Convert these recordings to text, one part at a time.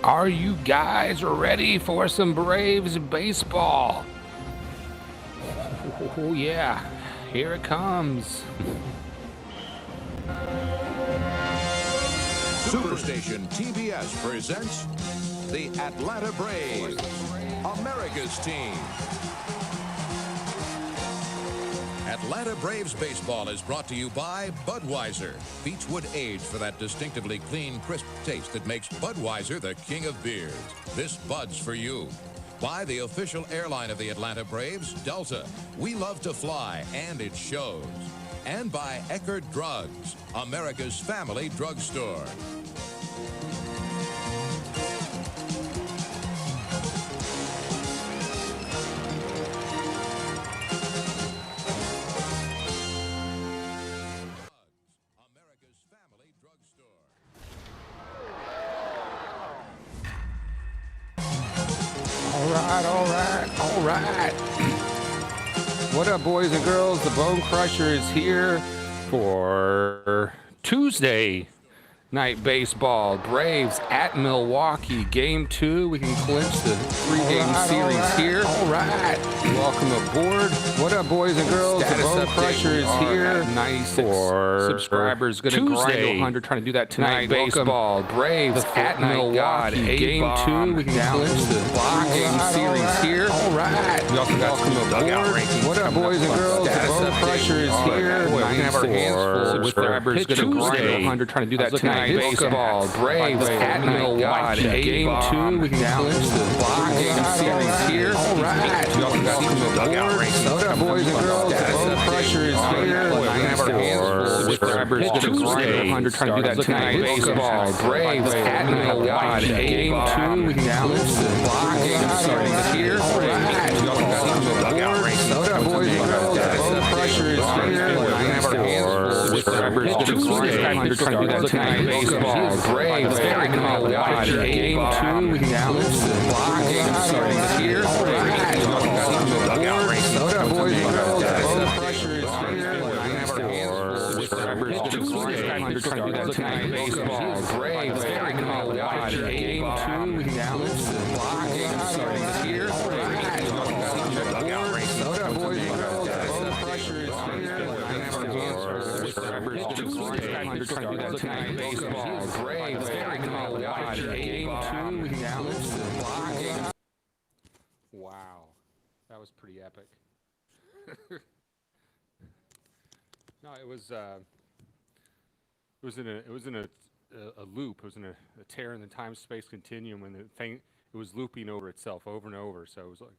Are you guys ready for some Braves baseball? Oh, yeah. Here it comes. Superstation TBS presents the Atlanta Braves, America's team. Atlanta Braves baseball is brought to you by Budweiser. Beechwood aged for that distinctively clean, crisp taste that makes Budweiser the king of beers. This Bud's for you. By the official airline of the Atlanta Braves, Delta. We love to fly, and it shows. And by Eckerd Drugs, America's family drugstore. All right. What up, boys and girls? The Bone Crusher is here for Tuesday night baseball. Braves at Milwaukee, Game 2. We can clinch the three-game series here. All right. Welcome aboard. What up, boys and girls? The Bone Crusher is here. 96 subscribers. Going to grind to 100. Trying to do that tonight. Baseball. Braves at Milwaukee, Game 2. We can clinch the three-game series here. All right. We also got some aboard. What up, boys and girls? The Bone Crusher is here. We're going to have our hands full. Subscribers. Going to grind to 100. Trying to do that tonight. Baseball. Braves at Milwaukee, Game 2. We can clinch the three-game series here. All right. We also got some aboard. What up, boys and girls? The Bone Crusher is here. We're going to have our hands full. Subscribers. Going to grind to 100. Trying to do that tonight. Baseball. Braves at Milwaukee, Game 2. We can clinch the three-game series here. All right. We also got some aboard. What up, boys and girls? The Bone Crusher is here. We're going to have our hands full. Subscribers. Going to grind to 100. Trying to do that tonight. Baseball. Braves at Milwaukee, Game 2. We can clinch the three-game series here. All right. We also got some aboard. What up, boys and girls? The Bone Crusher is here. We're going to have our hands full. Subscribers. Going to grind to 100. Trying to do that tonight. Baseball. Braves at Milwaukee, Game 2. We can clinch the three-game series here. All right. We also got some aboard. What up, boys and girls? The Bone Crusher is here. We're going to have our hands full. Subscribers. Going to grind to 100. Trying to do that tonight. Baseball. Braves at Milwaukee, Game 2. We can clinch the three-game. Wow, that was pretty epic. No, it was in a loop. It was in a tear in the time-space continuum, and it was looping over itself over and over. So it was like,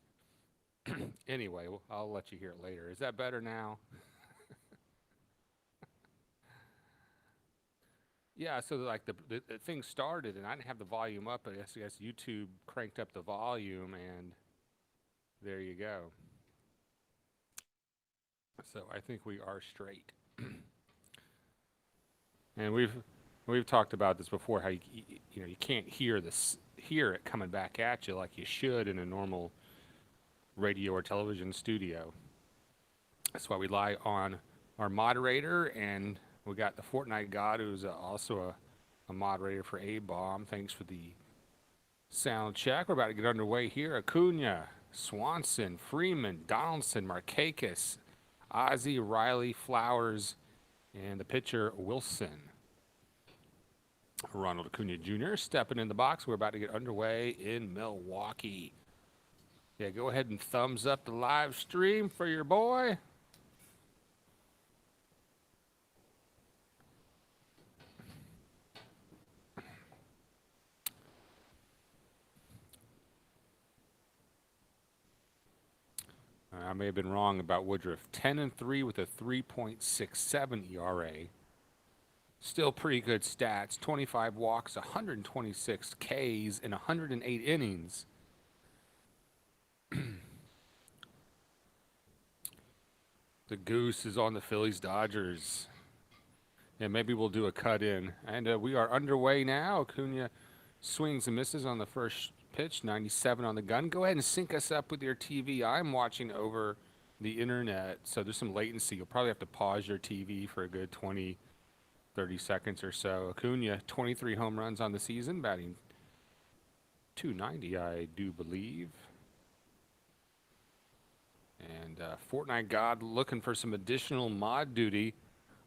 anyway, I'll let you hear it later. Is that better now? Yeah, so like the thing started, and I didn't have the volume up, but I guess YouTube cranked up the volume, and there you go. So I think we are straight. And we've talked about this before, how you can't hear it coming back at you like you should in a normal radio or television studio. That's why we rely on our moderator, and we got the Fortnite God, who's also a moderator for A-Bomb. Thanks for the sound check. We're about to get underway here. Acuna, Swanson, Freeman, Donaldson, Markakis, Ozzie, Riley, Flowers, and the pitcher, Wilson. Ronald Acuna Jr. stepping in the box. We're about to get underway in Milwaukee. Yeah, go ahead and thumbs up the live stream for your boy. I may have been wrong about Woodruff. 10-3 with a 3.67 ERA. Still pretty good stats. 25 walks, 126 Ks in 108 innings. The Goose is on the Phillies-Dodgers. Yeah, maybe we'll do a cut-in. And we are underway now. Acuna swings and misses on the first pitch, 97 on the gun. Go ahead and sync us up with your TV. I'm watching over the internet, so there's some latency. You'll probably have to pause your TV for a good 20, 30 seconds or so. Acuna, 23 home runs on the season, batting 290, I do believe. And Fortnite God looking for some additional mod duty.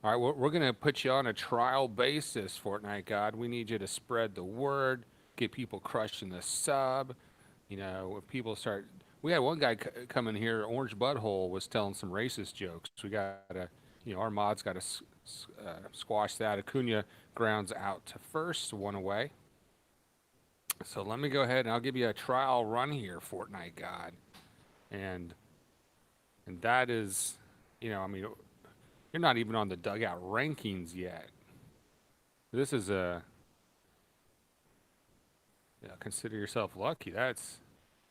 All right, we're going to put you on a trial basis, Fortnite God. We need you to spread the word, get people crushing the sub. You know, if people start. We had one guy come in here, Orange Butthole, was telling some racist jokes. We got to, our mods got to squash that. Acuna grounds out to first, one away. So let me go ahead and I'll give you a trial run here, Fortnite God. And that is, you're not even on the dugout rankings yet. This is consider yourself lucky. It's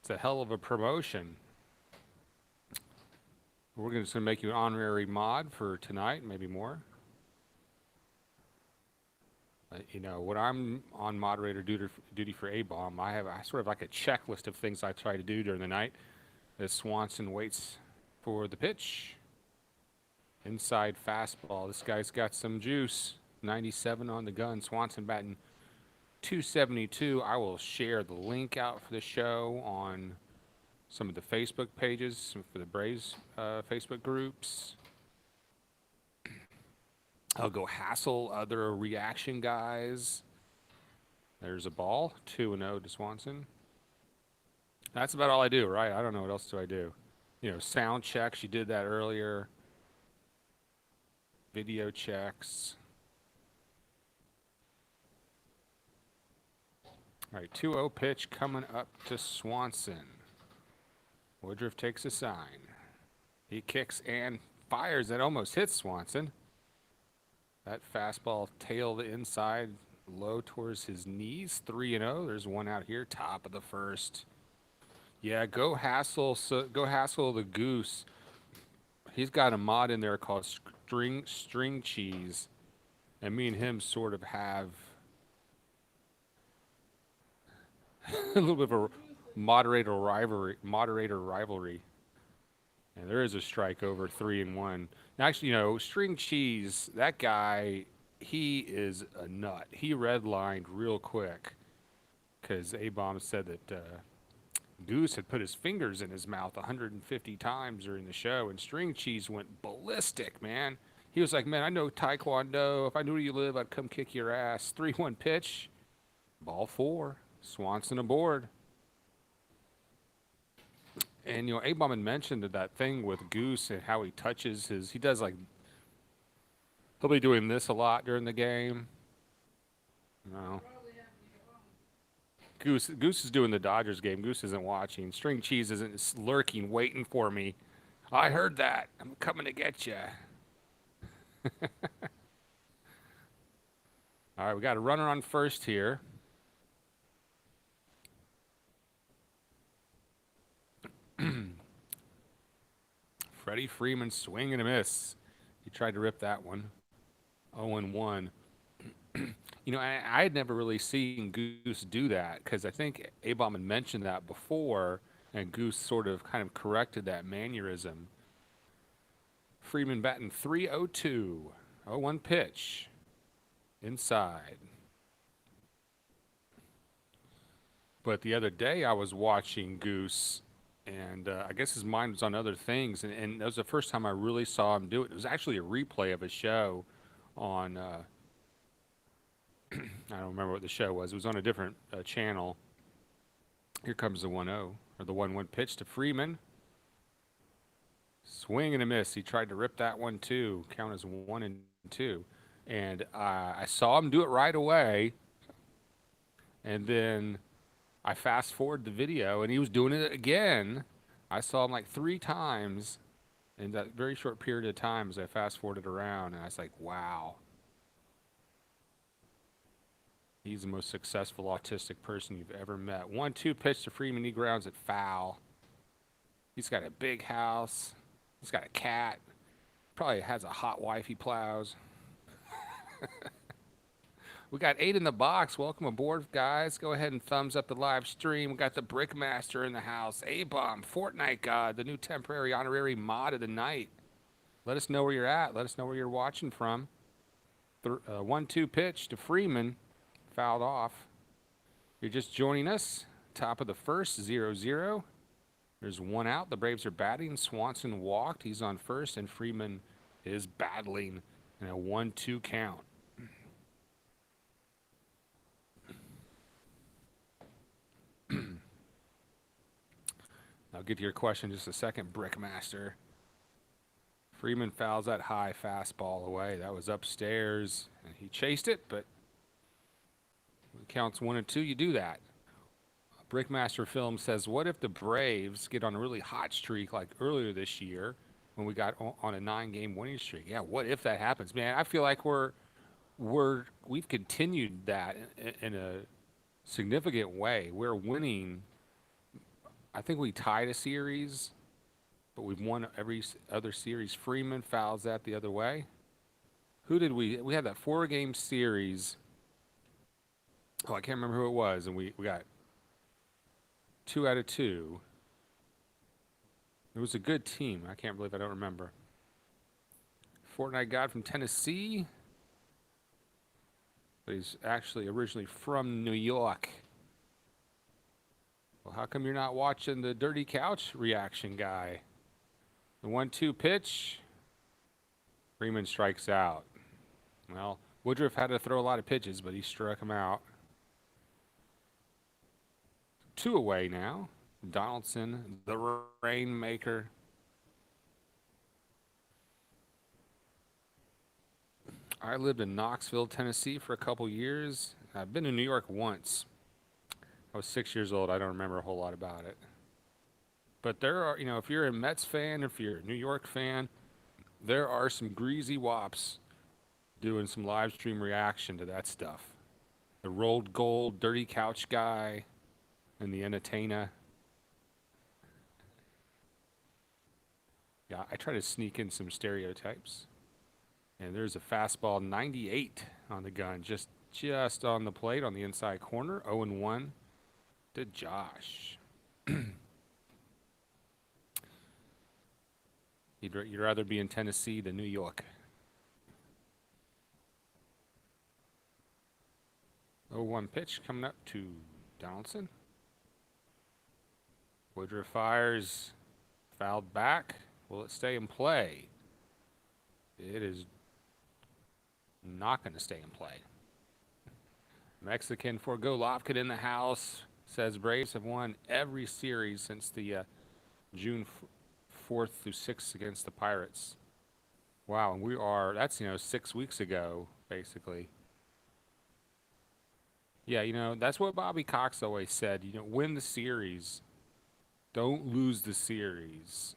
a hell of a promotion. We're just going to make you an honorary mod for tonight, maybe more. When I'm on moderator duty for A-Bomb, I sort of like a checklist of things I try to do during the night. As Swanson waits for the pitch. Inside fastball. This guy's got some juice. 97 on the gun. Swanson batting 272. I will share the link out for the show on some of the Facebook pages for the Braves Facebook groups. I'll go hassle other reaction guys. There's a ball. 2-0 to Swanson. That's about all I do, right? I don't know what else do I do. Sound checks. You did that earlier. Video checks. All right, 2-0 pitch coming up to Swanson. Woodruff takes a sign. He kicks and fires. That almost hits Swanson. That fastball tailed inside, low towards his knees. 3-0. There's one out here, top of the first. Yeah, go hassle the Goose. He's got a mod in there called String Cheese, and me and him sort of have a little bit of a moderator rivalry. And there is a strike over 3-1. Now, actually, String Cheese, that guy, he is a nut. He redlined real quick because A-Bomb said that Goose had put his fingers in his mouth 150 times during the show, and String Cheese went ballistic, man. He was like, man, I know Taekwondo. If I knew where you live, I'd come kick your ass. 3-1 pitch. Ball 4. Swanson aboard. And, A-Bomb had mentioned that thing with Goose and how he touches he does he'll be doing this a lot during the game. No. Goose is doing the Dodgers game. Goose isn't watching. String Cheese isn't lurking, waiting for me. I heard that. I'm coming to get you. All right, we got a runner on first here. Freddie Freeman swing and a miss. He tried to rip that one. 0-1. I had never really seen Goose do that because I think A-Bomb had mentioned that before, and Goose sort of kind of corrected that mannerism. Freeman batting 3-0-2. 0-1 pitch. Inside. But the other day I was watching Goose, and I guess his mind was on other things, and that was the first time I really saw him do it. It was actually a replay of a show on, I don't remember what the show was. It was on a different channel. Here comes the 1-0, or the 1-1 pitch to Freeman. Swing and a miss. He tried to rip that one too. Count as 1-2. And I saw him do it right away, and then I fast forward the video, and he was doing it again. I saw him like 3 times in that very short period of time as I fast forwarded around, and I was like, wow. He's the most successful autistic person you've ever met. 1-2 pitch to Freeman. He grounds it foul. He's got a big house. He's got a cat. Probably has a hot wife he plows. We got 8 in the box. Welcome aboard, guys. Go ahead and thumbs up the live stream. We got the Brickmaster in the house. A-Bomb, Fortnite God, the new temporary honorary mod of the night. Let us know where you're at. Let us know where you're watching from. 1-2 pitch to Freeman. Fouled off. You're just joining us. Top of the first, 0-0. There's one out. The Braves are batting. Swanson walked. He's on first, and Freeman is battling in a 1-2 count. I'll get to your question in just a second, Brickmaster. Freeman fouls that high fastball away. That was upstairs, and he chased it, but when it counts 1-2, you do that. Brickmaster Film says, what if the Braves get on a really hot streak like earlier this year when we got on a 9-game winning streak? Yeah, what if that happens? Man, I feel like we've continued that in a significant way. We're winning. I think we tied a series, but we've won every other series. Freeman fouls that the other way. Who did we had that 4-game series. Oh, I can't remember who it was, and we got 2 out of 2. It was a good team. I can't believe I don't remember. Fortnite God from Tennessee, but he's actually originally from New York. Well, how come you're not watching the Dirty Couch reaction guy? The 1-2 pitch. Freeman strikes out. Well, Woodruff had to throw a lot of pitches, but he struck him out. 2 away now. Donaldson, the Rainmaker. I lived in Knoxville, Tennessee for a couple years. I've been to New York once. I was 6 years old. I don't remember a whole lot about it. But there are, if you're a Mets fan, if you're a New York fan, there are some greasy wops doing some live stream reaction to that stuff. The Rolled Gold, Dirty Couch guy, and the Entertainer. Yeah, I try to sneak in some stereotypes. And there's a fastball 98 on the gun, just on the plate on the inside corner. 0-1 to Josh. You'd rather be in Tennessee than New York. 0-1 pitch coming up to Donaldson. Woodruff fires, fouled back. Will it stay in play? It is not going to stay in play. Mexican for Golovkin in the house says Braves have won every series since the June 4th through 6th against the Pirates. Wow, and that's 6 weeks ago, basically. Yeah, that's what Bobby Cox always said. Win the series. Don't lose the series.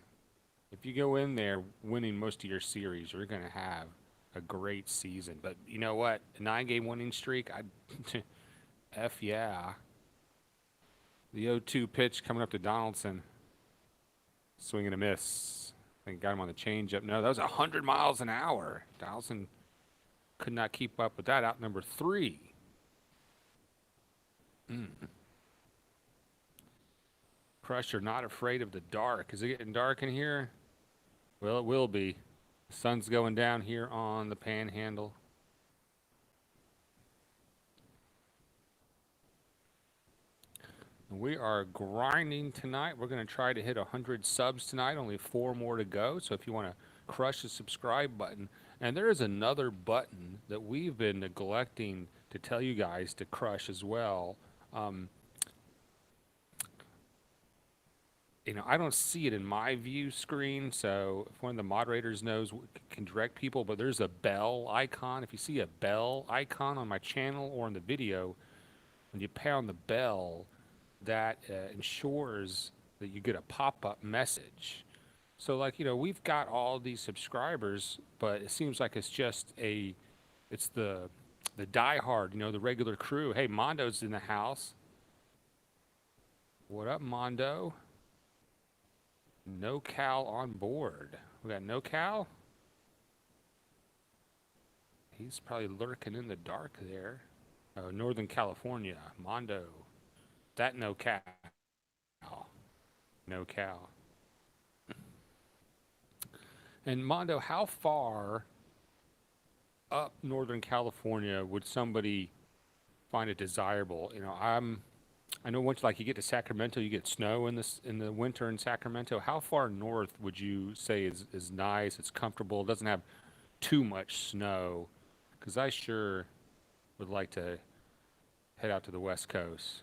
If you go in there winning most of your series, you're going to have a great season. But you know what? A 9-game winning streak, F yeah. The 0-2 pitch coming up to Donaldson. Swing and a miss. I think got him on the changeup. No, that was 100 miles an hour. Donaldson could not keep up with that. Out number 3. Crusher, not afraid of the dark. Is it getting dark in here? Well, it will be. The sun's going down here on the Panhandle. We are grinding tonight. We're going to try to hit 100 subs tonight. Only 4 more to go. So if you want to crush the subscribe button. And there is another button that we've been neglecting to tell you guys to crush as well. I don't see it in my view screen, so if one of the moderators knows, can direct people, but there's a bell icon. If you see a bell icon on my channel or in the video, when you pound the bell, that ensures that you get a pop-up message. So we've got all these subscribers, but it seems like it's the diehard, the regular crew. Hey, Mondo's in the house. What up, Mondo? No Cal on board. We got No Cal. He's probably lurking in the dark there. Oh, Northern California. Mondo. That No Cal. No Cal. And Mondo, how far up Northern California would somebody find it desirable? I know once like you get to Sacramento, you get snow in the winter in Sacramento. How far north would you say is nice? It's comfortable. It doesn't have too much snow. Because I sure would like to head out to the West Coast.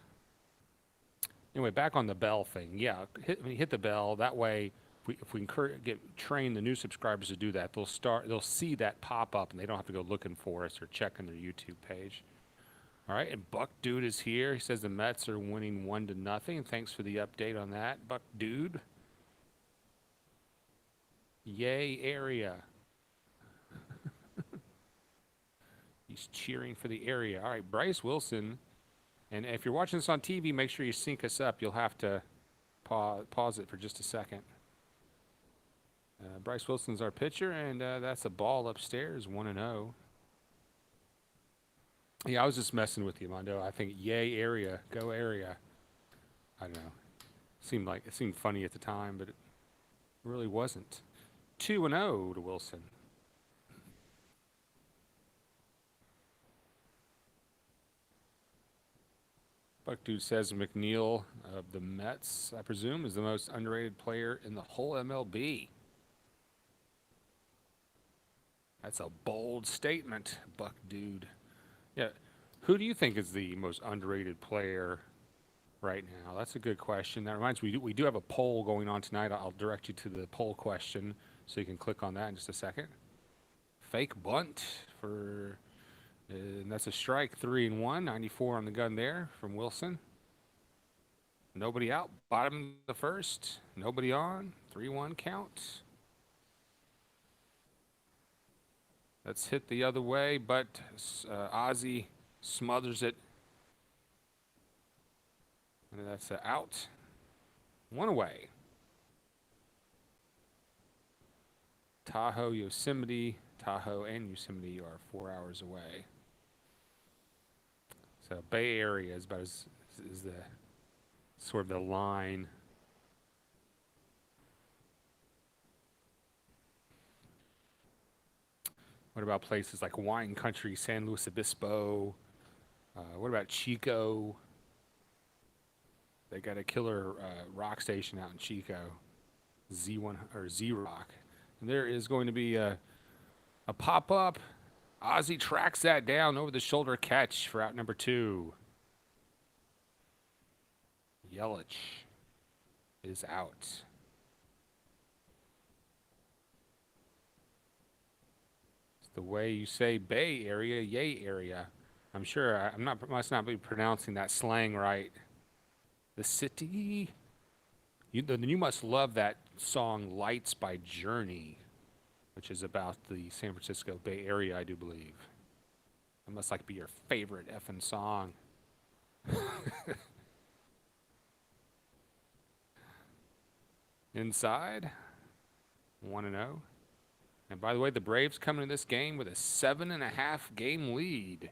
Anyway, back on the bell thing. Yeah, hit the bell. That way, if we train the new subscribers to do that, they'll see that pop up, and they don't have to go looking for us or checking their YouTube page. All right, and Buck Dude is here. He says the Mets are winning 1-0. Thanks for the update on that, Buck Dude. Yay area. He's cheering for the area. All right, Bryce Wilson. And if you're watching this on TV, make sure you sync us up. You'll have to pause it for just a second. Bryce Wilson's our pitcher, and that's a ball upstairs, 1-0. Yeah, I was just messing with you, Mondo. I think yay area, go area. I don't know. It seemed funny at the time, but it really wasn't. 2-0 to Wilson. Buck Dude says McNeil of the Mets, I presume, is the most underrated player in the whole MLB. That's a bold statement, Buck Dude. Yeah, who do you think is the most underrated player right now? That's a good question. That reminds me, we do have a poll going on tonight. I'll direct you to the poll question so you can click on that in just a second. Fake bunt for, and that's a strike, 3-1, 94 on the gun there from Wilson. Nobody out, bottom of the first, nobody on, 3-1 count. Let's hit the other way, but Ozzy smothers it. And that's out. One away. Tahoe, Yosemite. Tahoe and Yosemite are 4 hours away. So Bay Area is about is the sort of the line. What about places like Wine Country, San Luis Obispo? What about Chico? They got a killer rock station out in Chico, Z1 or Z Rock. And there is going to be a pop-up. Ozzy tracks that down over the shoulder catch for out number 2. Yelich is out. The way you say Bay Area, yay area. I'm sure must not be pronouncing that slang right. The city. You must love that song Lights by Journey, which is about the San Francisco Bay Area, I do believe. It must be your favorite effing song. Inside, 1-0. And by the way, the Braves come into this game with a 7.5 game lead.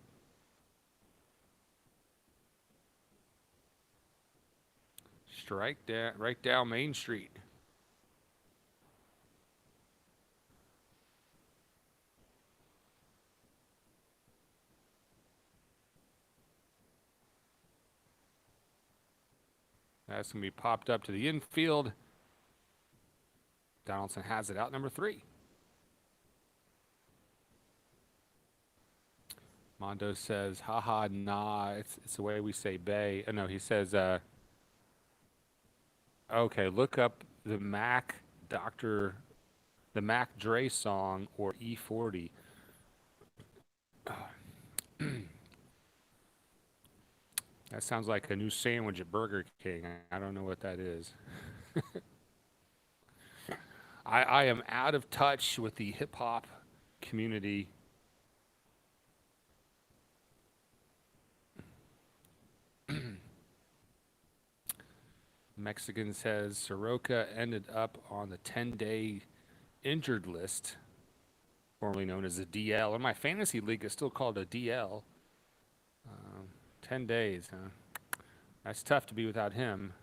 Strike right down Main Street. That's going to be popped up to the infield. Donaldson has it out, number 3. Mondo says, haha, nah, it's the way we say Bay. No, he says, okay, look up the Mac Dre song or E40. That sounds like a new sandwich at Burger King. I don't know what that is. I am out of touch with the hip-hop community. Mexican says Soroka ended up on the 10-day injured list, formerly known as a DL. In my fantasy league, it's still called a DL. 10 days, huh? That's tough to be without him.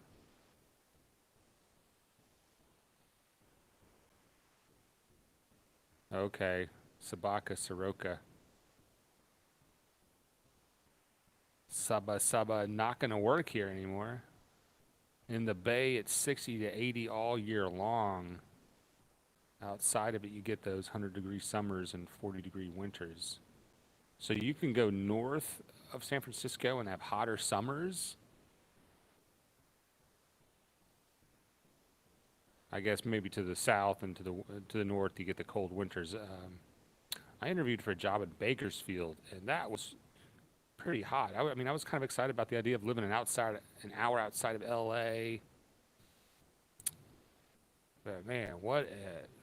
Okay, Sabaka Soroka. Saba not going to work here anymore. In the Bay, it's 60 to 80 all year long. Outside of it, you get those 100-degree summers and 40-degree winters. So you can go north of San Francisco and have hotter summers. I guess maybe to the south and to the north, you get the cold winters. I interviewed for a job in Bakersfield, and that was pretty hot. I mean, I was kind of excited about the idea of living an hour outside of LA. But man, I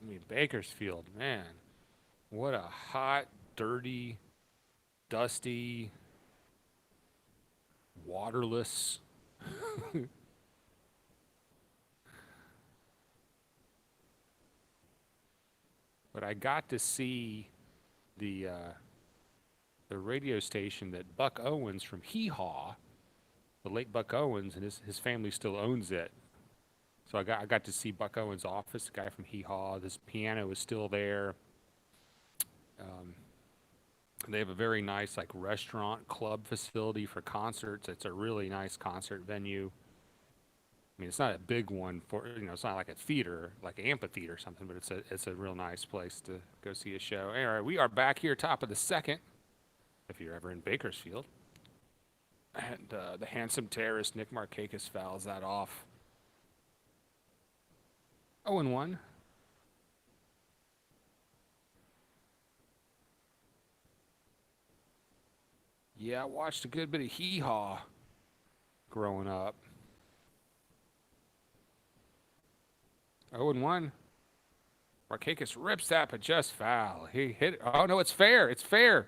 mean, Bakersfield, man, what a hot, dirty, dusty, waterless. But I got to see the radio station that Buck Owens from Hee Haw, the late Buck Owens, and his family still owns it. So I got to see Buck Owens' office, the guy from Hee Haw. This piano is still there. They have a very nice like restaurant club facility for concerts. It's a really nice concert venue. I mean, it's not a big one it's not like a theater, like an amphitheater or something, but it's a real nice place to go see a show. All right, we are back here, top of the second, if you're ever in Bakersfield. And the handsome terrorist Nick Markakis fouls that off. 0-1. Yeah, I watched a good bit of Hee Haw growing up. 0-1. Markakis rips that, but just foul. He hit it. Oh, no, it's fair. It's fair.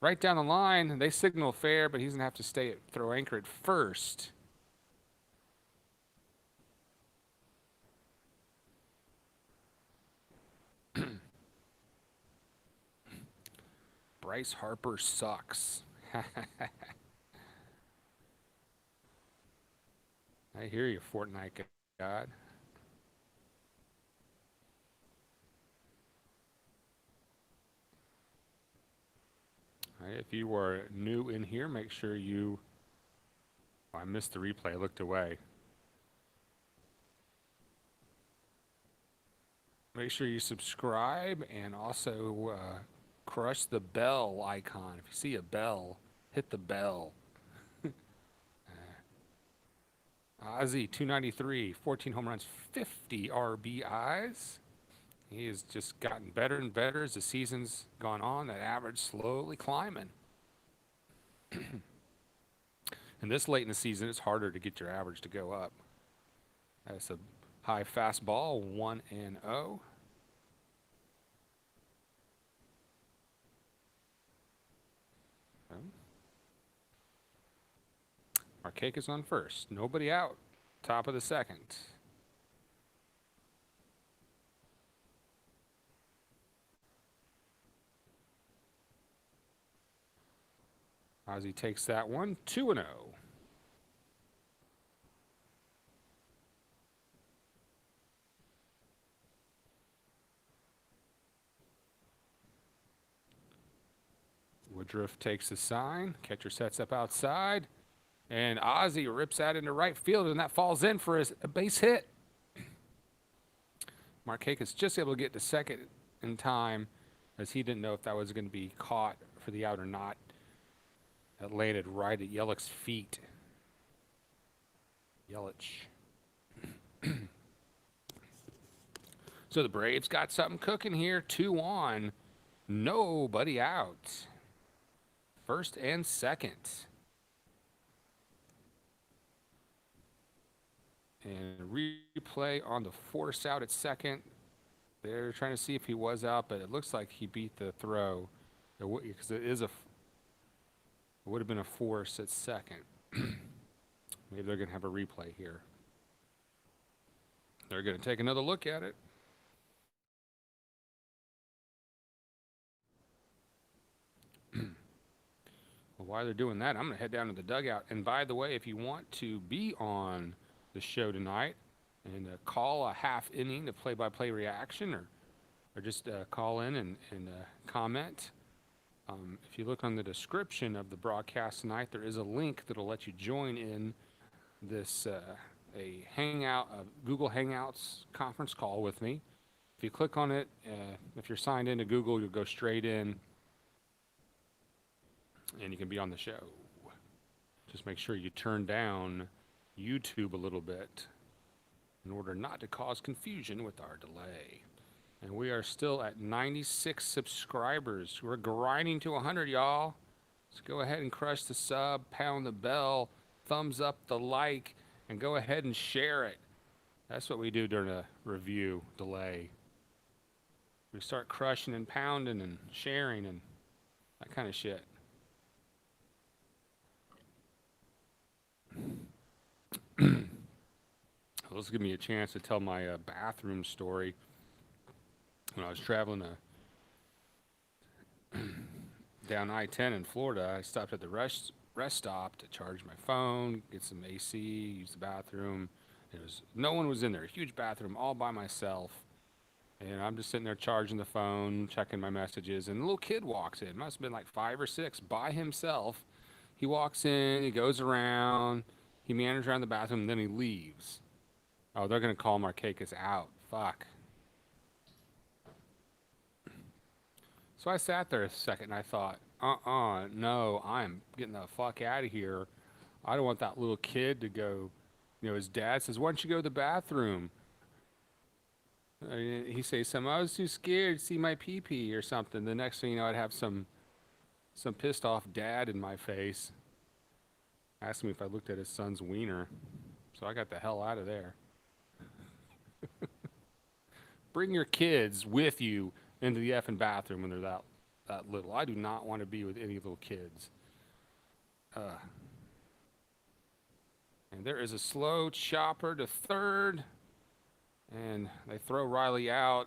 Right down the line, they signal fair, but he's going to have to throw anchor at first. Bryce Harper sucks. I hear you, Fortnite God. Right, if you are new in here, make sure you... Oh, I missed the replay. I looked away. Make sure you subscribe and also crush the bell icon. If you see a bell, hit the bell. Ozzie, 293, 14 home runs, 50 RBIs. He has just gotten better and better as the season's gone on. That average slowly climbing. And this late in the season, it's harder to get your average to go up. That's a high fastball, 1-0. Markakis on first. Nobody out. Top of the second. Ozzie takes that one. 2-0. Woodruff takes the sign. Catcher sets up outside. And Ozzie rips that into right field, and that falls in for a base hit. Markakis just able to get to second in time, as he didn't know if that was going to be caught for the out or not. That landed right at Yelich's feet. Yelich. So the Braves got something cooking here. 2 on. Nobody out. First and second. And replay on the force out at second. They're trying to see if he was out, but it looks like he beat the throw. Because it would have been a force at second. Maybe they're going to have a replay here. They're going to take another look at it. Well, while they're doing that, I'm going to head down to the dugout. And by the way, if you want to be on the show tonight and call a half inning to play-by-play reaction, or just call in and comment, If you look on the description of the broadcast tonight, there is a link that'll let you join in this a Hangout, Google Hangouts conference call with me. If you click on it, if you're signed into Google, you'll go straight in, and you can be on the show. Just make sure you turn down YouTube a little bit in order not to cause confusion with our delay. And we are still at 96 subscribers. We're grinding to 100, y'all. So go ahead and crush the sub, pound the bell, thumbs up the like, and go ahead and share it. That's what we do during a review delay. We start crushing and pounding and sharing and that kind of shit. Well, this will give me a chance to tell my bathroom story. When I was traveling down I-10 in Florida, I stopped at the rest stop to charge my phone, get some AC, use the bathroom. No one was in there. A huge bathroom all by myself. And I'm just sitting there charging the phone, checking my messages, and a little kid walks in. Must have been like 5 or 6 by himself. He walks in, he goes around, he meanders around the bathroom, and then he leaves. Oh, they're going to call Marquez out. Fuck. So I sat there a second and I thought, no, I'm getting the fuck out of here. I don't want that little kid to go. His dad says, why don't you go to the bathroom? He says something, I was too scared to see my pee-pee or something. The next thing you know, I'd have some pissed off dad in my face asking me if I looked at his son's wiener. So I got the hell out of there. Bring your kids with you into the effing bathroom when they're that little. I do not want to be with any little kids. And there is a slow chopper to third. And they throw Riley out.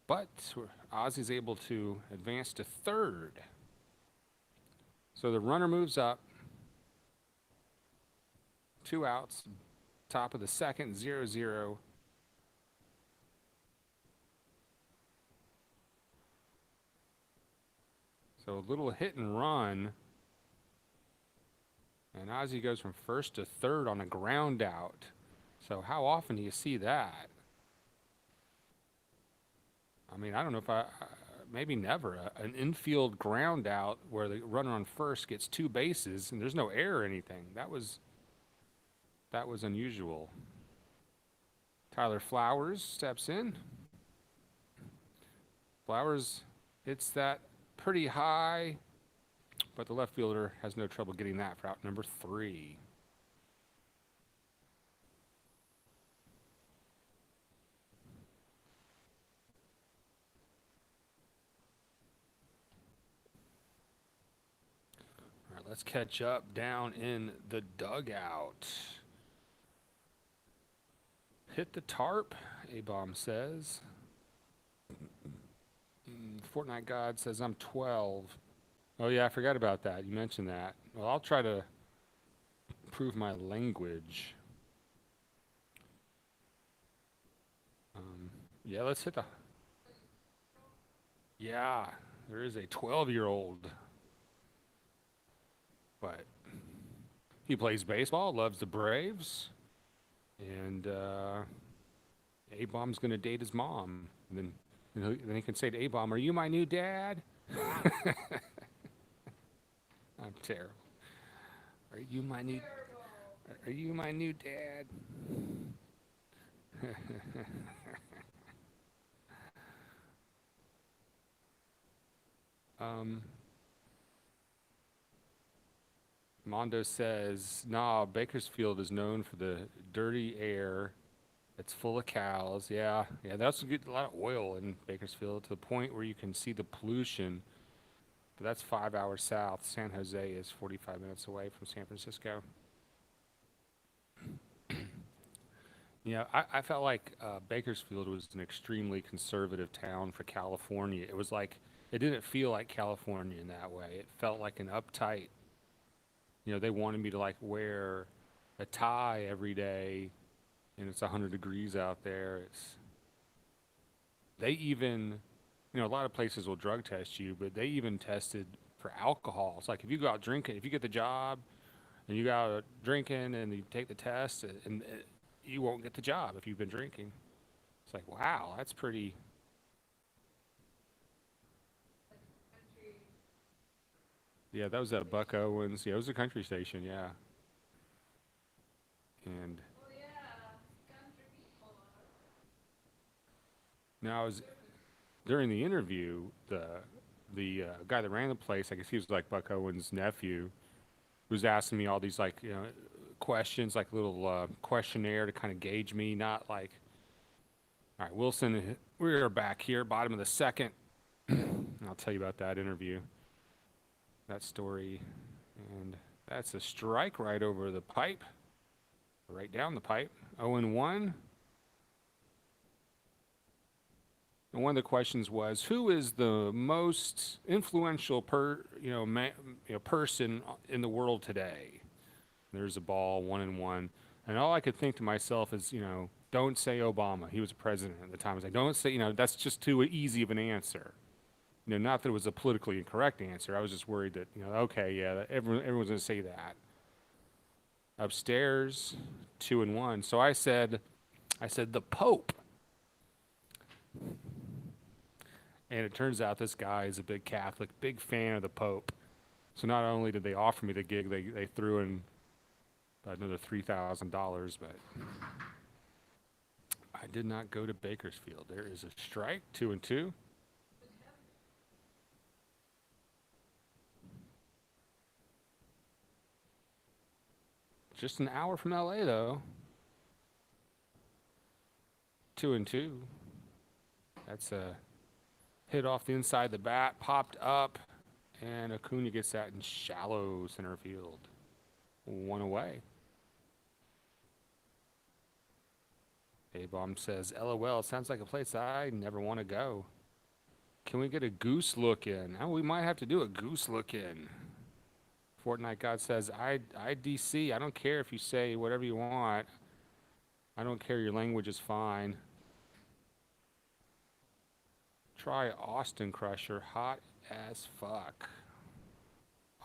But Ozzy's able to advance to third. So the runner moves up. 2 outs. Top of the second, 0-0. So a little hit and run. And Ozzy goes from first to third on a ground out. So how often do you see that? I mean, I don't know if maybe never. An infield ground out where the runner on first gets 2 bases and there's no error or anything. That was unusual. Tyler Flowers steps in. Flowers hits that pretty high, but the left fielder has no trouble getting that for out number 3. All right, let's catch up down in the dugout. Hit the tarp, A-Bomb says. Fortnite God says I'm 12. Oh yeah, I forgot about that. You mentioned that. Well, I'll try to improve my language. Yeah, let's hit the... Yeah, there is a 12-year-old. But he plays baseball, loves the Braves. And A-Bomb's going to date his mom. And then he can say to A-Bomb, are you my new dad? I'm terrible. Are you my new dad? Mondo says, nah, Bakersfield is known for the dirty air. It's full of cows. Yeah, that's a lot of oil in Bakersfield to the point where you can see the pollution. But that's 5 hours south. San Jose is 45 minutes away from San Francisco. I felt like Bakersfield was an extremely conservative town for California. It was like, it didn't feel like California in that way. It felt like an uptight, they wanted me to like wear a tie every day, and it's 100 degrees out there. They even a lot of places will drug test you, but they even tested for alcohol. It's like if you go out drinking, if you get the job and you go out drinking and you take the test, and you won't get the job if you've been drinking. It's like, wow, that's pretty. Yeah, that was at Buck Owens. Yeah, it was a country station. Yeah, and now I was during the interview, the guy that ran the place, I guess he was like Buck Owens' nephew, was asking me all these like questions, like a little questionnaire to kind of gauge me. Not like, all right, Wilson, we are back here, bottom of the second. I'll tell you about that interview, that story, and that's a strike right over the pipe, right down the pipe. 0-1. And one of the questions was, who is the most influential person in the world today? There's a ball, 1-1. And all I could think to myself is, don't say Obama. He was president at the time. I was like, don't say, that's just too easy of an answer. Not that it was a politically incorrect answer. I was just worried that, okay, yeah, everyone's going to say that. Upstairs, 2-1. So I said, the Pope. And it turns out this guy is a big Catholic, big fan of the Pope. So not only did they offer me the gig, they threw in another $3,000, but I did not go to Bakersfield. There is a strike, 2-2. Just an hour from LA, though. 2-2. That's a hit off the inside of the bat, popped up, and Acuna gets that in shallow center field. 1 away. A-Bomb says, LOL, sounds like a place I never want to go. Can we get a goose look in? Oh, we might have to do a goose look in. Fortnite God says, IDC, I don't care if you say whatever you want. I don't care, your language is fine. Try Austin Crusher, hot as fuck.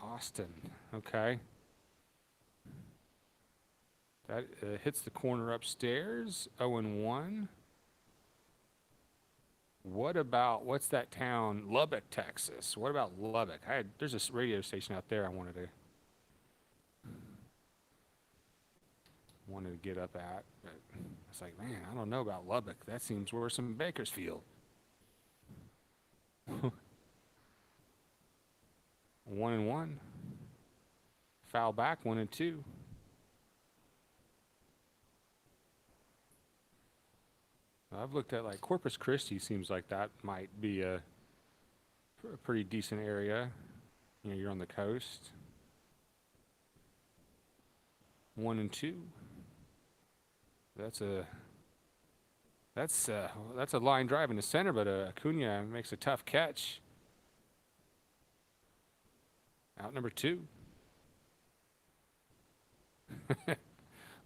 Austin, okay. That hits the corner upstairs, 0-1. What's that town? Lubbock, Texas. What about Lubbock? There's a radio station out there I wanted to get up at, but it's like, man, I don't know about Lubbock. That seems worse than Bakersfield. 1-1. Foul back, 1-2. I've looked at like Corpus Christi. Seems like that might be a pretty decent area. You're on the coast. 1-2. That's a line drive in the center, but Acuna makes a tough catch. Out number 2.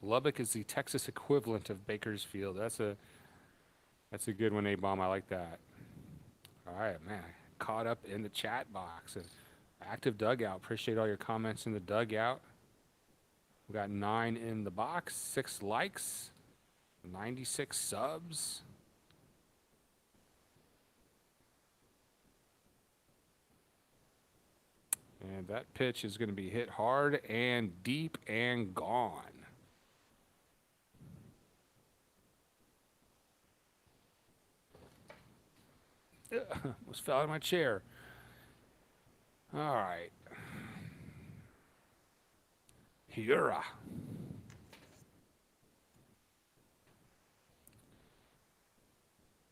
Lubbock is the Texas equivalent of Bakersfield. That's a good one, A-Bomb. I like that. All right, man. Caught up in the chat box. Active dugout. Appreciate all your comments in the dugout. We got 9 in the box, 6 likes, 96 subs. And that pitch is going to be hit hard and deep and gone. Almost fell out of my chair. All right. Hura.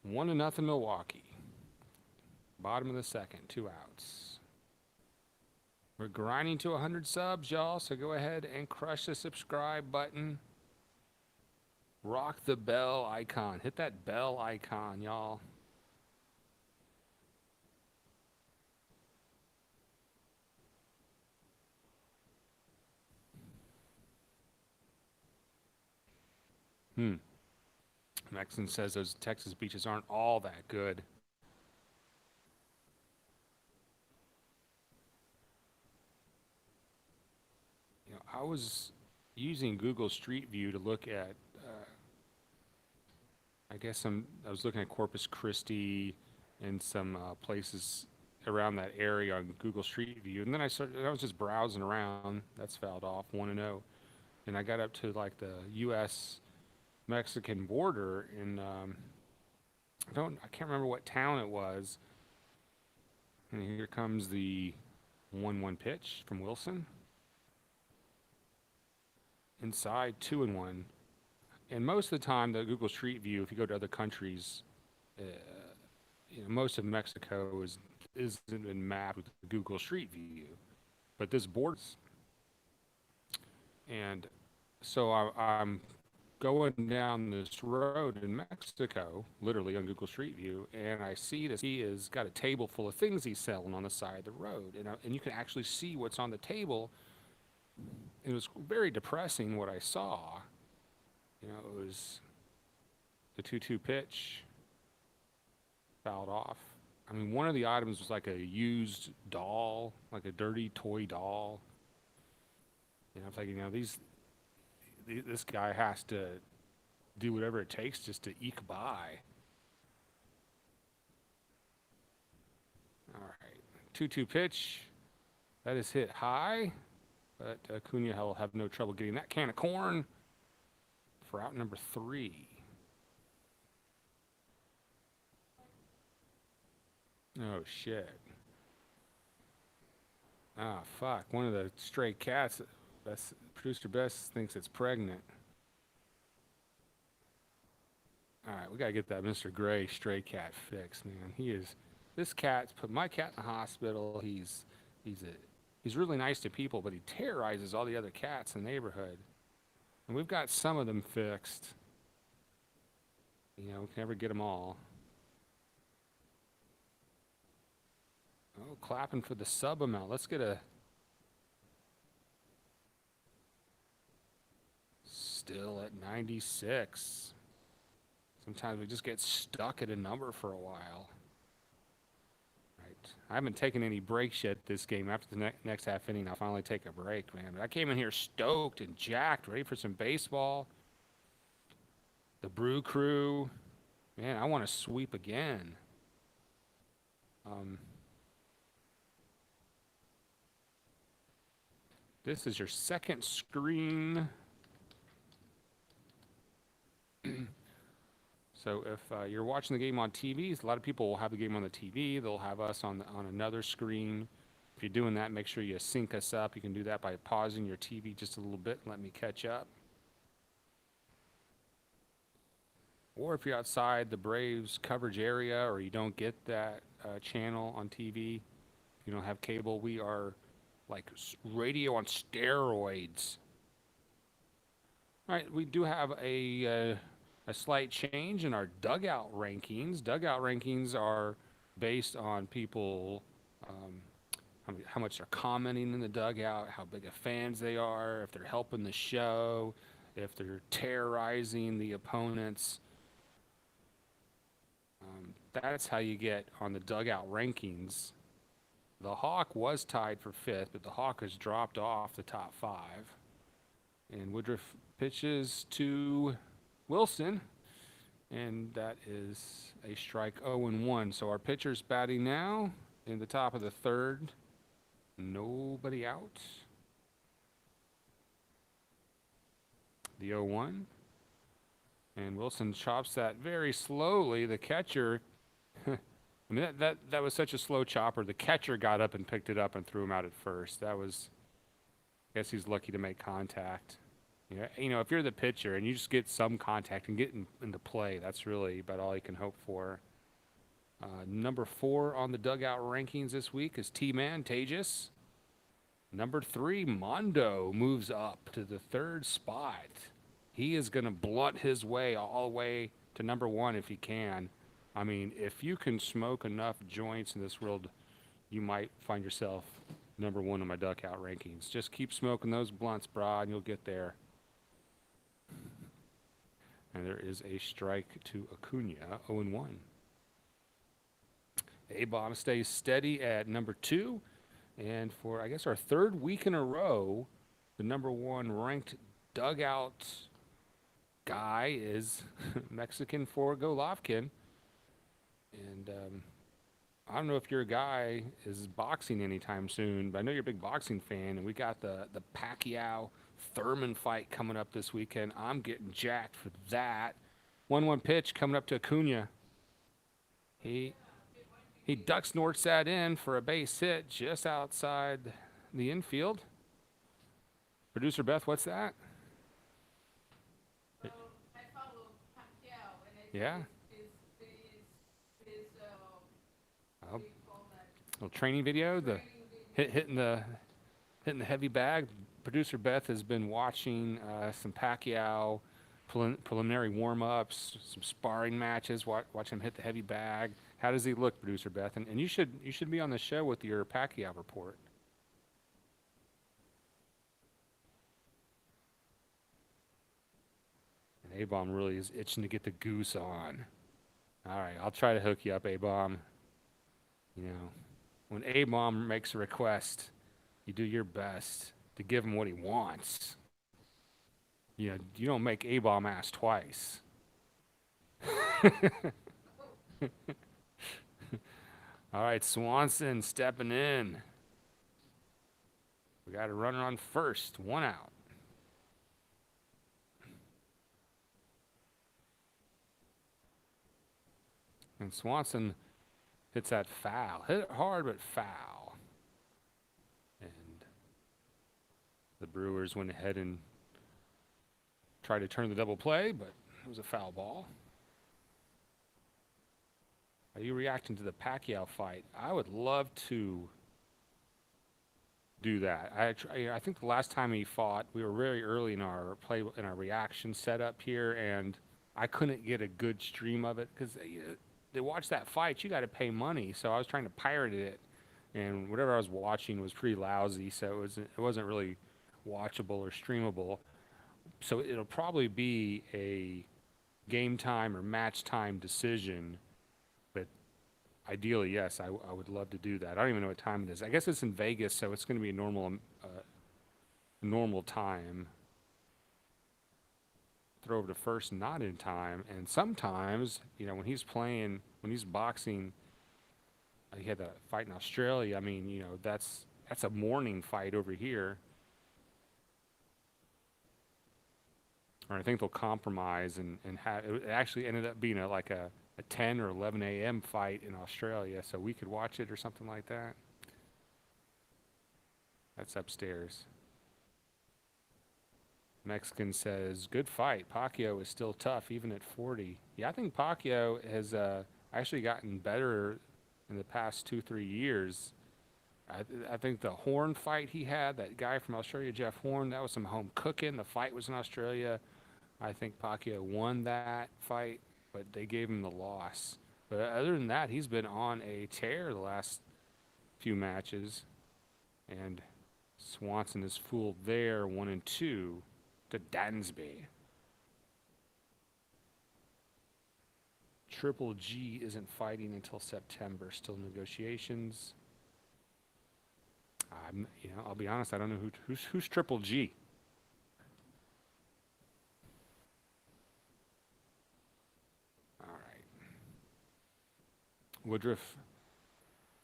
One to nothing Milwaukee. Bottom of the second, 2 outs. We're grinding to 100 subs, y'all, so go ahead and crush the subscribe button. Rock the bell icon. Hit that bell icon, y'all. Mexican says those Texas beaches aren't all that good. was using Google Street View to look at, I was looking at Corpus Christi and some places around that area on Google Street View, and then I was just browsing around. That's fouled off 1-0, and I got up to like the U.S. Mexican border, and I can't remember what town it was. And here comes the 1-1 pitch from Wilson. Inside 2-1. And most of the time, the Google Street View, if you go to other countries, most of Mexico isn't been mapped with Google Street View, but this borders. And so I'm going down this road in Mexico, literally on Google Street View, and I see this. He has got a table full of things he's selling on the side of the road, and you can actually see what's on the table. It was very depressing what I saw. It was the 2-2 pitch, fouled off. I mean, one of the items was like a used doll, like a dirty toy doll. I'm thinking, this guy has to do whatever it takes just to eke by. All right, 2-2 pitch. That is hit high, but Acuna will have no trouble getting that can of corn for out number 3. Oh, shit. Ah, fuck. One of the stray cats, Producer Best thinks it's pregnant. All right, we got to get that Mr. Gray stray cat fixed, man. This cat's put my cat in the hospital. He's really nice to people, but he terrorizes all the other cats in the neighborhood. And we've got some of them fixed. We can never get them all. Oh, clapping for the sub amount. Let's get a... Still at 96. Sometimes we just get stuck at a number for a while. Right. I haven't taken any breaks yet this game. After the next half inning, I'll finally take a break, man. But I came in here stoked and jacked, ready for some baseball. The Brew Crew. Man, I want to sweep again. This is your second screen. So if you're watching the game on TV, a lot of people will have the game on the TV. They'll have us on another screen. If you're doing that, make sure you sync us up. You can do that by pausing your TV just a little bit and let me catch up. Or if you're outside the Braves coverage area or you don't get that channel on TV, you don't have cable, we are like radio on steroids. All right, we do have a slight change in our dugout rankings. Dugout rankings are based on people, how much they're commenting in the dugout, how big of fans they are, if they're helping the show, if they're terrorizing the opponents. That's how you get on the dugout rankings. The Hawk was tied for 5th, but the Hawk has dropped off the top 5. And Woodruff pitches to Wilson, and that is a strike 0-1. So our pitcher's batting now in the top of the 3rd. Nobody out. The 0-1. And Wilson chops that very slowly. The catcher, I mean, that was such a slow chopper. The catcher got up and picked it up and threw him out at first. That was, I guess he's lucky to make contact. If you're the pitcher and you just get some contact and get into play, that's really about all you can hope for. Number 4 on the dugout rankings this week is T-Man, Tejas. Number 3, Mondo, moves up to the 3rd spot. He is going to blunt his way all the way to number 1 if he can. I mean, if you can smoke enough joints in this world, you might find yourself number 1 on my dugout rankings. Just keep smoking those blunts, brah, and you'll get there. And there is a strike to Acuna, 0-1. A-Bomb stays steady at number 2. And for, I guess, our 3rd week in a row, The #1 ranked dugout guy is Mexican for Golovkin. And I don't know if your guy is boxing anytime soon, but I know you're a big boxing fan, and we got the Pacquiao Thurman fight coming up this weekend. I'm getting jacked for that. 1-1 pitch coming up to Acuna. He he ducks north side in for a base hit just outside the infield. Producer Beth, what's that? I follow Pacquiao, and I think Yeah, his a what do you call that? little training video. The Training video. hitting the heavy bag. Producer Beth has been watching some Pacquiao preliminary warm-ups, some sparring matches. Watch him hit the heavy bag. How does he look, Producer Beth? And you should be on the show with your Pacquiao report. And A-Bomb really is itching to get the goose on. All right, I'll try to hook you up, A-Bomb. You know, when A-Bomb makes a request, you do your best to give him what he wants. You know, you don't make A-Bomb ask twice. All right, Swanson stepping in. We got a runner on first, 1 out. And Swanson hits that foul. Hit it hard, but foul. And the Brewers went ahead and tried to turn the double play, but it was a foul ball. Are you reacting to the Pacquiao fight? I would love to do that. I think the last time he fought, we were very early in our reaction setup here, and I couldn't get a good stream of it because to watch that fight, you got to pay money. So I was trying to pirate it, and whatever I was watching was pretty lousy, so it wasn't really watchable or streamable. So it'll probably be a game time or match time decision, but ideally, yes, I would love to do that. I don't even know what time it is. I guess it's in Vegas, so it's going to be a normal time. Throw over to first, not in time. And sometimes, when he's boxing, he had that fight in Australia. I mean, that's a morning fight over here. Or I think they'll compromise and have it actually ended up being like a 10 or 11 a.m. fight in Australia, so we could watch it or something like that. That's upstairs. Mexican says, good fight. Pacquiao is still tough, even at 40. Yeah, I think Pacquiao has actually gotten better in the past 2-3 years. I think the Horn fight he had, that guy from Australia, Jeff Horn, that was some home cooking. The fight was in Australia. I think Pacquiao won that fight, but they gave him the loss. But other than that, he's been on a tear the last few matches. And Swanson is fooled there, 1-2 to Dansby. Triple G isn't fighting until September. Still negotiations. I'll be honest. I don't know who's Triple G. All right. Woodruff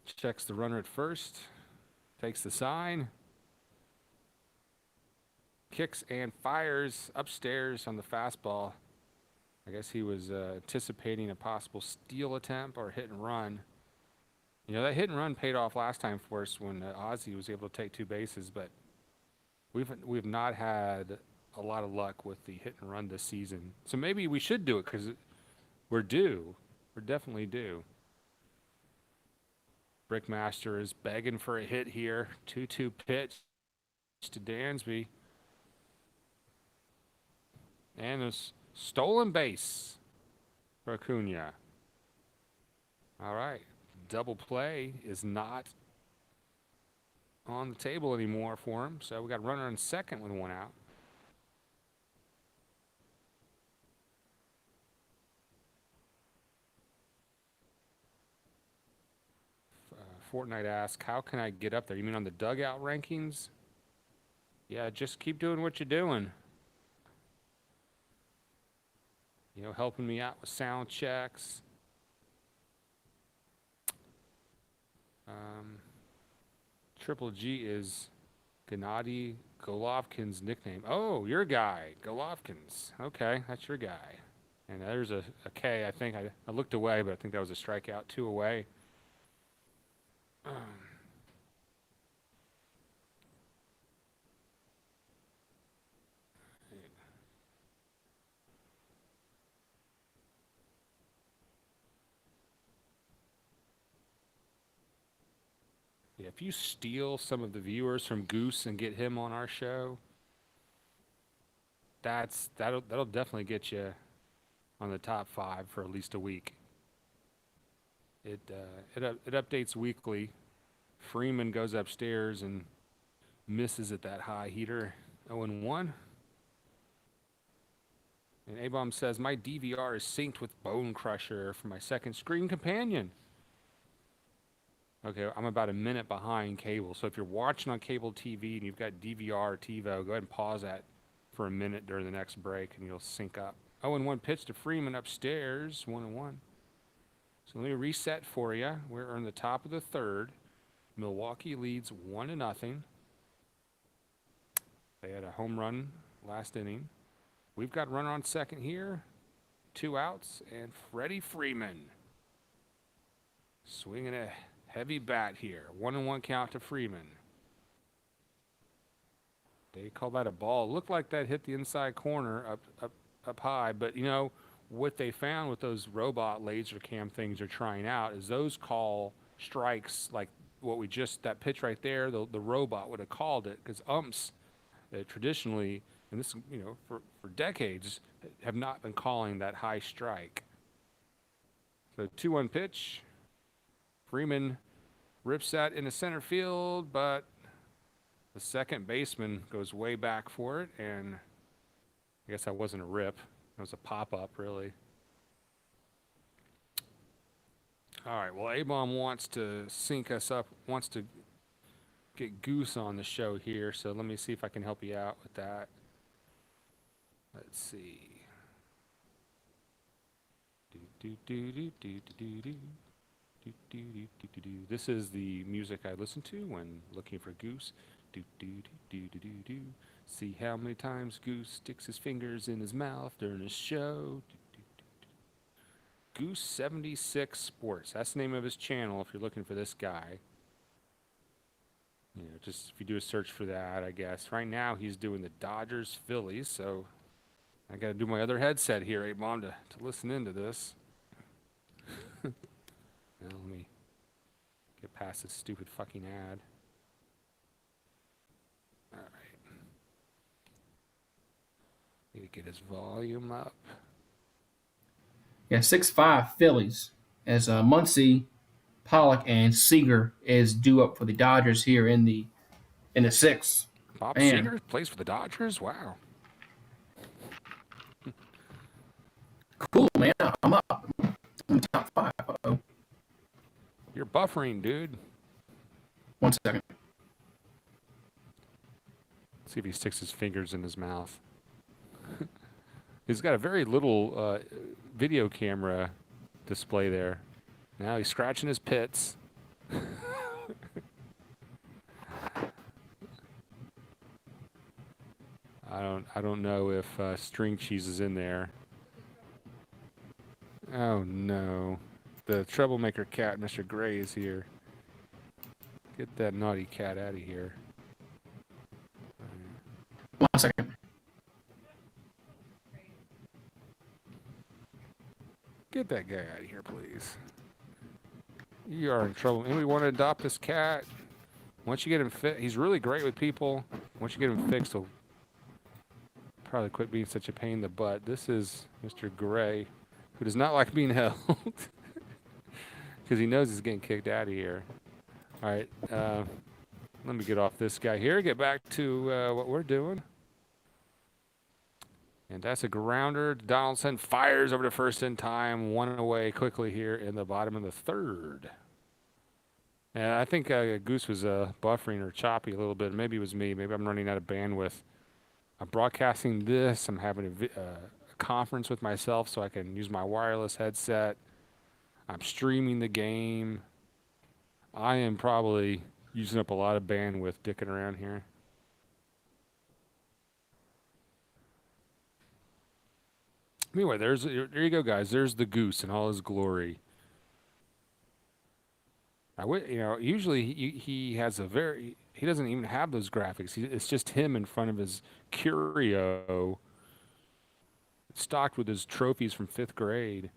checks the runner at first. Takes the sign. Kicks and fires upstairs on the fastball. I guess he was anticipating a possible steal attempt or hit and run. That hit and run paid off last time for us when Ozzie was able to take 2 bases, but we've not had a lot of luck with the hit and run this season. So maybe we should do it because we're due. We're definitely due. Brickmaster is begging for a hit here. 2-2 pitch to Dansby. And a stolen base for Acuna. All right. Double play is not on the table anymore for him. So we got a runner on second with 1 out. Fortnite asks, how can I get up there? You mean on the dugout rankings? Yeah, just keep doing what you're doing. You know, helping me out with sound checks. Triple G is Gennady Golovkin's nickname. Oh, your guy, Golovkin's. Okay, that's your guy. And there's a K. I think I looked away, but I think that was a strikeout. 2 away. Yeah, if you steal some of the viewers from Goose and get him on our show, that'll definitely get you on the top 5 for at least a week. It updates weekly. Freeman goes upstairs and misses at that high heater. 0-1. And A-Bomb says, my DVR is synced with Bone Crusher for my second screen companion. Okay, I'm about a minute behind cable. So if you're watching on cable TV and you've got DVR or TiVo, go ahead and pause that for a minute during the next break and you'll sync up. 0-1 pitch to Freeman upstairs, 1-1. So let me reset for you. We're in the top of the third. Milwaukee leads 1-0. They had a home run last inning. We've got runner on second here. 2 outs, and Freddie Freeman swinging a heavy bat here. 1-1 count to Freeman. They call that a ball. Looked like that hit the inside corner up high, but you know what they found with those robot laser cam things they're trying out is those call strikes like what we just, that pitch right there, the robot would have called it, because umps traditionally, and this, you know, for decades, have not been calling that high strike. So 2-1 pitch. Freeman rips that into center field, but the second baseman goes way back for it, and I guess that wasn't a rip. It was a pop-up, really. All right, well, A-Bomb wants to sync us up, wants to get Goose on the show here, so let me see if I can help you out with that. Let's see. This is the music I listen to when looking for Goose. See how many times Goose sticks his fingers in his mouth during his show. Goose 76 Sports. That's the name of his channel if you're looking for this guy. You know, just if you do a search for that, I guess. Right now he's doing the Dodgers Phillies, so I got to do my other headset here, A-Bomb, to listen into this. Now let me get past this stupid fucking ad. All right. Need to get his volume up. Yeah, 6-5 Phillies as Muncy, Pollock, and Seager is due up for the Dodgers here in the 6th. Bob Man. Seager plays for the Dodgers? Wow. Cool, man. I'm up. I'm in top 5. Uh-oh. You're buffering, dude. 1 second. Let's see if he sticks his fingers in his mouth. He's got a very little video camera display there. Now he's scratching his pits. I don't know if string cheese is in there. Oh no. The troublemaker cat, Mr. Gray, is here. Get that naughty cat out of here. 1 second. Get that guy out of here, please. You are in trouble. Anybody want to adopt this cat? Once you get him fit, he's really great with people. Once you get him fixed, he'll probably quit being such a pain in the butt. This is Mr. Gray, who does not like being held because he knows he's getting kicked out of here. All right, let me get off this guy here. Get back to what we're doing. And that's a grounder. Donaldson fires over to first in time. 1 away quickly here in the bottom of the third. Yeah, I think Goose was buffering or choppy a little bit. Maybe it was me. Maybe I'm running out of bandwidth. I'm broadcasting this. I'm having a conference with myself so I can use my wireless headset. I'm streaming the game. I am probably using up a lot of bandwidth dicking around here. Anyway, there you go, guys. There's the Goose in all his glory. Usually he has he doesn't even have those graphics. It's just him in front of his curio, stocked with his trophies from 5th grade.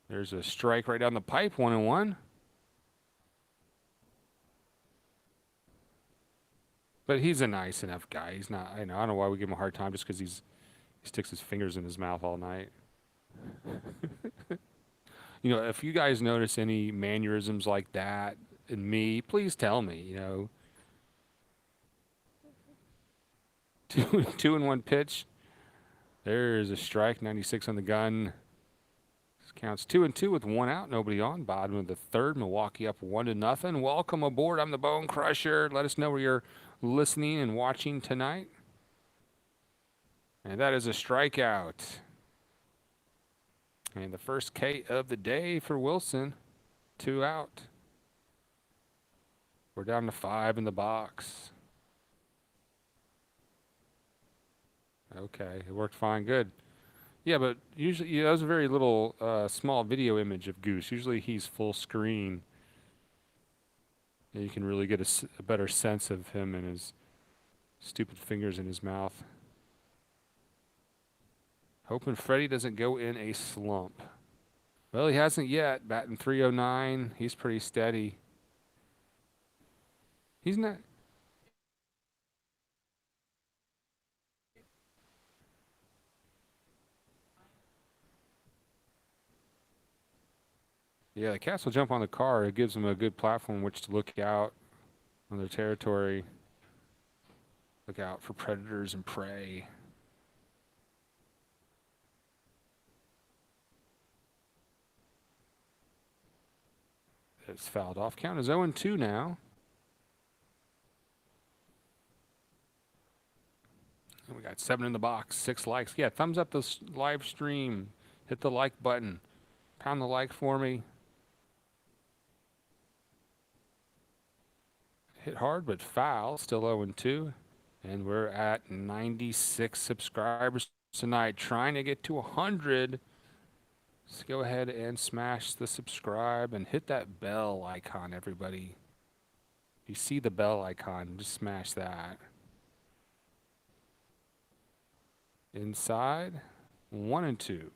There's a strike right down the pipe, 1-1. But he's a nice enough guy. He's not. I don't know why we give him a hard time just because he sticks his fingers in his mouth all night. If you guys notice any mannerisms like that in me, please tell me. Two and one pitch. There's a strike, 96 on the gun. This counts 2-2 with 1 out, nobody on. Bottom of the 3rd, Milwaukee up 1-0. Welcome aboard. I'm the Bone Crusher. Let us know where you're listening and watching tonight. And that is a strikeout. And the first K of the day for Wilson. 2 out. We're down to 5 in the box. Okay, it worked fine. Good. Yeah, but usually that was a very little small video image of Goose. Usually he's full screen. And you can really get a better sense of him and his stupid fingers in his mouth. Hoping Freddie doesn't go in a slump. Well, he hasn't yet. Batting .309. He's pretty steady. He's not. Yeah, the Cats will jump on the car. It gives them a good platform which to look out on their territory. Look out for predators and prey. It's fouled off. Count is 0-2 now. And we got 7 in the box, 6 likes. Yeah, thumbs up this live stream. Hit the like button. Pound the like for me. Hit hard, but foul. Still 0-2. And we're at 96 subscribers tonight. Trying to get to 100. Let's go ahead and smash the subscribe and hit that bell icon, everybody. If you see the bell icon, just smash that. Inside, 1-2.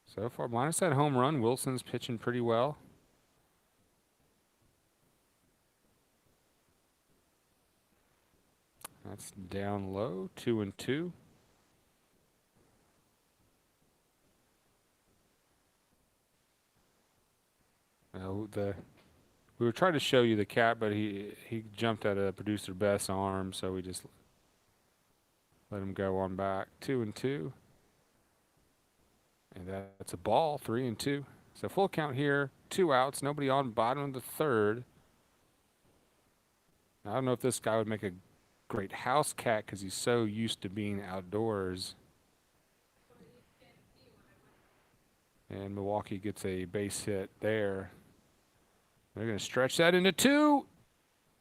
So far, minus that home run, Wilson's pitching pretty well. That's down low, 2-2. We were trying to show you the cat, but he jumped at a producer Beth's arm, so we just let him go on back. 2-2. And that's a ball, 3-2. So full count here, 2 outs, nobody on, bottom of the 3rd. I don't know if this guy would make a great house cat because he's so used to being outdoors. And Milwaukee gets a base hit there. They're going to stretch that into 2.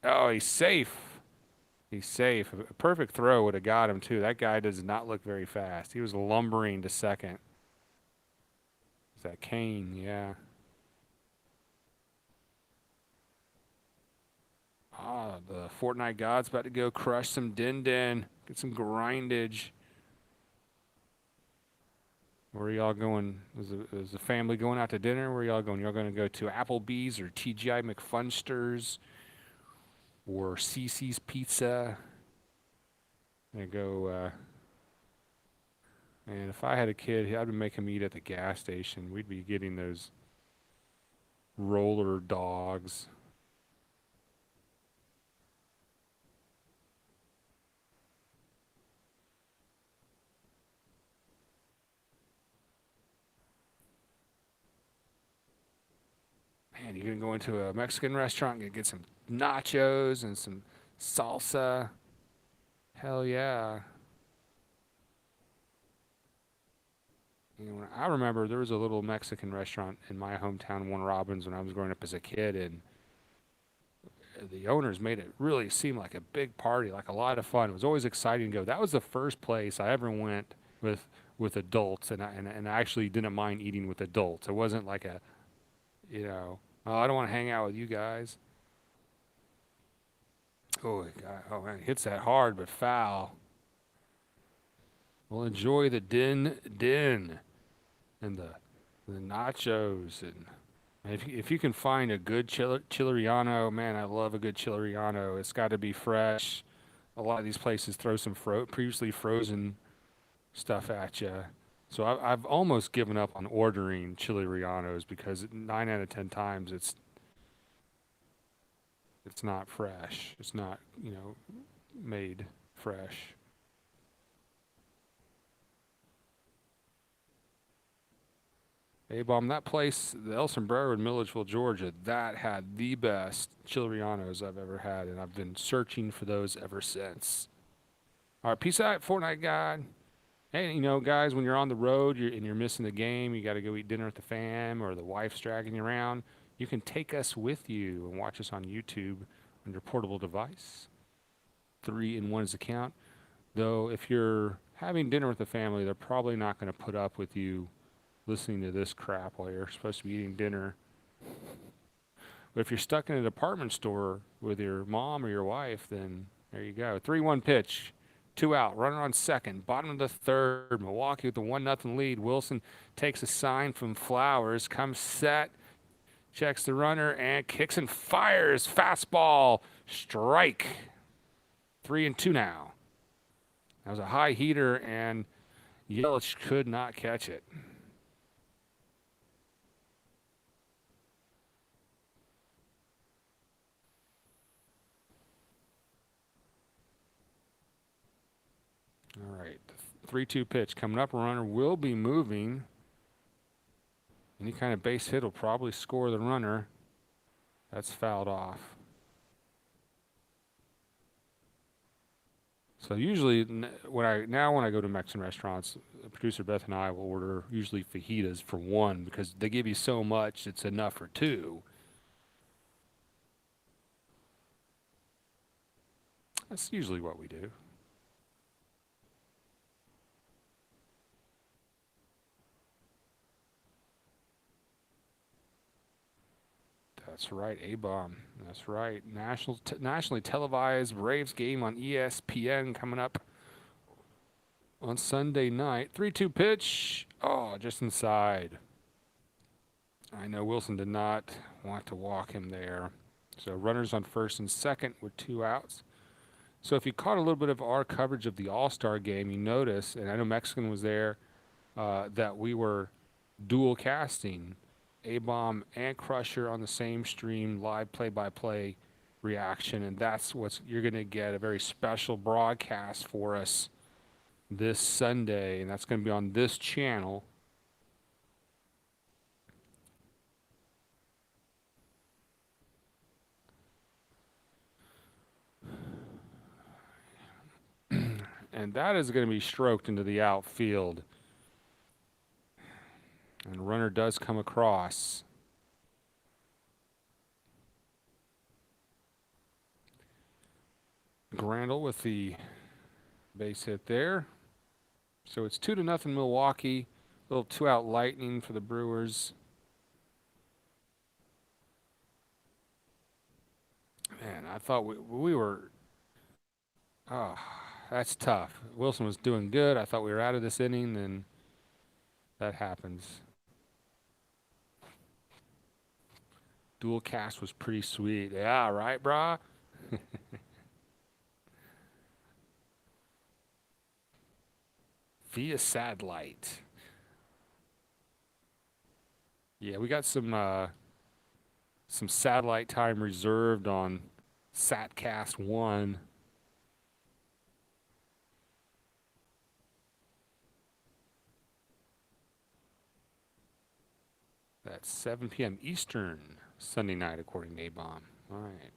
Oh, he's safe. He's safe. A perfect throw would have got him, too. That guy does not look very fast. He was lumbering to second. Is that Kane? Yeah. Ah, the Fortnite God's about to go crush some din-din. Get some grindage. Where are y'all going? Is the family going out to dinner? Where are y'all going? Y'all going to go to Applebee's or TGI McFunsters or CC's Pizza? And go. And if I had a kid, I'd make him eat at the gas station. We'd be getting those roller dogs. man, you can go into a Mexican restaurant and get some nachos and some salsa. Hell yeah. You know, I remember there was a little Mexican restaurant in my hometown, Warner Robins, when I was growing up as a kid, and the owners made it really seem like a big party, like a lot of fun. It was always exciting to go. That was the first place I ever went with adults, and I actually didn't mind eating with adults. It wasn't like a, oh, I don't want to hang out with you guys. Oh, God, oh man, it hits that hard but foul. We'll enjoy the din and the nachos and if you can find a good chileriano, man, I love a good chileriano. It's got to be fresh. A lot of these places throw some previously frozen stuff at you. So I've almost given up on ordering chilerianos because 9 out of 10 times it's not fresh. It's not, made fresh. Hey, Bomb, that place, the El Sombrero in Milledgeville, Georgia, that had the best chilerianos I've ever had, and I've been searching for those ever since. All right, peace out, Fortnite God. Hey, guys, when you're on the road and you're missing the game, you got to go eat dinner with the fam or the wife's dragging you around, you can take us with you and watch us on YouTube on your portable device. 3-in-1 is the count. Though, if you're having dinner with the family, they're probably not going to put up with you listening to this crap while you're supposed to be eating dinner. But if you're stuck in a department store with your mom or your wife, then there you go. 3-1 pitch. 2 out. Runner on second. Bottom of the third. Milwaukee with the 1-0 lead. Wilson takes a sign from Flowers. Comes set. Checks the runner and kicks and fires. Fastball. Strike. 3-2 now. That was a high heater, and Yelich could not catch it. All right, 3-2 pitch coming up. Runner will be moving. Any kind of base hit will probably score the runner. That's fouled off. So usually, when I go to Mexican restaurants, producer Beth and I will order usually fajitas for one because they give you so much, it's enough for two. That's usually what we do. That's right, A-Bomb. That's right. Nationally televised Braves game on ESPN coming up on Sunday night. 3-2 pitch. Oh, just inside. I know Wilson did not want to walk him there. So runners on first and second with 2 outs. So if you caught a little bit of our coverage of the All-Star game, you notice, and I know Mexican was there, that we were dual casting A-Bomb and Crusher on the same stream, live play-by-play reaction, and that's what you're going to get, a very special broadcast for us this Sunday, and that's going to be on this channel. And that is going to be stroked into the outfield. And runner does come across. Grandal with the base hit there. So it's 2-0 Milwaukee. A little 2-out lightning for the Brewers. Man, I thought we were... Oh, that's tough. Wilson was doing good. I thought we were out of this inning, and that happens. Dual cast was pretty sweet. Yeah, right, brah? Via satellite. Yeah, we got some satellite time reserved on Satcast 1. That's 7 p.m. Eastern, Sunday night, according to A-Bomb. All right.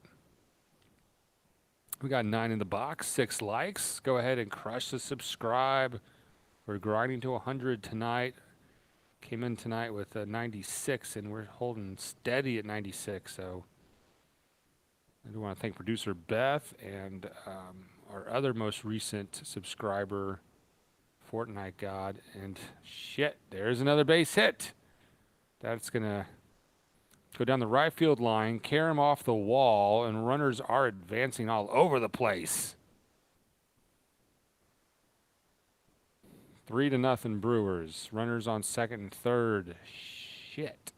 We got 9 in the box, 6 likes. Go ahead and crush the subscribe. We're grinding to 100 tonight. Came in tonight with 96, and we're holding steady at 96. So I do want to thank producer Beth and our other most recent subscriber, Fortnite God. And shit, there's another base hit. That's going to go down the right field line, carry him off the wall, and runners are advancing all over the place. 3-0 Brewers. Runners on second and third. Shit.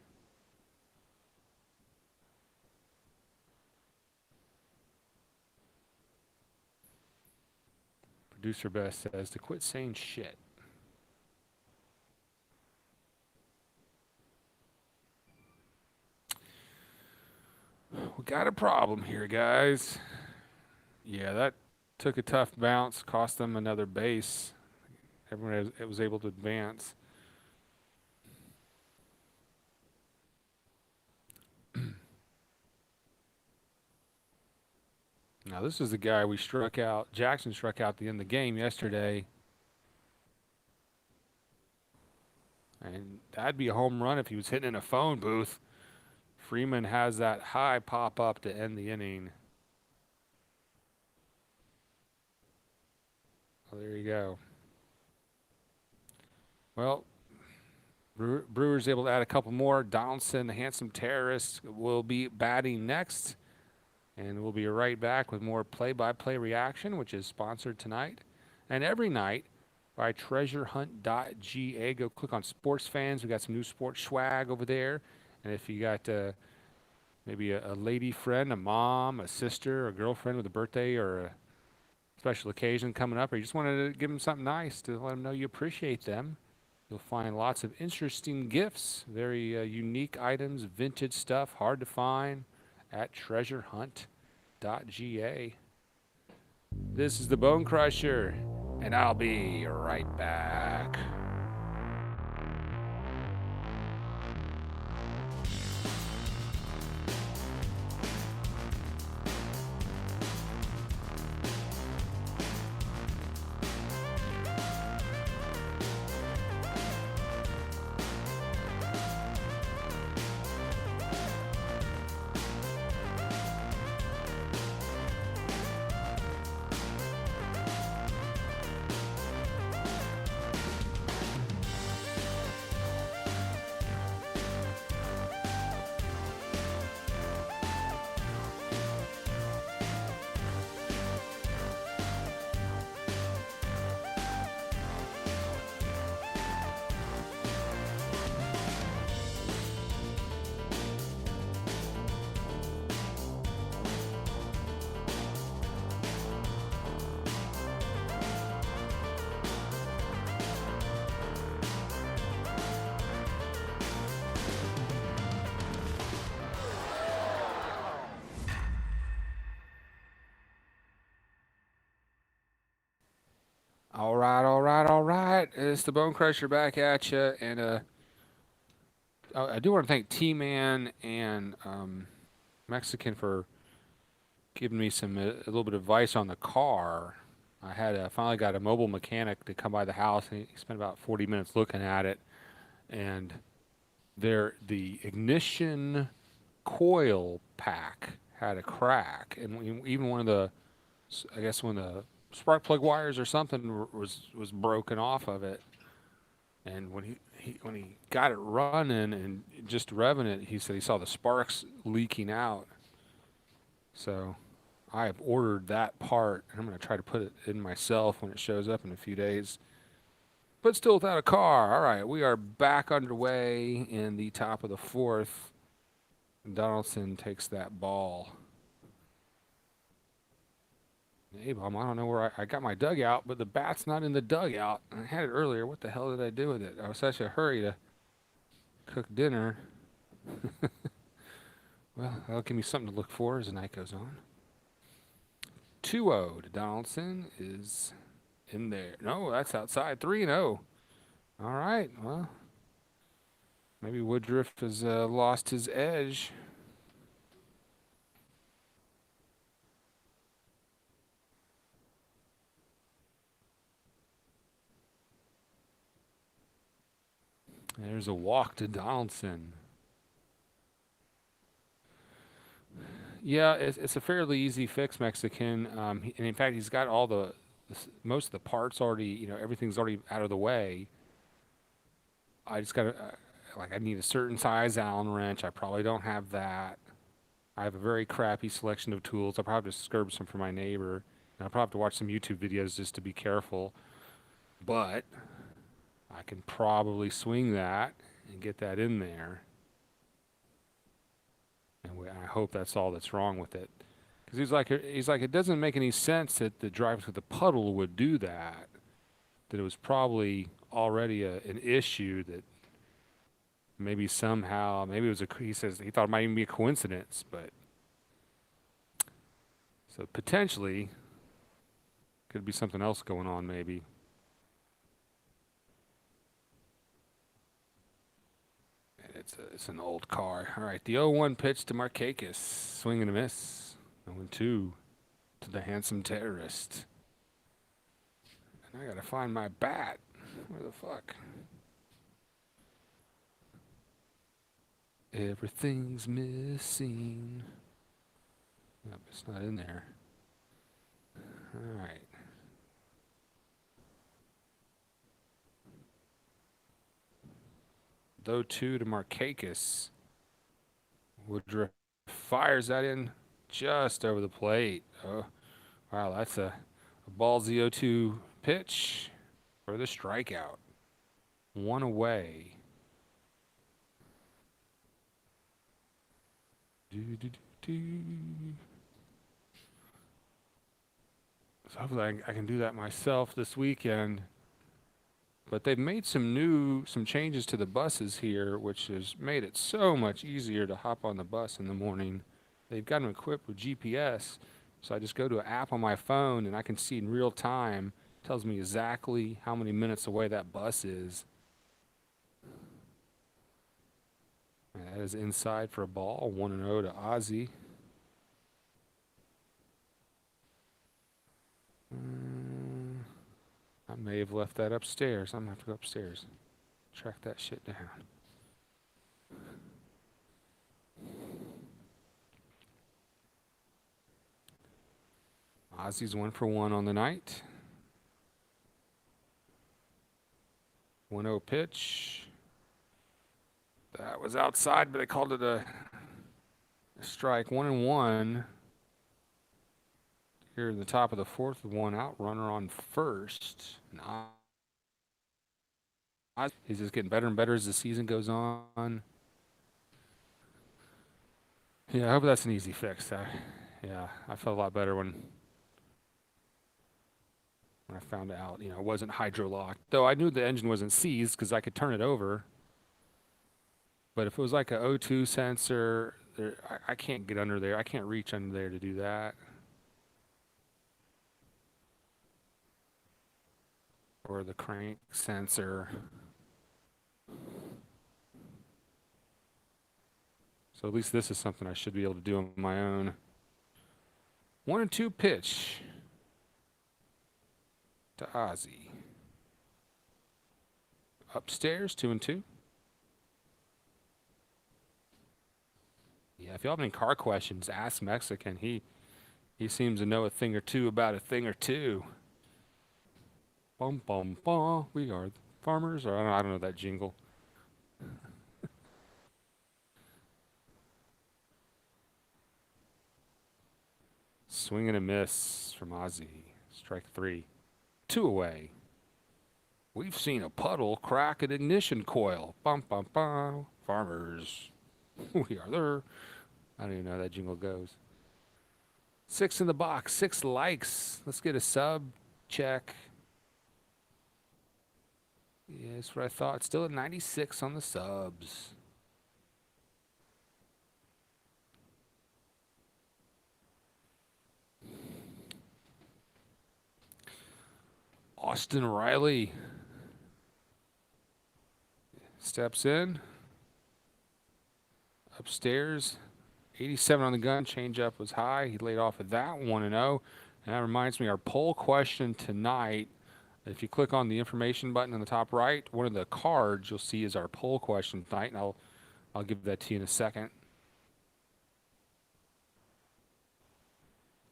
Producer Best says to quit saying shit. We got a problem here, guys. Yeah, that took a tough bounce, cost them another base. Everyone was able to advance. Now, this is the guy we struck out. Jackson struck out at the end of the game yesterday. And that'd be a home run if he was hitting in a phone booth. Freeman has that high pop up to end the inning. Oh, there you go. Well, Brewers able to add a couple more. Donaldson, the handsome terrorist, will be batting next. And we'll be right back with more play-by-play reaction, which is sponsored tonight and every night by treasurehunt.ga. Go click on Sports Fans. We got some new sports swag over there. And if you got maybe a lady friend, a mom, a sister, a girlfriend with a birthday or a special occasion coming up, or you just wanted to give them something nice to let them know you appreciate them, you'll find lots of interesting gifts, very unique items, vintage stuff, hard to find at treasurehunt.ga. This is the Bone Crusher, and I'll be right back. All right. It's the Bone Crusher back at you, and I do want to thank T-Man and Mexican for giving me a little bit of advice on the car. I finally got a mobile mechanic to come by the house, and he spent about 40 minutes looking at it, and the ignition coil pack had a crack, and even one of the, I guess when the spark plug wires or something was broken off of it. And when he got it running and just revving it, he said he saw the sparks leaking out. So I have ordered that part, and I'm going to try to put it in myself when it shows up in a few days. But still without a car. All right, we are back underway in the top of the fourth. Donaldson takes that ball. Hey, Bob, I don't know where I got my dugout, but the bat's not in the dugout. I had it earlier. What the hell did I do with it? I was such a hurry to cook dinner. Well, that'll give me something to look for as the night goes on. 2-0 to Donaldson is in there. No, that's outside. 3-0. All right, well, maybe Woodruff has lost his edge. There's a walk to Donaldson. Yeah, it's a fairly easy fix, Mexican. And in fact, he's got all most of the parts already. Everything's already out of the way. I just got like I need a certain size Allen wrench. I probably don't have that. I have a very crappy selection of tools. I'll probably just scurb some for my neighbor. And I'll probably have to watch some YouTube videos just to be careful. But I can probably swing that and get that in there. And I hope that's all that's wrong with it. Because he's like, it doesn't make any sense that the drive to the puddle would do that. That it was probably already an issue that maybe somehow, maybe it was he says he thought it might even be a coincidence, but so potentially could be something else going on maybe. And it's an old car. All right, the 0-1 pitch to Markakis, swing and a miss. 0-2 to the handsome terrorist. And I gotta find my bat. Where the fuck? Everything's missing. Nope, it's not in there. All right. Though 2 to Markakis. Woodruff fires that in just over the plate. Oh, wow, that's a ballsy 0-2 pitch for the strikeout. 1 away. So hopefully I can do that myself this weekend. But they've made some changes to the buses here, which has made it so much easier to hop on the bus in the morning. They've got them equipped with GPS, so I just go to an app on my phone and I can see in real time. It tells me exactly how many minutes away that bus is. And that is inside for a ball, 1-0 to Ozzy. I may have left that upstairs. I'm going to have to go upstairs. Track that shit down. Ozzy's 1 for 1 on the night. 1-0 pitch. That was outside, but they called it a strike. 1-1. Here in the top of the 4th, 1 out, runner on first. He's just getting better and better as the season goes on. Yeah, I hope that's an easy fix. I felt a lot better when I found out, it wasn't hydro-locked. Though I knew the engine wasn't seized because I could turn it over. But if it was like a O2 sensor, I can't get under there. I can't reach under there to do that. Or the crank sensor. So at least this is something I should be able to do on my own. 1-2 pitch to Ozzy. Upstairs, 2-2. Yeah, if y'all have any car questions, ask Mexican. He seems to know a thing or two about a thing or two. Bum bum bum. We are farmers, or I don't know that jingle. Swing and a miss from Ozzy. Strike 3. 2 away. We've seen a puddle crack an ignition coil. Bum bum bum. Farmers. We are there. I don't even know how that jingle goes. 6 in the box. 6 likes. Let's get a sub check. Yeah, that's what I thought. Still at 96 on the subs. Austin Riley steps in. Upstairs. 87 on the gun. Changeup was high. He laid off at that 1-0. And that reminds me, our poll question tonight If you click on the information button in the top right, one of the cards you'll see is our poll question tonight, and I'll give that to you in a second.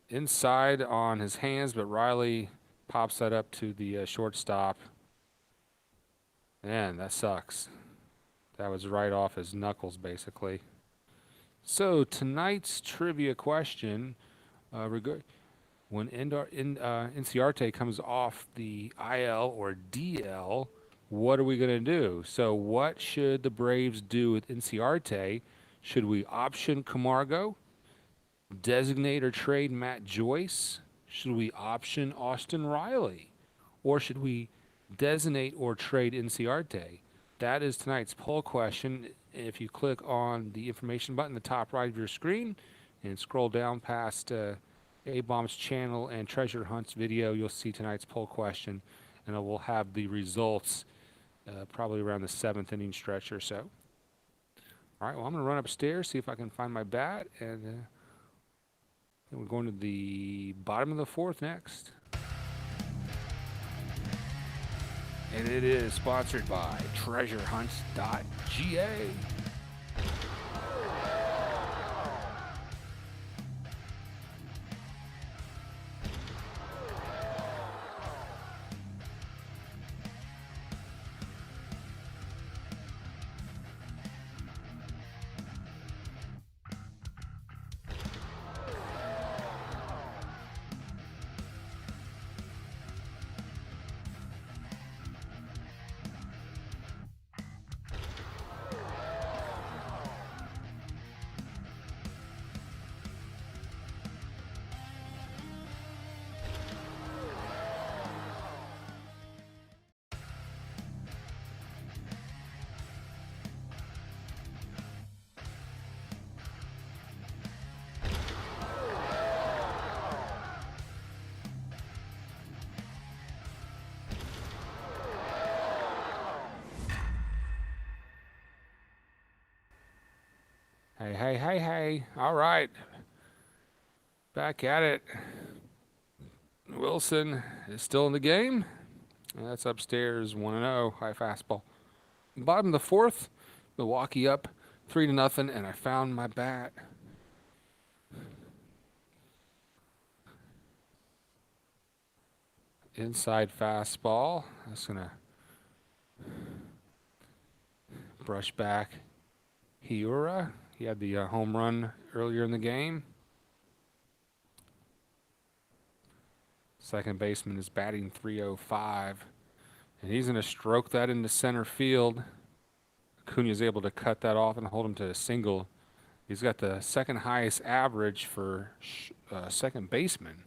Inside on his hands, but Riley pops that up to the shortstop. Man, that sucks. That was right off his knuckles, basically. So tonight's trivia question, when Inciarte comes off the IL or DL, what are we going to do? So what should the Braves do with Inciarte? Should we option Camargo, designate or trade Matt Joyce? Should we option Austin Riley? Or should we designate or trade Inciarte? That is tonight's poll question. If you click on the information button in the top right of your screen and scroll down past A-Bomb's channel and Treasure Hunt's video, you'll see tonight's poll question, and it will have the results probably around the 7th inning stretch or so. All right, well, I'm going to run upstairs, see if I can find my bat, and then we're going to the bottom of the 4th next. And it is sponsored by treasurehunts.ga. Hey. All right. Back at it. Wilson is still in the game. That's upstairs, 1-0, high fastball. Bottom of the 4th, Milwaukee up 3-0, and I found my bat. Inside fastball. That's going to brush back Hiura. He had the home run earlier in the game. Second baseman is batting .305, and he's going to stroke that into center field. Acuna's able to cut that off and hold him to a single. He's got the second highest average for second baseman.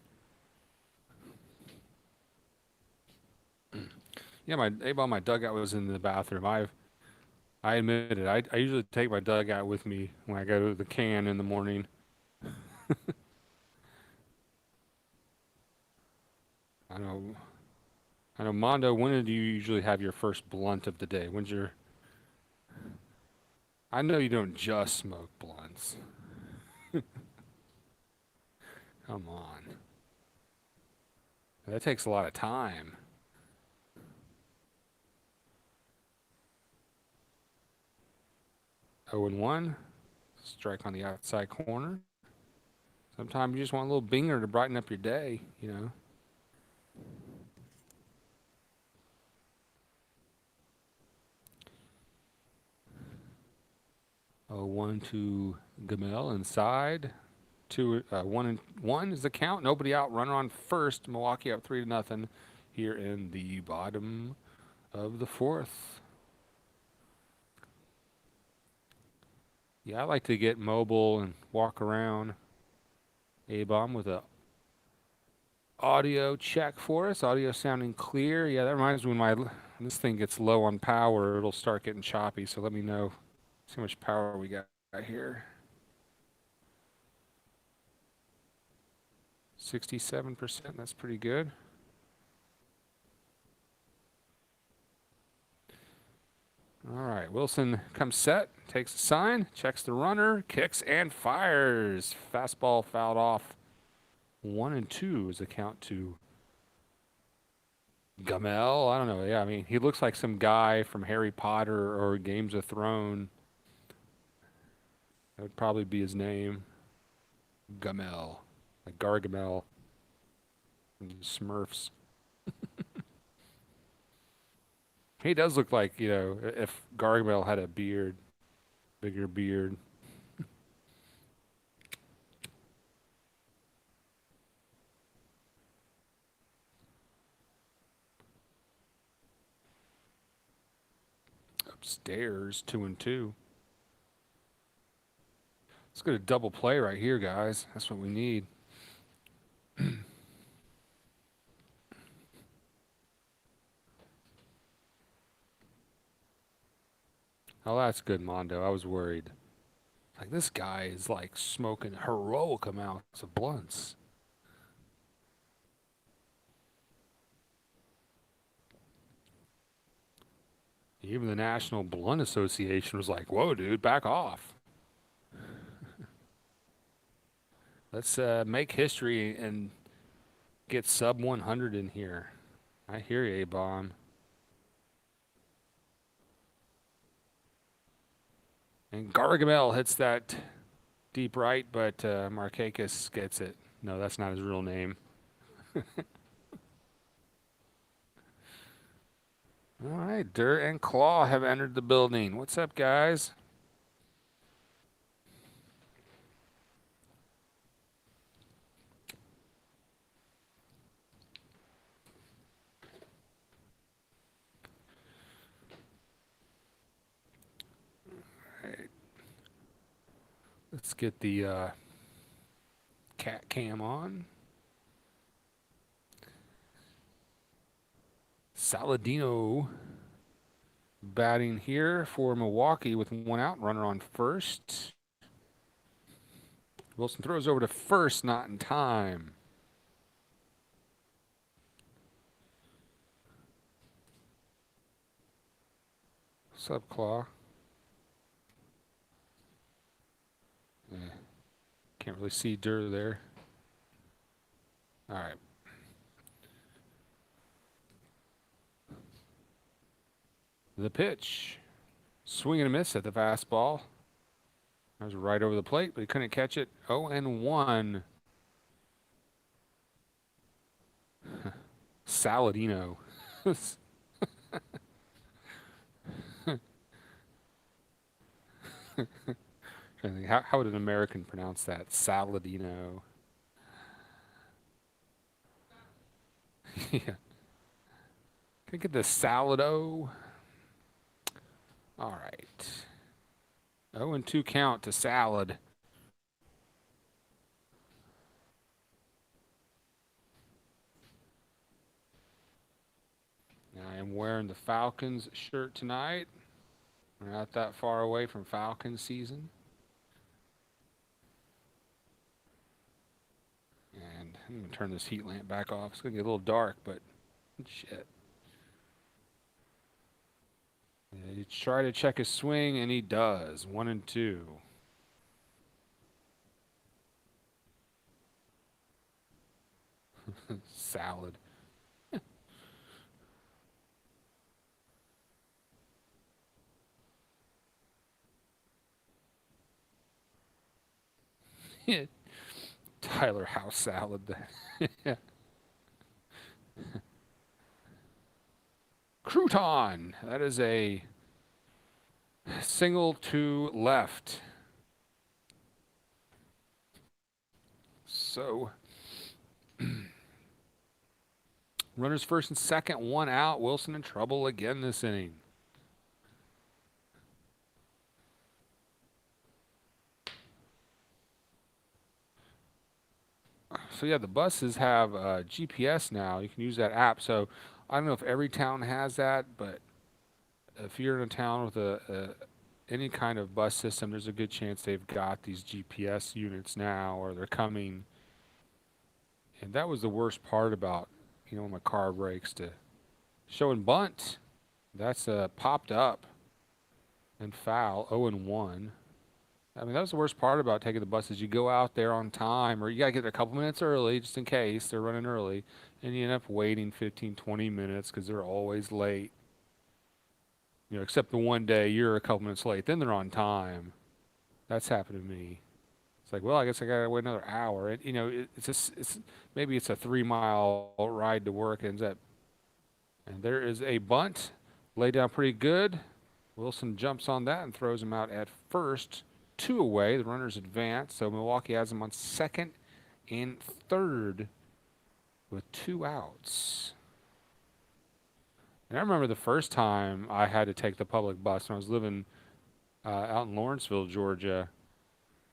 Yeah, my dugout was in the bathroom. I admit it. I usually take my dugout with me when I go to the can in the morning. I know, Mondo, when did you usually have your first blunt of the day? When's your... I know you don't just smoke blunts. Come on. That takes a lot of time. 0-1. Strike on the outside corner. Sometimes you just want a little binger to brighten up your day, you know. Oh, 1 to Gamel inside. 1-1 is the count. Nobody out. Runner on first. Milwaukee up 3-0 here in the bottom of the 4th. Yeah, I like to get mobile and walk around. A-Bomb with a audio check for us. Audio sounding clear. Yeah, that reminds me when this thing gets low on power, it'll start getting choppy. So let me know. See how much power we got here. 67%. That's pretty good. All right, Wilson comes set, takes a sign, checks the runner, kicks and fires. Fastball fouled off. 1-2 is the count to Gamel, I don't know. Yeah, I mean, he looks like some guy from Harry Potter or Games of Thrones. That would probably be his name. Gamel. Like Gargamel from Smurfs. He does look like, if Gargamel had a beard, bigger beard. Upstairs, 2-2. Let's get a double play right here, guys. That's what we need. Oh, that's good, Mondo. I was worried. Like, this guy is like smoking heroic amounts of blunts. Even the National Blunt Association was like, whoa, dude, back off. Let's make history and get sub 100 in here. I hear you, A-Bomb. And Gargamel hits that deep right, but Markakis gets it. No, that's not his real name. All right, Dirt and Claw have entered the building. What's up, guys? All right. Let's get the cat cam on. Saladino batting here for Milwaukee with one out, runner on first. Wilson throws over to first, not in time. What's up, Claw? Can't really see Dur there. All right. The pitch. Swing and a miss at the fastball. That was right over the plate, but he couldn't catch it. 0-1. Saladino. How would an American pronounce that? Saladino. Yeah. Can I get the Salado? All right. 0-2 count to Salad. I am wearing the Falcons shirt tonight. We're not that far away from Falcons season. And I'm going to turn this heat lamp back off. It's going to get a little dark, but shit. Yeah, you try to check his swing, and he does. 1-2. Salad. Tyler House salad. Crouton. That is a single to left. So, runners first and second, one out. Wilson in trouble again this inning. So yeah, the buses have GPS now. You can use that app. So I don't know if every town has that, but if you're in a town with any kind of bus system, there's a good chance they've got these GPS units now, or they're coming. And that was the worst part about, when my car breaks, to showing bunt. That's popped up and foul. 0-1. I mean, that was the worst part about taking the bus is you go out there on time, or you gotta get there a couple minutes early just in case they're running early, and you end up waiting 15, 20 minutes because they're always late. Except the one day you're a couple minutes late, then they're on time. That's happened to me. It's like, well, I guess I gotta wait another hour. And it's maybe it's a 3 mile ride to work. Ends up, and there is a bunt, laid down pretty good. Wilson jumps on that and throws him out at first. 2 away. The runners advance, so Milwaukee has him on second and third with 2 outs. And I remember the first time I had to take the public bus when I was living out in Lawrenceville, Georgia.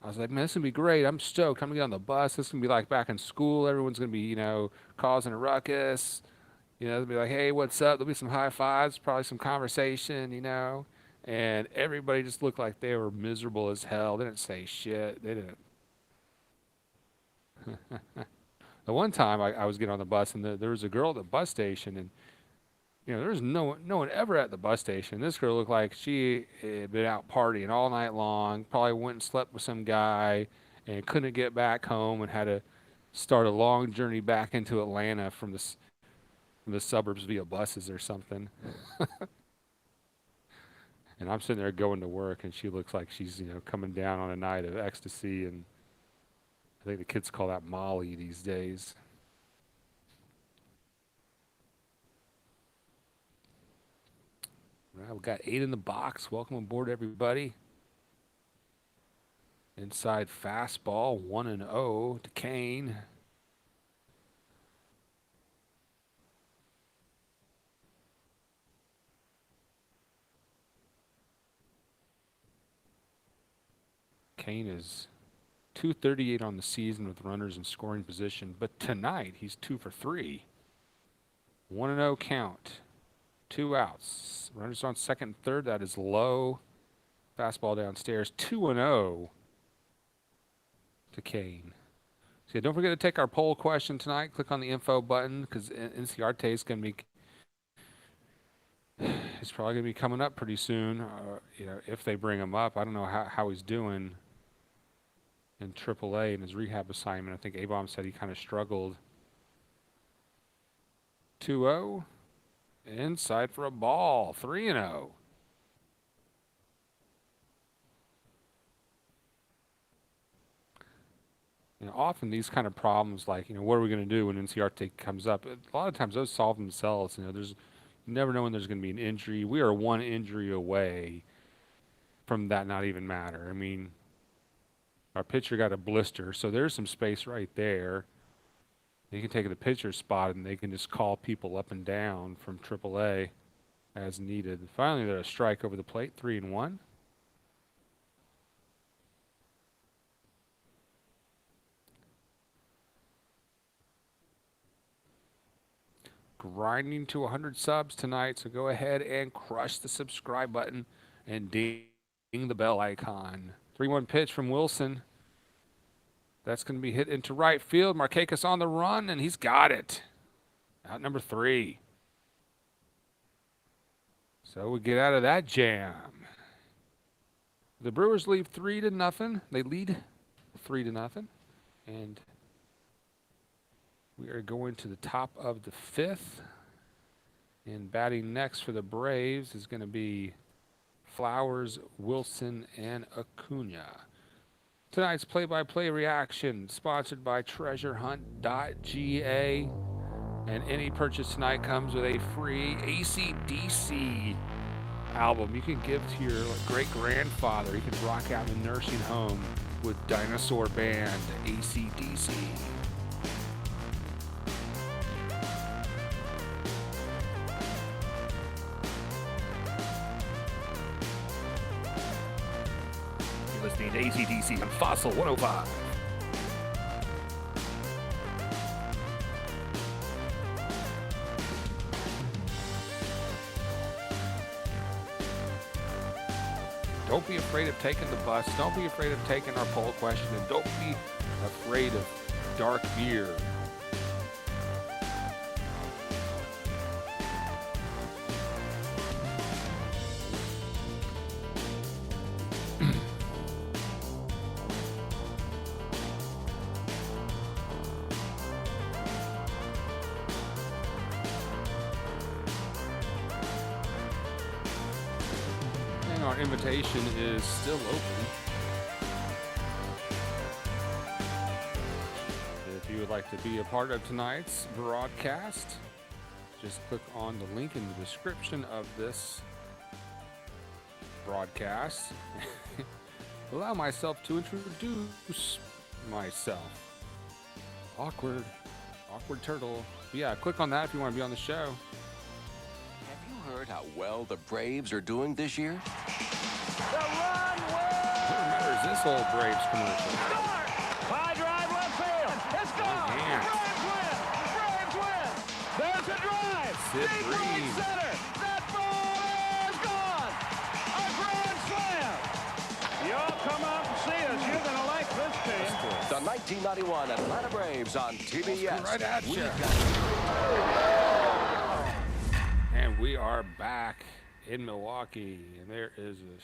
I was like, man, this is going to be great. I'm stoked. I'm going to get on the bus. This is going to be like back in school. Everyone's going to be, causing a ruckus. They'll be like, hey, what's up? There'll be some high fives, probably some conversation. And everybody just looked like they were miserable as hell. They didn't say shit. They didn't. The one time I was getting on the bus, and there was a girl at the bus station, and there was no one ever at the bus station. This girl looked like she had been out partying all night long, probably went and slept with some guy, and couldn't get back home, and had to start a long journey back into Atlanta from the suburbs via buses or something. And I'm sitting there going to work, and she looks like she's coming down on a night of ecstasy, and I think the kids call that Molly these days. Right, we got 8 in the box. Welcome aboard, everybody. Inside fastball, 1-0 to Kane. Kane is 238 on the season with runners in scoring position, but tonight he's 2 for 3. 1-0 count. 2 outs. Runners on second and third. That is low. Fastball downstairs. 2-0 to Kane. So yeah, don't forget to take our poll question tonight. Click on the info button because NCRT is going to be. He's probably going to be coming up pretty soon. If they bring him up, I don't know how he's doing in AAA in his rehab assignment. I think Abom said he kind of struggled. 2-0. Inside for a ball. 3-0. Often these kind of problems, like, what are we going to do when NCRT comes up? A lot of times those solve themselves. You never know when there's going to be an injury. We are one injury away from that not even matter. I mean, our pitcher got a blister, so there's some space right there. They can take the pitcher's spot, and they can just call people up and down from AAA as needed. Finally, there's a strike over the plate, 3-1. Grinding to 100 subs tonight, so go ahead and crush the subscribe button and ding the bell icon. 3-1 pitch from Wilson. That's going to be hit into right field. Markakis on the run, and he's got it. Out number 3. So we get out of that jam. The Brewers lead 3-0. They lead 3-0. And we are going to the top of the 5th. And batting next for the Braves is going to be Flowers, Wilson, and Acuna. Tonight's play-by-play reaction sponsored by TreasureHunt.ga. And any purchase tonight comes with a free AC/DC album you can give to your great-grandfather. He can rock out in a nursing home with Dinosaur Band AC/DC. Listening to AC/DC on Fossil 105. Don't be afraid of taking the bus. Don't be afraid of taking our poll question. And don't be afraid of dark beer. our invitation is still open. If you would like to be a part of tonight's broadcast, just click on the link in the description of this broadcast. Allow myself to introduce myself. Awkward turtle. Yeah, click on that if you want to be on the show. Have you heard how well the Braves are doing this year? Who remembers this old Braves commercial? High drive left field. It's gone. Man. Braves win. There's a drive. Sid Deep Breed. right center. That ball is gone. A grand slam. Y'all come out and see us. You're going to like this team. The 1991 Atlanta Braves on TBS. Right at you. And we are back in Milwaukee, and there is a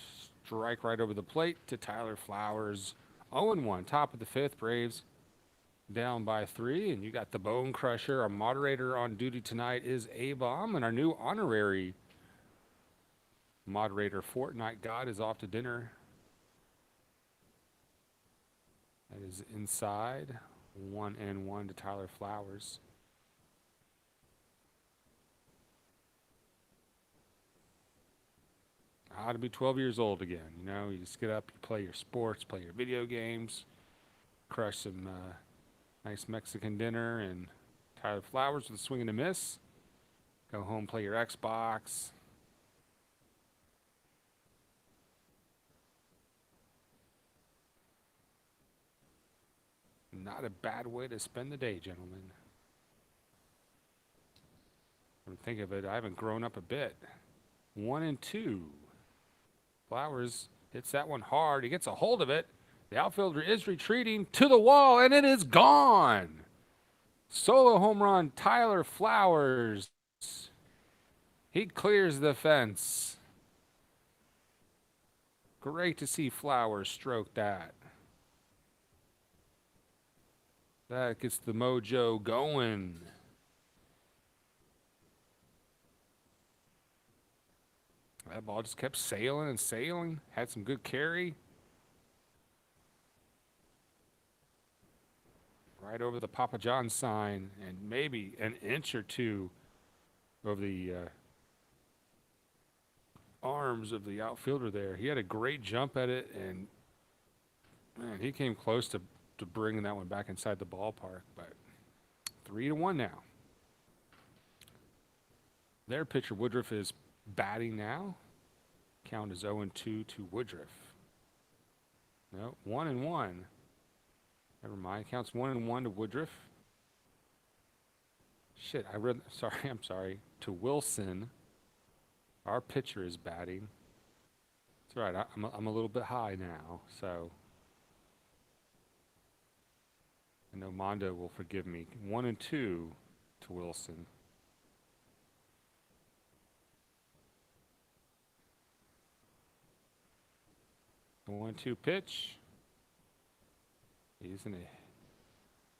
strike right over the plate to Tyler Flowers. 0-1, top of the fifth. Braves down by 3, and you got the Bone Crusher. Our moderator on duty tonight is A-Bomb, and our new honorary moderator, Fortnite God, is off to dinner. That is inside. 1-1 to Tyler Flowers. How to be 12 years old again. You know, you just get up, you play your sports, play your video games, crush some nice Mexican dinner, and Tyler Flowers with a swing and a miss. Go home, play your Xbox. Not a bad way to spend the day, gentlemen. When I think of it, I haven't grown up a bit. 1-2. Flowers hits that one hard. He gets a hold of it. The outfielder is retreating to the wall, and it is gone. Solo home run, Tyler Flowers. He clears the fence. Great to see Flowers stroke that. That gets the mojo going. That ball just kept sailing and sailing. Had some good carry. Right over the Papa John sign, and maybe an inch or two over the arms of the outfielder there. He had a great jump at it, and man, he came close to bringing that one back inside the ballpark. But 3-1 now. Their pitcher Woodruff is batting now. Count is 0-2 to Woodruff. No, 1-1. Never mind. Counts 1-1 to Woodruff. Shit, I'm sorry. To Wilson. Our pitcher is batting. That's right. I'm a little bit high now, so I know Mondo will forgive me. 1-2 to Wilson. 1-2 pitch.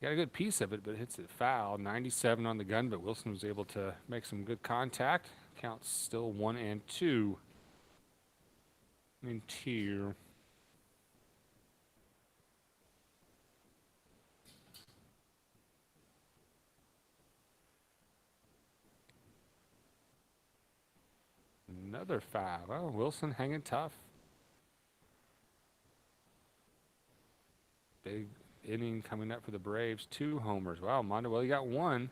Got a good piece of it, but hits it foul. 97 on the gun, but Wilson was able to make some good contact. Counts still 1-2. In tier. Another foul. Oh, Wilson hanging tough. Big inning coming up for the Braves. 2 homers. Wow, Mondo, well, you got 1.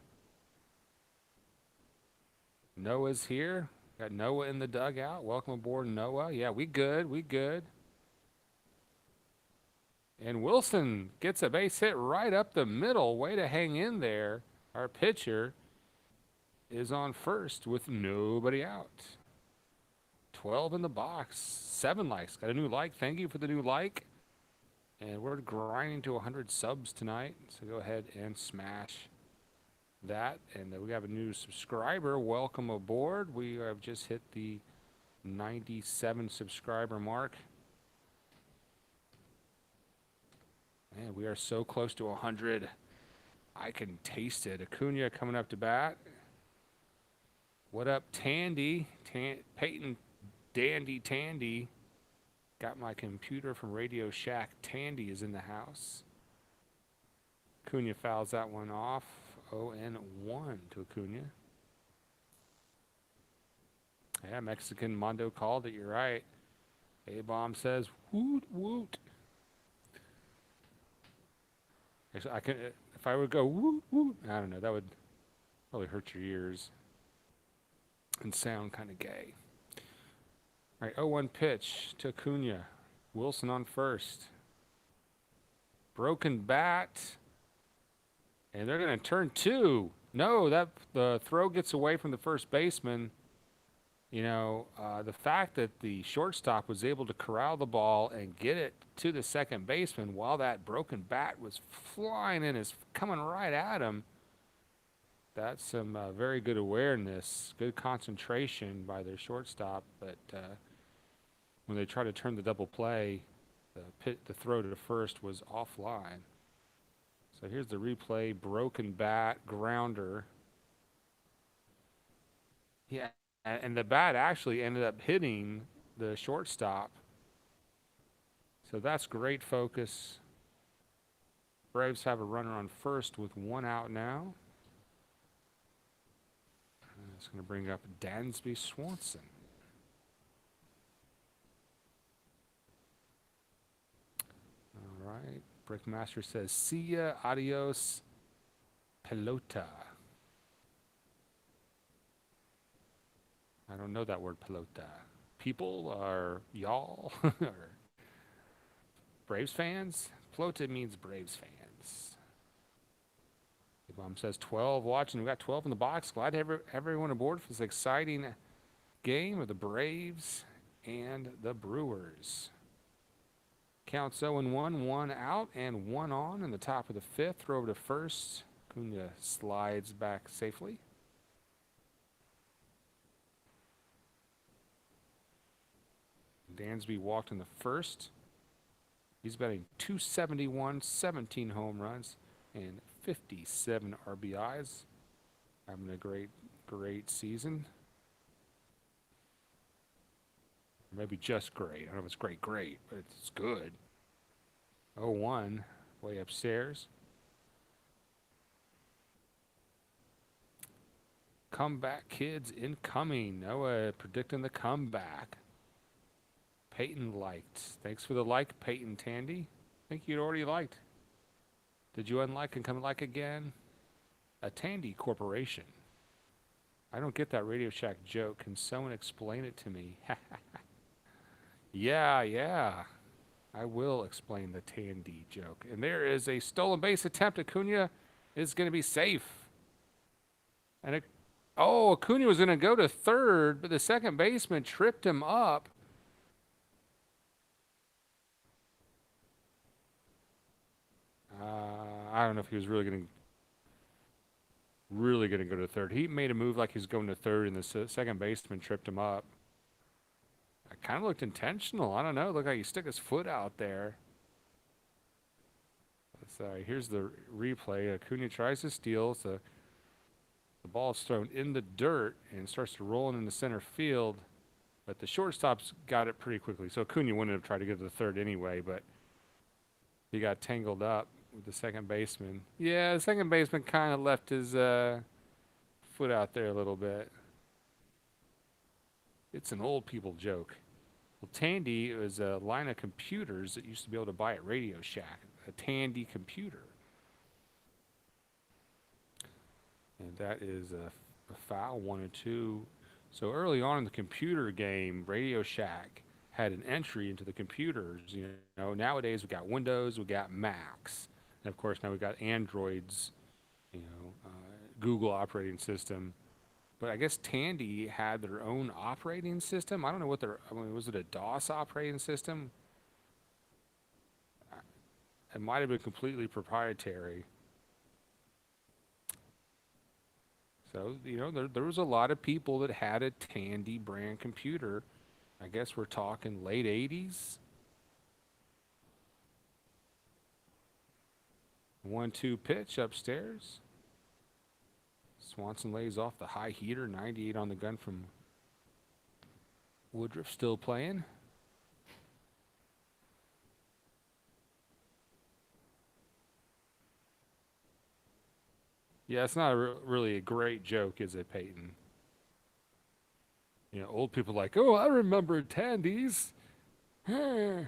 Noah's here. Got Noah in the dugout. Welcome aboard, Noah. Yeah, we good. We good. And Wilson gets a base hit right up the middle. Way to hang in there. Our pitcher is on first with nobody out. 12 in the box. 7 likes. Got a new like. Thank you for the new like. And we're grinding to 100 subs tonight. So go ahead and smash that. And we have a new subscriber. Welcome aboard. We have just hit the 97 subscriber mark. Man, we are so close to 100. I can taste it. Acuna coming up to bat. What up, Tandy? Peyton Dandy Tandy Got my computer from Radio Shack. Tandy is in the house. Acuna fouls that one off. 0-1 to Acuna. Yeah, Mexican Mondo called it. You're right. A-Bomb says, woot, woot. Actually, I can, if I would go woot, woot, I don't know, that would probably hurt your ears and sound kind of gay. All right, 0-1 pitch to Acuna. Wilson on first. Broken bat. And they're going to turn two. No, the throw gets away from the first baseman. You know, the fact that the shortstop was able to corral the ball and get it to the second baseman while that broken bat was flying in, is coming right at him. That's some very good awareness, good concentration by their shortstop. But when they try to turn the double play, the throw to the first was offline. So here's the replay, broken bat, grounder. Yeah, and the bat actually ended up hitting the shortstop. So that's great focus. Braves have a runner on first with 1 out now. And it's going to bring up Dansby Swanson. All right. Brickmaster says, see ya, adios, pelota. I don't know that word, pelota. People or y'all or Braves fans? Pelota means Braves fans. Mom says 12 watching. We got 12 in the box. Glad to have everyone aboard for this exciting game of the Braves and the Brewers. Counts 0-1, 1 out and 1 on in the top of the fifth. Throw over to first. Acuna slides back safely. Dansby walked in the first. He's batting .271, 17 home runs, and 57 RBIs. Having a great season. Maybe just great. I don't know if it's great, but it's good. 0-1, way upstairs. Comeback kids incoming. Noah predicting the comeback. Peyton liked. Thanks for the like, Peyton Tandy. I think you'd already liked. Did you unlike and come like again? A Tandy Corporation. I don't get that Radio Shack joke. Can someone explain it to me? Yeah. I will explain the Tandy joke. And there is a stolen base attempt. Acuna is going to be safe. And Acuna was going to go to third, but the second baseman tripped him up. I don't know if he was really going to go to third. He made a move like he was going to third, and the second baseman tripped him up. It kind of looked intentional. I don't know. It looked like he stuck his foot out there. So here's the replay. Acuna tries to steal. So the ball is thrown in the dirt and starts to roll into center field. But the shortstop's got it pretty quickly. So Acuna wouldn't have tried to get to the third anyway, but he got tangled up with the second baseman. Yeah, the second baseman kind of left his foot out there a little bit. It's an old people joke. Well, Tandy is a line of computers that used to be able to buy at Radio Shack. A Tandy computer. And that is a foul, 1-2. So early on in the computer game, Radio Shack had an entry into the computers. You know, nowadays we got Windows, we got Macs. And of course now we got Androids, Google operating system. But I guess Tandy had their own operating system. I don't know what was it a DOS operating system? It might have been completely proprietary. So, there was a lot of people that had a Tandy brand computer. I guess we're talking late 80s. 1-2 pitch upstairs. Swanson lays off the high heater. 98 on the gun from Woodruff, still playing. Yeah, it's not really a great joke, is it, Peyton? You know, old people like, oh, I remember Tandy's. It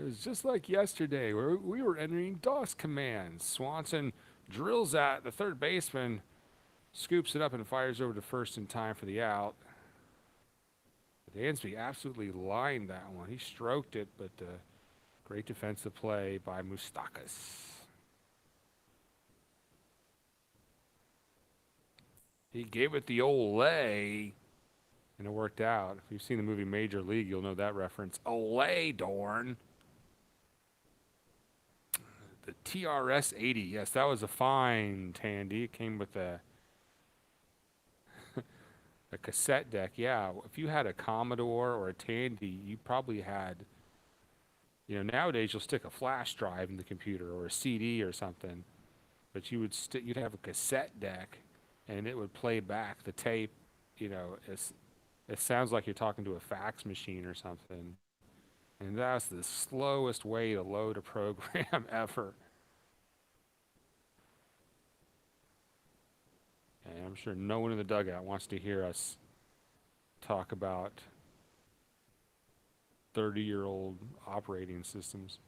was just like yesterday where we were entering DOS commands. Swanson drills at the third baseman, scoops it up and fires over to first in time for the out. But Dansby absolutely lined that one. He stroked it, but great defensive play by Moustakas. He gave it the old lay, and it worked out. If you've seen the movie Major League, you'll know that reference. Olay, Dorn. The TRS 80. Yes, that was a fine Tandy. It came with a cassette deck. Yeah, if you had a Commodore or a Tandy, you probably had, you know, nowadays you'll stick a flash drive in the computer or a CD or something, but you'd have a cassette deck, and it would play back the tape. You know, it sounds like you're talking to a fax machine or something, and that's the slowest way to load a program ever. And I'm sure no one in the dugout wants to hear us talk about 30-year-old operating systems.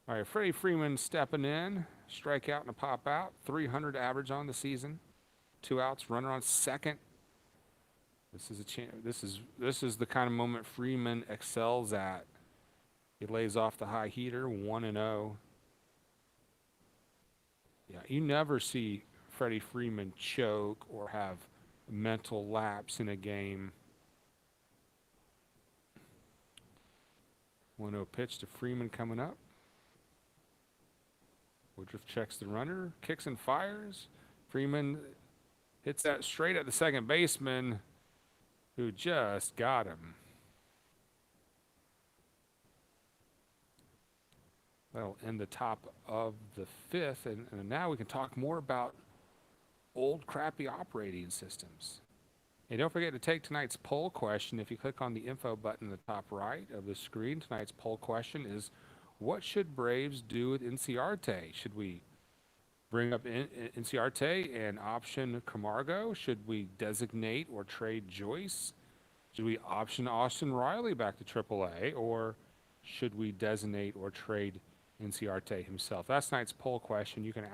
All right, Freddie Freeman stepping in, strikeout and a pop out, 300 average on the season, 2 outs, runner on second. This is this is the kind of moment Freeman excels at. He lays off the high heater, 1-0. Yeah, you never see Freddie Freeman choke or have mental lapse in a game. 1-0 pitch to Freeman coming up. Woodruff checks the runner, kicks and fires. Freeman hits that straight at the second baseman, who just got him. That'll end the top of the fifth, and now we can talk more about old crappy operating systems. And don't forget to take tonight's poll question. If you click on the info button in the top right of the screen, tonight's poll question is, what should Braves do with Inciarte? Should we bring up Inciarte and option Camargo? Should we designate or trade Joyce? Should we option Austin Riley back to AAA? Or should we designate or trade Inciarte himself? That's tonight's poll question. You can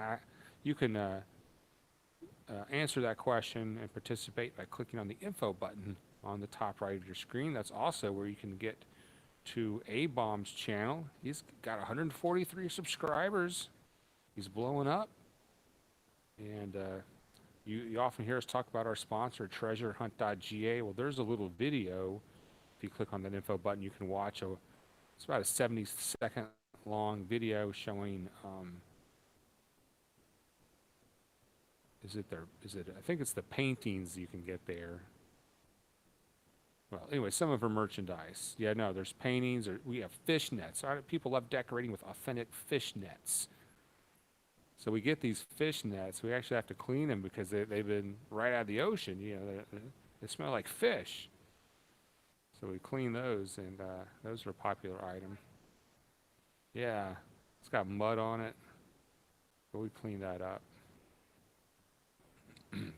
answer that question and participate by clicking on the info button on the top right of your screen. That's also where you can get to A-Bomb's channel. He's got 143 subscribers. He's blowing up. And you often hear us talk about our sponsor, treasurehunt.ga. Well, there's a little video. If you click on that info button, you can watch it's about a 70-second long video showing I think it's the paintings you can get there. Well, anyway, some of her merchandise. Yeah, no, there's paintings, or we have fish nets. People love decorating with authentic fish nets. So we get these fish nets. We actually have to clean them because they've been right out of the ocean. You know, they smell like fish. So we clean those, and those are a popular item. Yeah, it's got mud on it, but we clean that up.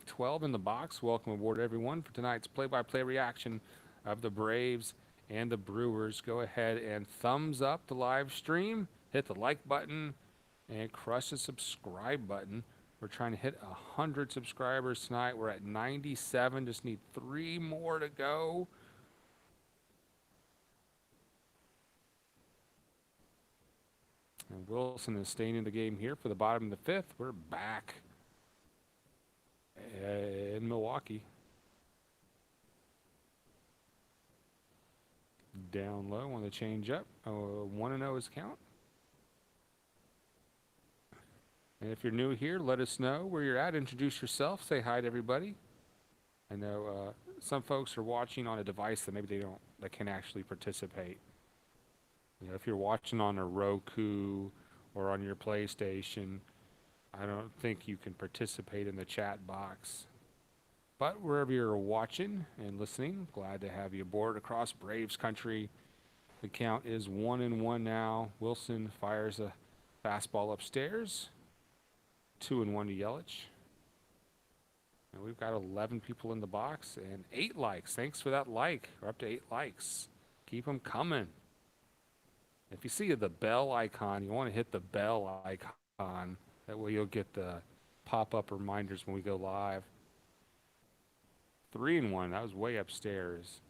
12 in the box. Welcome aboard, everyone, for tonight's play-by-play reaction of the Braves and the Brewers. Go ahead and thumbs up the live stream, hit the like button, and crush the subscribe button. We're trying to hit 100 subscribers tonight. We're at 97, just need 3 more to go. And Wilson is staying in the game here for the bottom of the 5th. We're back in Milwaukee. Down low on the change up. 1-0 is count. And if you're new here, let us know where you're at. Introduce yourself. Say hi to everybody. I know some folks are watching on a device that maybe they can actually participate. You know, if you're watching on a Roku or on your PlayStation, I don't think you can participate in the chat box. But wherever you're watching and listening, glad to have you aboard across Braves country. The count is 1-1 now. Wilson fires a Fastball upstairs. 2-1 to Yelich. And we've got 11 people in the box and 8 likes. Thanks for that like. We're up to 8 likes. Keep them coming. If you see the bell icon, you want to hit the bell icon. That way you'll get the pop-up reminders when we go live. 3-1. That was way upstairs.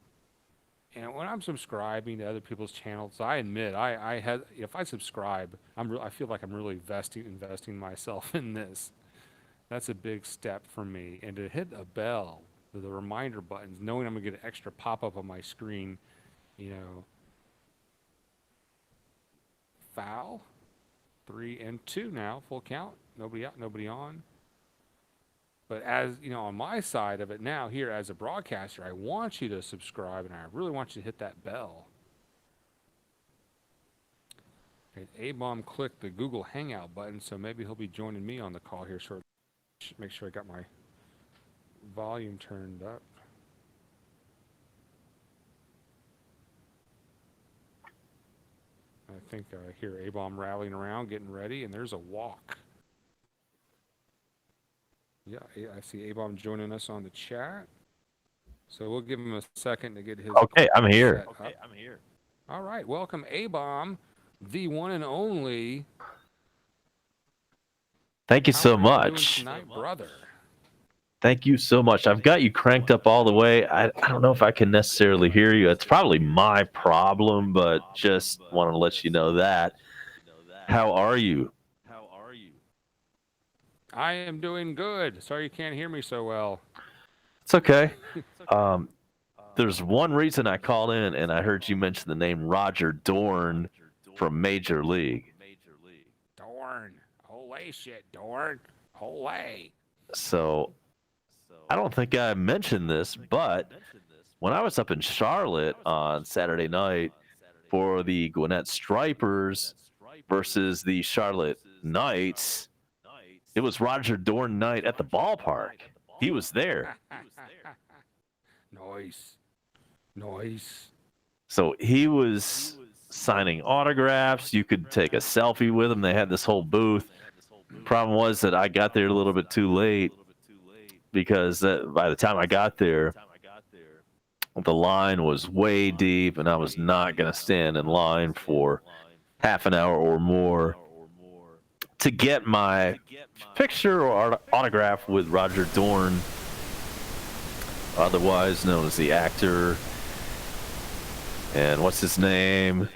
And when I'm subscribing to other people's channels, I admit if I subscribe, I feel like I'm really investing myself in this. That's a big step for me. And to hit a bell, the reminder buttons, knowing I'm gonna get an extra pop-up on my screen, foul. 3-2 now, full count. Nobody out, nobody on. But as on my side of it now, here as a broadcaster, I want you to subscribe and I really want you to hit that bell. And A-Bomb clicked the Google Hangout button, so maybe he'll be joining me on the call here shortly. Make sure I got my volume turned up. I think I hear A-Bomb rattling around, getting ready, and there's a walk. Yeah, I see A-Bomb joining us on the chat. So we'll give him a second to get his. Okay, I'm here. All right, welcome A-Bomb, the one and only. Thank you How so are you much. doing tonight, brother? Thank you so much. I've got you cranked up all the way. I don't know if I can necessarily hear you. It's probably my problem, but just want to let you know that. How are you? I am doing good. Sorry you can't hear me so well. It's okay. There's one reason I called in, and I heard you mention the name Roger Dorn from Major League. Dorn. Olay shit, Dorn. Olay. So I don't think I mentioned this, but when I was up in Charlotte on Saturday night for the Gwinnett Stripers versus the Charlotte Knights, it was Roger Dorn night at the ballpark. He was there. Nice. So he was signing autographs. You could take a selfie with him. They had this whole booth. Problem was that I got there a little bit too late because by the time I got there, the line was way deep, and I was not going to stand in line for half an hour or more to get my picture or autograph with Roger Dorn, otherwise known as the actor. And what's his name?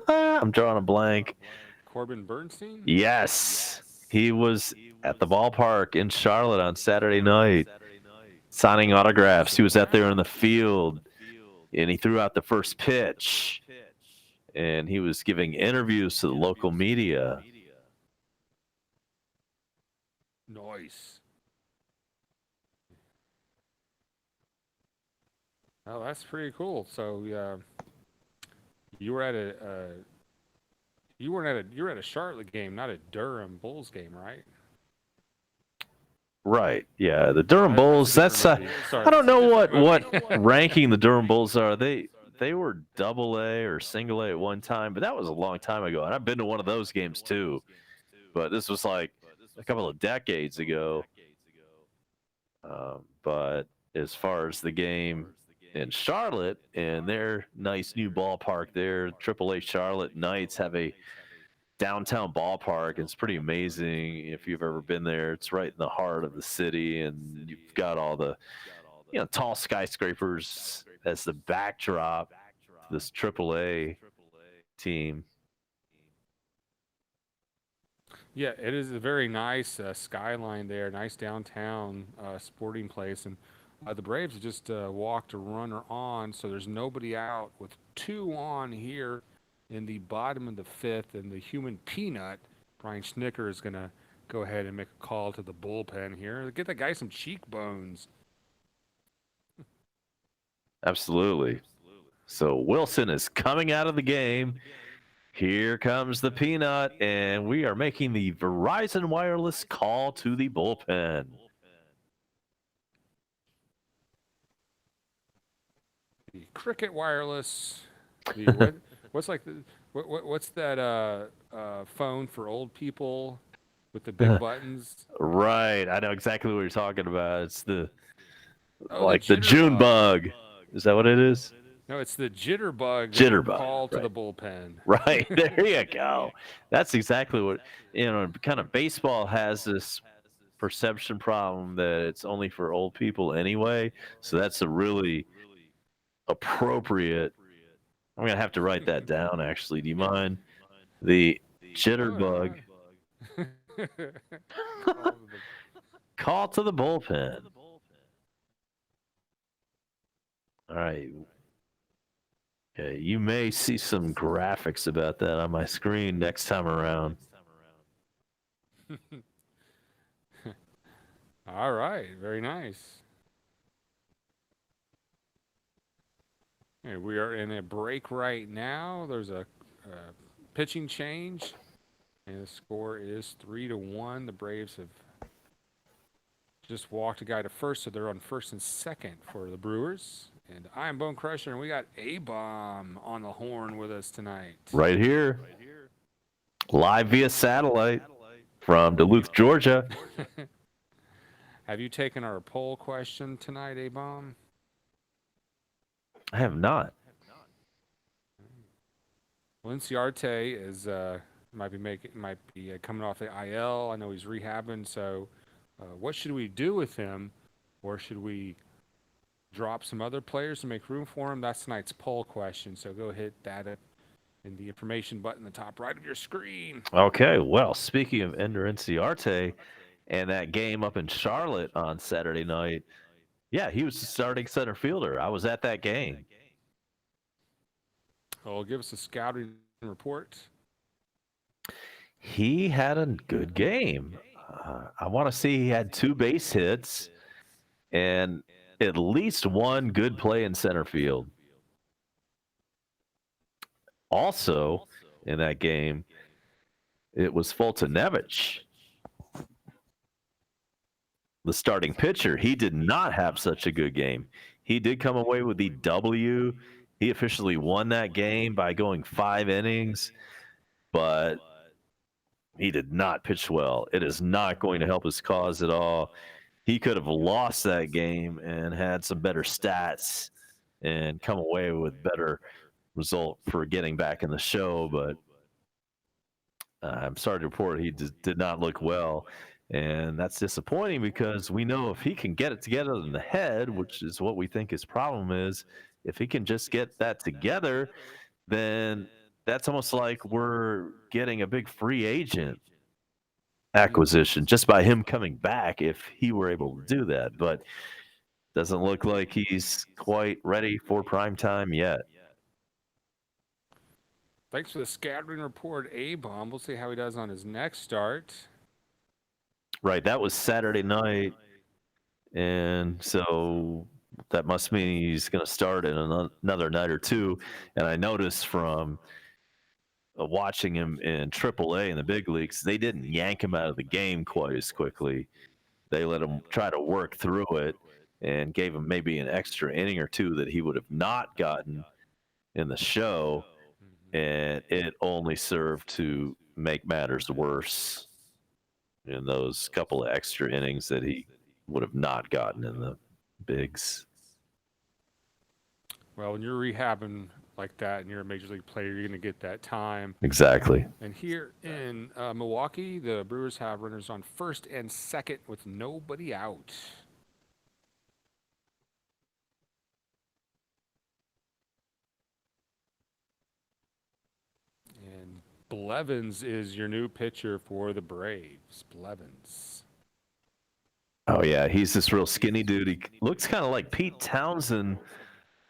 I'm drawing a blank. Corbin Bernstein? Yes. He was at the ballpark in Charlotte on Saturday night signing autographs. He was out there in the field, and he threw out the first pitch, and he was giving interviews to the local media. Nice. Oh, that's pretty cool. So, you were at you're at a Charlotte game, not a Durham Bulls game, right? Right. Yeah. The Durham Bulls. That's I don't know what ranking the Durham Bulls are. They were double A or single A at one time, but that was a long time ago. And I've been to one of those games too. But this was like a couple of decades ago. But as far as the game in Charlotte and their nice new ballpark there, AAA Charlotte Knights have a downtown ballpark. It's pretty amazing if you've ever been there. It's right in the heart of the city, and you've got all the tall skyscrapers as the backdrop to this AAA team. Yeah, it is a very nice skyline there, nice downtown sporting place. And the Braves just walked a runner on, so there's nobody out with 2 on here in the bottom of the 5th. And the human peanut, Brian Schnicker, is going to go ahead and make a call to the bullpen here. Get that guy some cheekbones. Absolutely. So Wilson is coming out of the game. Here comes the peanut, and we are making the Verizon Wireless call to the bullpen. The Cricket Wireless. The, what's that phone for old people with the big buttons. Right. I know exactly what you're talking about. It's the Oh, the June jitterbug. bug. Is that what it is? No, it's the jitterbug. Jitterbug, Call to right. the bullpen. Right. There you go. That's exactly what, kind of baseball has this perception problem that it's only for old people anyway. So that's a really appropriate. I'm going to have to write that down, actually. Do you mind? The jitterbug. Call to the bullpen. All right. Okay, you may see some graphics about that on my screen next time around. All right, very nice. Okay, we are in a break right now. There's a pitching change, and the score is 3-1. The Braves have just walked a guy to first, so they're on first and second for the Brewers. And I'm Bone Crusher, and we got A-Bomb on the horn with us tonight. Right here. Live via satellite from Duluth, Georgia. Have you taken our poll question tonight, A-Bomb? I have not. Linciarte is might be coming off the IL. I know he's rehabbing. So, what should we do with him, or should we drop some other players to make room for him? That's tonight's poll question. So go hit that in the information button at the top right of your screen. Okay. Well, speaking of Ender Inciarte and that game up in Charlotte on Saturday night, yeah, he was the starting center fielder. I was at that game. Oh, give us a scouting report. He had a good game. I want to see he had 2 base hits and at least 1 good play in center field. Also, in that game, it was Fultonevich, the starting pitcher. He did not have such a good game. He did come away with the W. He officially won that game by going 5 innings, but he did not pitch well. It is not going to help his cause at all. He could have lost that game and had some better stats and come away with better result for getting back in the show, but I'm sorry to report he did not look well. And that's disappointing because we know if he can get it together in the head, which is what we think his problem is, if he can just get that together, then that's almost like we're getting a big free agent acquisition just by him coming back if he were able to do that. But doesn't look like he's quite ready for prime time yet. Thanks for the scattering report, A-Bomb. We'll see how he does on his next start. Right, that was Saturday night, and so that must mean he's going to start in another night or two. And I noticed from watching him in AAA in the big leagues, they didn't yank him out of the game quite as quickly. They let him try to work through it and gave him maybe an extra inning or 2 that he would have not gotten in the show, and it only served to make matters worse in those couple of extra innings that he would have not gotten in the bigs. Well, when you're rehabbing like that and you're a major league player, you're going to get that time. Exactly. And here in Milwaukee, the Brewers have runners on first and second with nobody out. And Blevins is your new pitcher for the Braves. Blevins. Oh, yeah. He's this real skinny dude. He looks kind of like Pete Townsend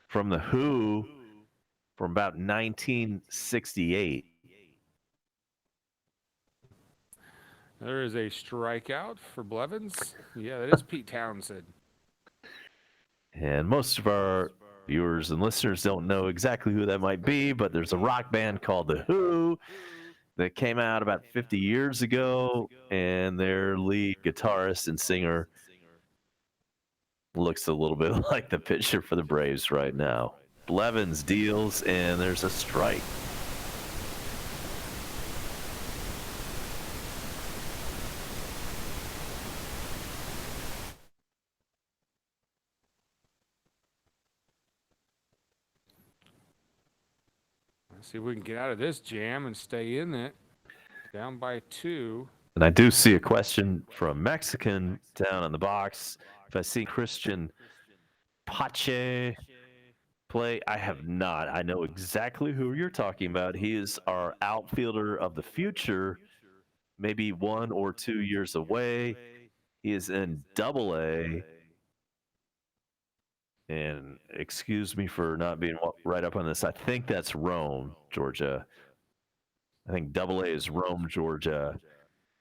from The Who from about 1968. There is a strikeout for Blevins. Yeah, that is Pete Townsend. And most of our viewers and listeners don't know exactly who that might be, but there's a rock band called The Who that came out about 50 years ago, and their lead guitarist and singer looks a little bit like the pitcher for the Braves right now. Blevins deals, and there's a strike. See if we can get out of this jam and stay in it. Down by 2. And I do see a question from Mexican down in the box. If I see Christian Pache play, I have not. I know exactly who you're talking about. He is our outfielder of the future, maybe 1 or 2 years away. He is in Double-A. And excuse me for not being right up on this. I think that's Rome, Georgia. I think Double-A is Rome, Georgia.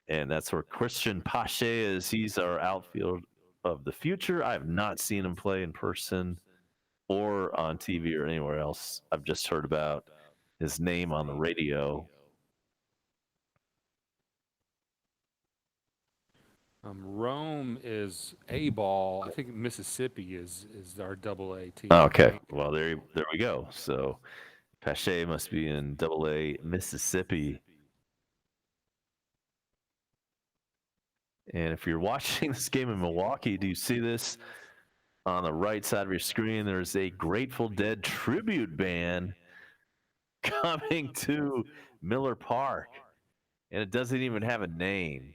And that's where Christian Pache is. He's our outfield of the future. I have not seen him play in person or on TV or anywhere else. I've just heard about his name on the radio. Rome is A ball. I think Mississippi is our Double-A team. Okay, well there we go. So Pache must be in Double-A Mississippi. And if you're watching this game in Milwaukee, do you see this on the right side of your screen? There's a Grateful Dead tribute band coming to Miller Park, and it doesn't even have a name.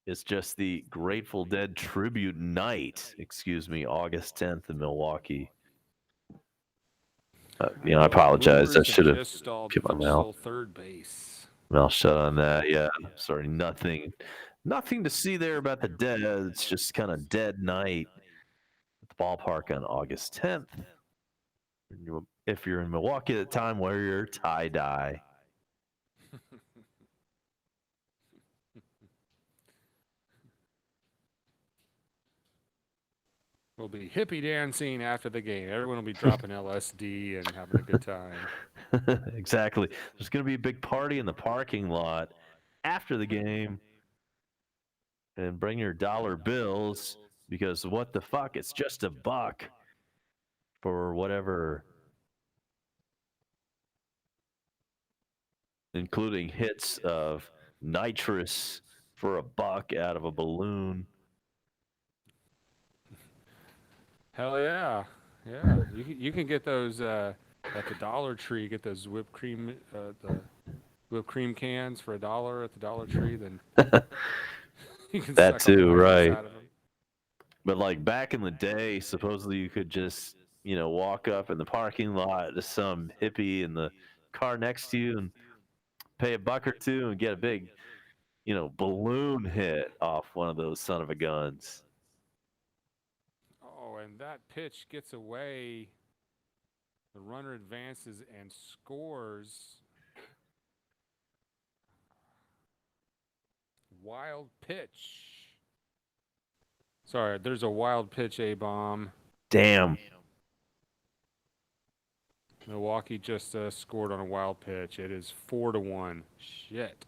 It's just the Grateful Dead tribute night, August 10th in Milwaukee. I apologize. I should have kept my mouth. Third base. Mouth shut on that. Yeah, sorry. Nothing to see there about the Dead. It's just kind of dead night at the ballpark on August 10th. If you're in Milwaukee at the time, wear your tie-dye. We'll be hippie dancing after the game. Everyone will be dropping LSD and having a good time. Exactly. There's going to be a big party in the parking lot after the game. And bring your dollar bills, because what the fuck? It's just $1 for whatever, including hits of nitrous for $1 out of a balloon. Hell yeah. Yeah. You can get those at the Dollar Tree, get those whipped cream cans for $1 at the Dollar Tree, then you can that suck too, all the nitrous right? out of them. But like back in the day, supposedly you could just, walk up in the parking lot to some hippie in the car next to you and pay $1 or $2 and get a big, balloon hit off one of those son of a guns. Oh, and that pitch gets away. The runner advances and scores. Wild pitch. Sorry, there's a wild pitch, A-bomb. Damn. Milwaukee just scored on a wild pitch. It is 4-1. Shit.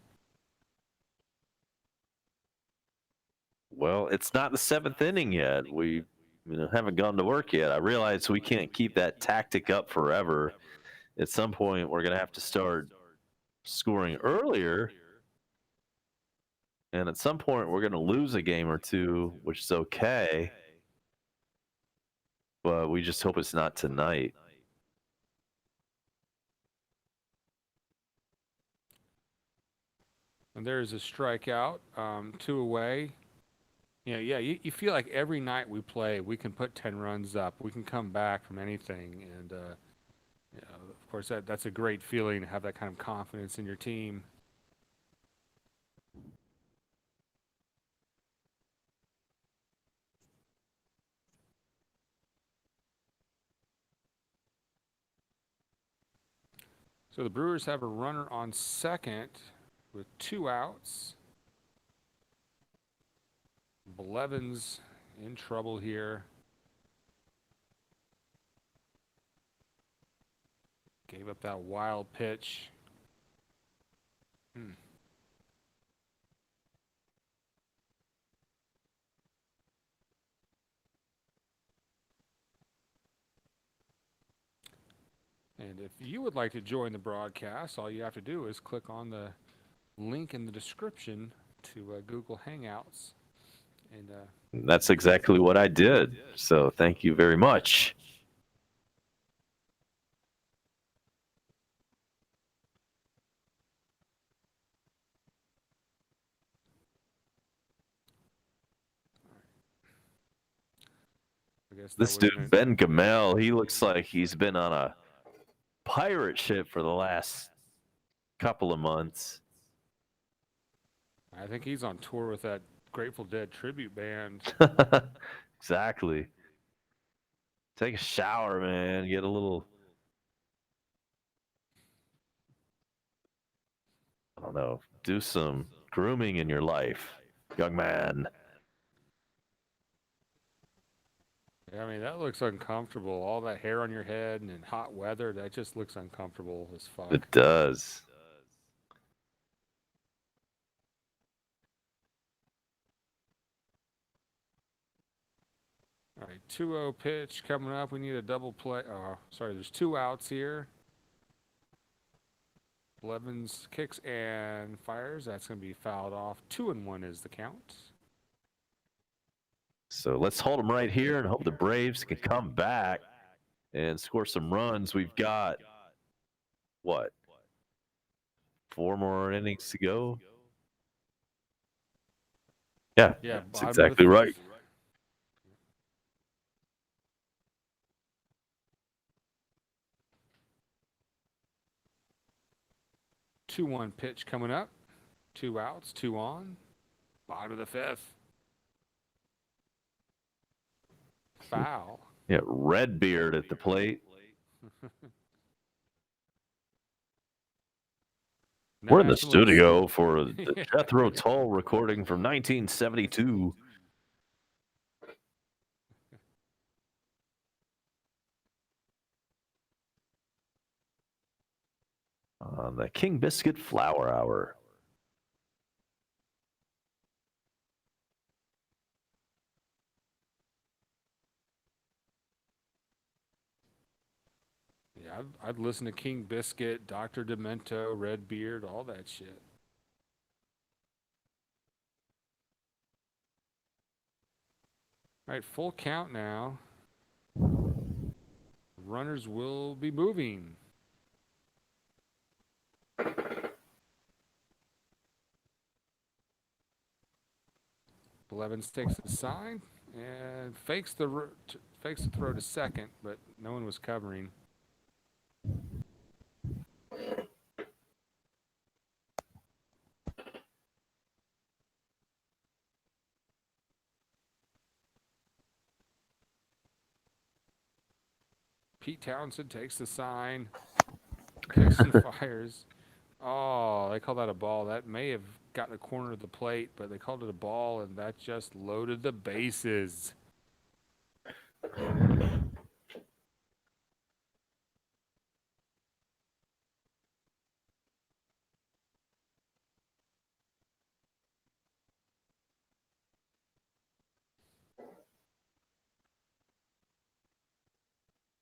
Well, it's not the 7th inning yet. We haven't gone to work yet. I realize we can't keep that tactic up forever. At some point, we're going to have to start scoring earlier. And at some point, we're going to lose a game or two, which is okay. But we just hope it's not tonight. And there's a strikeout, 2 away. You feel like every night we play, we can put 10 runs up. We can come back from anything. And, of course, that's a great feeling to have that kind of confidence in your team. So the Brewers have a runner on second with 2 outs. Blevins in trouble here. Gave up that wild pitch. And if you would like to join the broadcast, all you have to do is click on the link in the description to Google Hangouts. And that's exactly what I did. So thank you very much. guess that This was dude, Ben Gamel, he looks like he's been on a pirate ship for the last couple of months. I think he's on tour with that Grateful Dead tribute band. Exactly. Take a shower, man. Get a little, I don't know, do some grooming in your life, young man. I mean, that looks uncomfortable. All that hair on your head and in hot weather, that just looks uncomfortable as fuck. It does. All right, 2-0 pitch coming up. We need a double play. Oh, sorry, there's 2 outs here. Blevins kicks and fires. That's going to be fouled off. 2-1 is the count. So let's hold them right here and hope the Braves can come back and score some runs. We've got, what, 4 more innings to go? Yeah, Yeah, that's bottom of the exactly right. fifth. 2-1 pitch coming up. 2 outs, 2 on. Bottom of the 5th. Foul. Yeah, Redbeard at the plate. We're in the National studio for the Jethro Tull recording from 1972. On the King Biscuit Flower Hour. Yeah, I'd listen to King Biscuit, Dr. Demento, Redbeard, all that shit. All right, full count now. Runners will be moving. Blevins takes the sign and fakes the throw to second, but no one was covering. Pete Townsend takes the sign, kicks and fires. Oh, they call that a ball. That may have gotten a corner of the plate, but they called it a ball, and that just loaded the bases.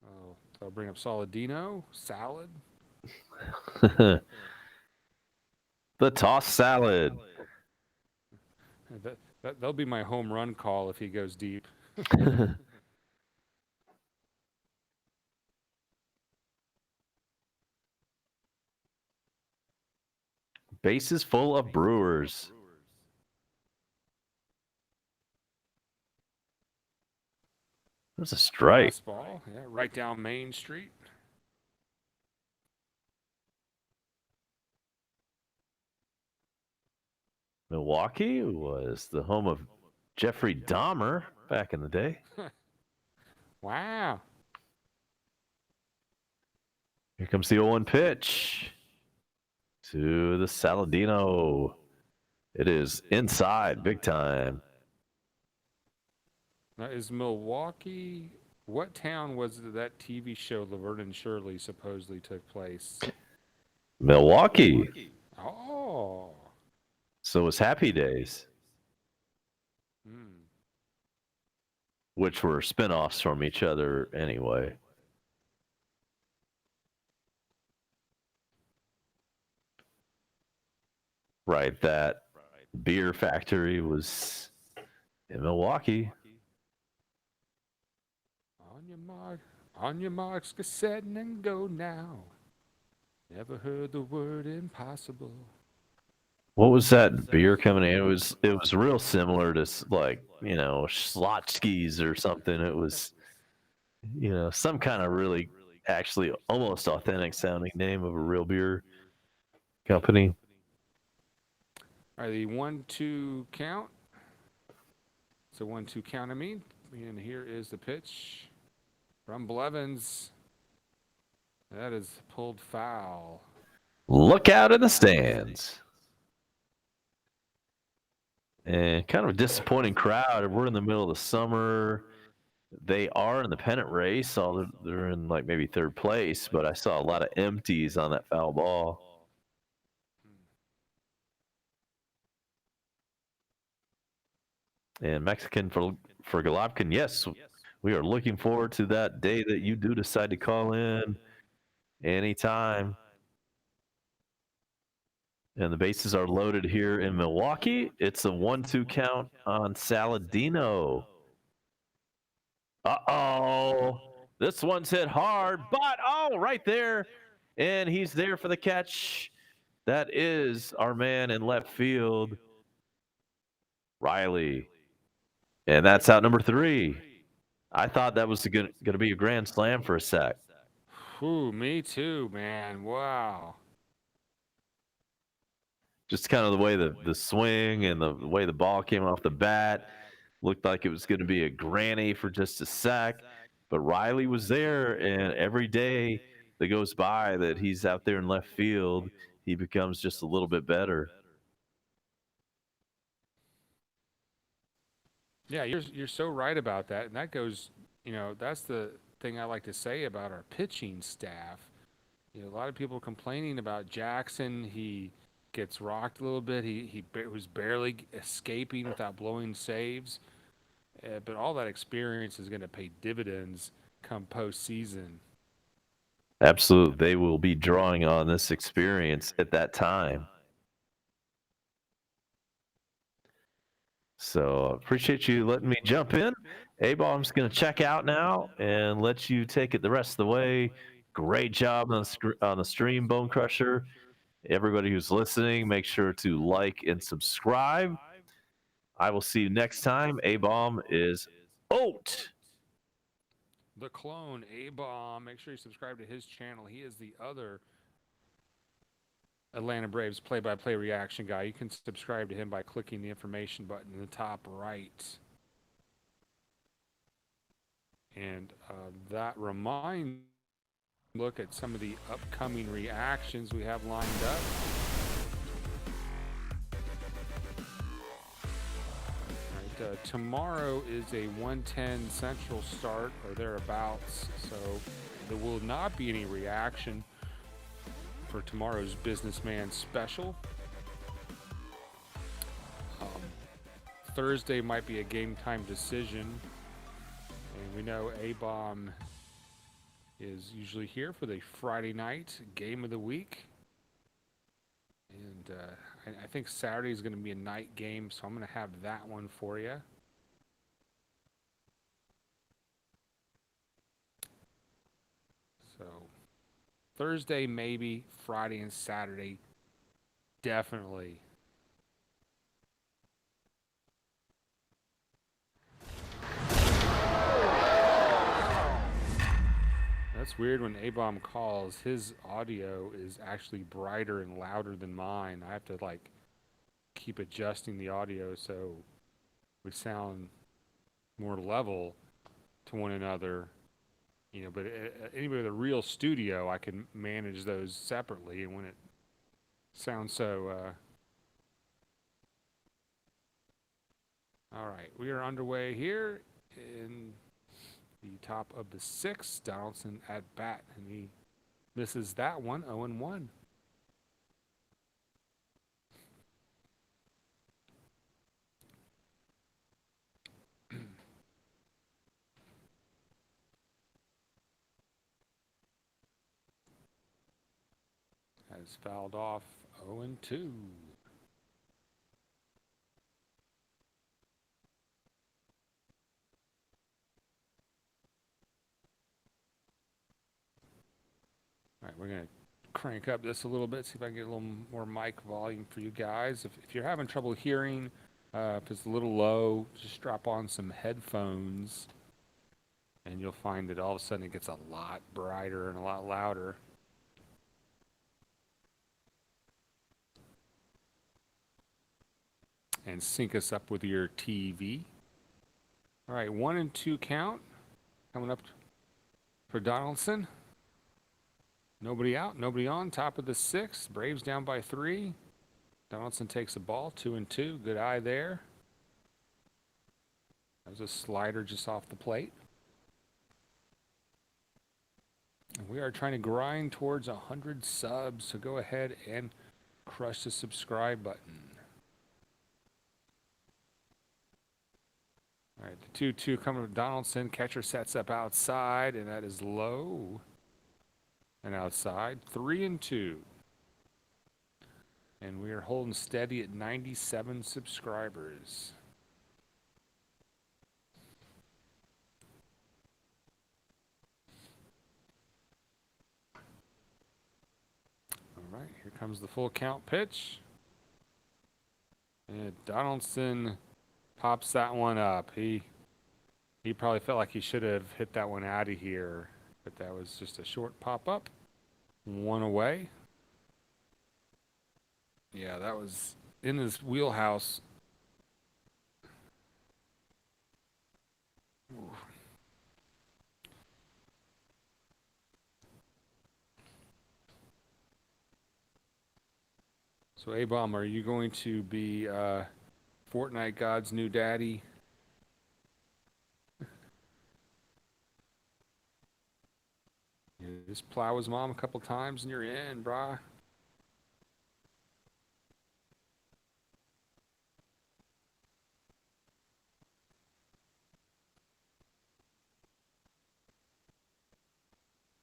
Oh, I'll bring up Saladino. Salad. The toss salad. That'll be my home run call if he goes deep. Bases full of Brewers. That's a strike. Fastball, yeah, right down Main Street. Milwaukee was the home of Jeffrey Dahmer back in the day. Wow. Here comes the 0-1 pitch to the Saladino. It is inside, big time. Now, is Milwaukee, what town was it that TV show Laverne and Shirley supposedly took place? Milwaukee. Oh. So was Happy Days, Hmm. which were spinoffs from each other anyway. Right, that beer factory was in Milwaukee. On your marks, get set and go now. Never heard the word impossible. What was that beer coming in? It was real similar to like, you know, Schlotzsky's or something. It was You know, some kind of really, actually, almost authentic sounding name of a real beer company. All right, the 1-2 count. It's a 1-2 count, I mean. And here is the pitch from Blevins. That is pulled foul. Look out in the stands. And kind of a disappointing crowd. We're in the middle of the summer. They are in the pennant race. So they're in like maybe third place, but I saw a lot of empties on that foul ball. And Mexican for Golovkin, yes, we are looking forward to that day that you do decide to call in anytime. And the bases are loaded here in Milwaukee. It's a 1-2 count on Saladino. Uh-oh. This one's hit hard, but right there. And he's there for the catch. That is our man in left field, Riley. And that's out number 3. I thought that was going to be a grand slam for a sec. Whew, me too, man. Wow. Just kind of the way the swing and the way the ball came off the bat looked like it was going to be a granny for just a sec. But Riley was there, and every day that goes by that he's out there in left field, he becomes just a little bit better. Yeah, you're so right about that. And that goes, that's the thing I like to say about our pitching staff. A lot of people complaining about Jackson. He gets rocked a little bit. He was barely escaping without blowing saves. But all that experience is going to pay dividends come postseason. Absolutely. They will be drawing on this experience at that time. So appreciate you letting me jump in. A-Bomb's going to check out now and let you take it the rest of the way. Great job on the stream, Bone Crusher. Everybody who's listening, make sure to like and subscribe. I will see you next time. A-Bomb is out. The clone, A-Bomb. Make sure you subscribe to his channel. He is the other Atlanta Braves play-by-play reaction guy. You can subscribe to him by clicking the information button in the top right. And that reminds me, look at some of the upcoming reactions we have lined up. All right, tomorrow is a 1:10 Central start or thereabouts, so there will not be any reaction for tomorrow's Businessman special. Thursday might be a game time decision, and we know A-Bomb is usually here for the Friday night game of the week, and I think Saturday is going to be a night game, so I'm going to have that one for you. So Thursday, maybe. Friday and Saturday, definitely. That's weird when A-Bomb calls. His audio is actually brighter and louder than mine. I have to, keep adjusting the audio so we sound more level to one another. But anybody with a real studio, I can manage those separately. And when it sounds so... All right, we are underway here in the top of the 6th. Donaldson at bat, and he misses that one, 0-1. Has fouled off 0-2. All right, we're going to crank up this a little bit, see if I can get a little more mic volume for you guys. If you're having trouble hearing, if it's a little low, just drop on some headphones. And you'll find that all of a sudden it gets a lot brighter and a lot louder. And sync us up with your TV. All right, 1 and 2 count. Coming up for Donaldson. Nobody out, nobody on. Top of the 6th. Braves down by 3. Donaldson takes a ball, 2 and 2. Good eye there. That was a slider just off the plate. And we are trying to grind towards 100 subs, so go ahead and crush the subscribe button. All right, the 2-2 coming with Donaldson. Catcher sets up outside, and that is low. And outside, 3 and 2. And we are holding steady at 97 subscribers. All right, here comes the full count pitch. And Donaldson pops that one up. He probably felt like he should have hit that one out of here, but that was just a short pop up. 1 away. Yeah, that was in his wheelhouse. Ooh. So, A-Bomb, are you going to be Fortnite God's new daddy? You just plow his mom a couple times and you're in, brah.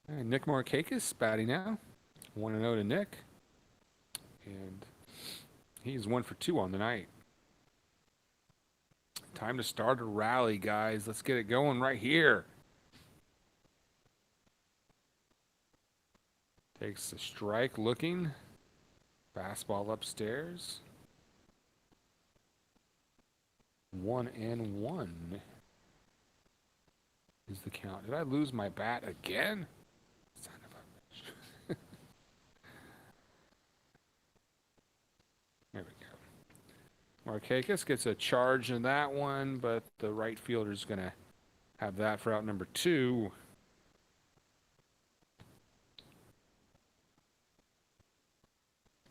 And Nick Markakis batting now. 1-0 to Nick. And he's 1 for 2 on the night. Time to start a rally, guys. Let's get it going right here. Takes the strike looking. Fastball upstairs. 1-1 is the count. Did I lose my bat again? Son of a bitch. There we go. Markakis gets a charge in that one, but the right fielder's going to have that for out number 2.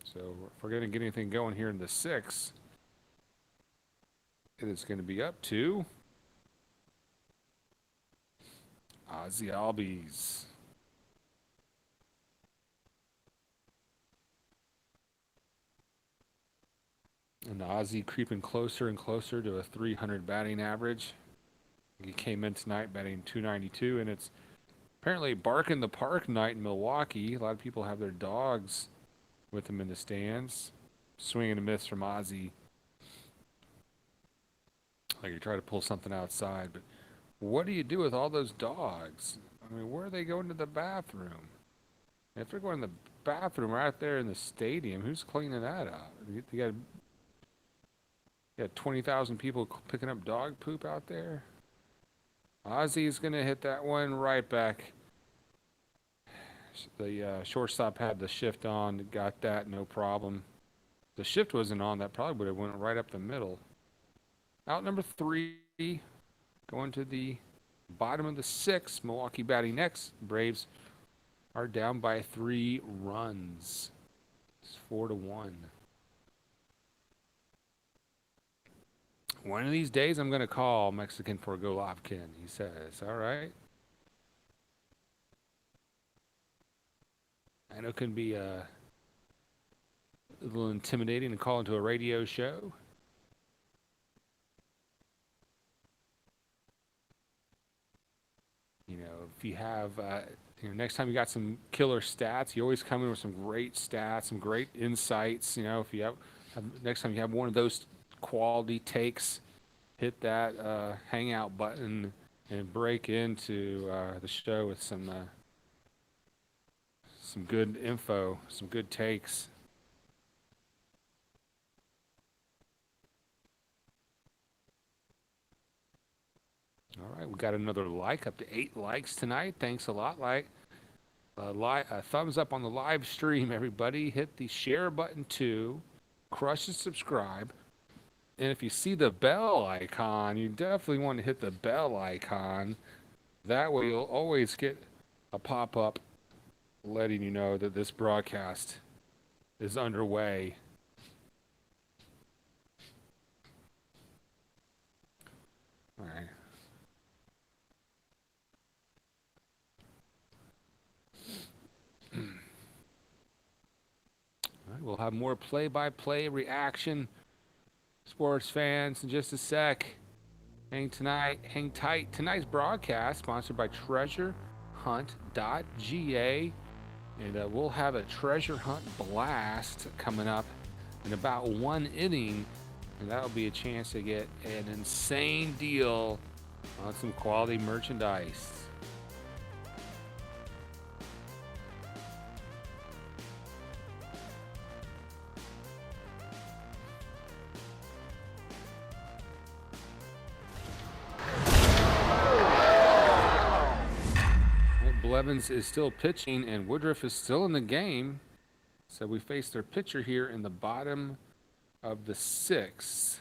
So if we're going to get anything going here in the 6th, it is going to be up to Ozzy Albies. And Ozzy creeping closer and closer to a 300 batting average. He came in tonight batting 292, and it's apparently Bark in the Park night in Milwaukee. A lot of people have their dogs with them in the stands. Swing and a miss from Ozzy. Like you try to pull something outside, but what do you do with all those dogs? I mean, where are they going to the bathroom? If they're going to the bathroom right there in the stadium, who's cleaning that up? You got 20,000 people picking up dog poop out there. Ozzy's going to hit that one right back. The shortstop had the shift on, got that, no problem. If the shift wasn't on, that probably would have went right up the middle. Out number 3, going to the bottom of the 6th. Milwaukee batting next. Braves are down by 3 runs. It's 4-1. One of these days, I'm going to call Mexican for Golovkin, he says. All right. I know it can be a little intimidating to call into a radio show. You know, if you have, next time you got some killer stats, you always come in with some great stats, some great insights. You know, if you have next time you have one of those quality takes, hit that hangout button and break into the show with some good info, some good takes. All right, we got another like, up to 8 likes tonight. Thanks a lot. Thumbs up on the live stream, everybody. Hit the share button too. Crush the subscribe. And if you see the bell icon, you definitely want to hit the bell icon. That way you'll always get a pop-up letting you know that this broadcast is underway. All right. All right, we'll have more play-by-play reaction, sports fans, in just a sec. Hang tight. Tonight's broadcast sponsored by TreasureHunt.ga, and we'll have a treasure hunt blast coming up in about 1 inning, and that'll be a chance to get an insane deal on some quality merchandise. Blevins is still pitching, and Woodruff is still in the game. So we face their pitcher here in the bottom of the 6th.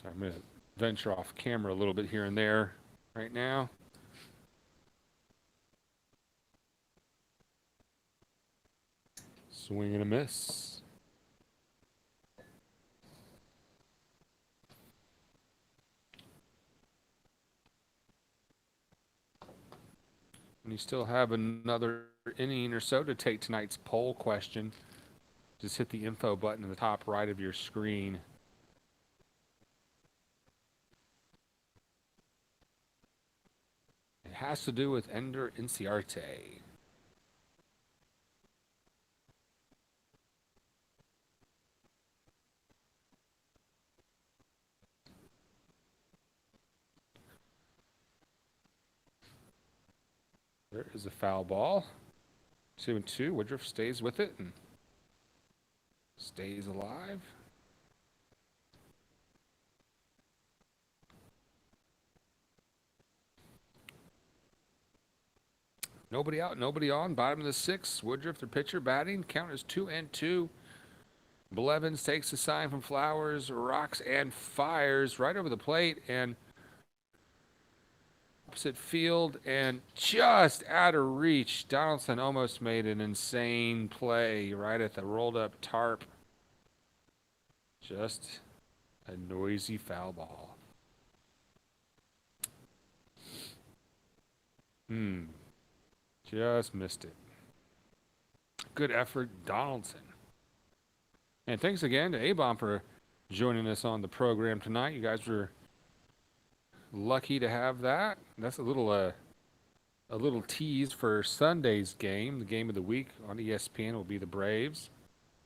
I'm going to venture off camera a little bit here and there right now. Swing and a miss. And you still have another inning or so to take tonight's poll question. Just hit the info button in the top right of your screen. It has to do with Ender Inciarte. There is a foul ball. 2-2. Woodruff stays with it and stays alive. Nobody out, nobody on. Bottom of the 6th. Woodruff, the pitcher, batting. Count is 2-2. Blevins takes a sign from Flowers, rocks and fires right over the plate, and opposite field, and just out of reach. Donaldson almost made an insane play right at the rolled up tarp. Just a noisy foul ball. Just missed it. Good effort, Donaldson. And thanks again to A-Bomb for joining us on the program tonight. You guys were lucky to have that. That's a little tease for Sunday's game. The game of the week on ESPN will be the Braves,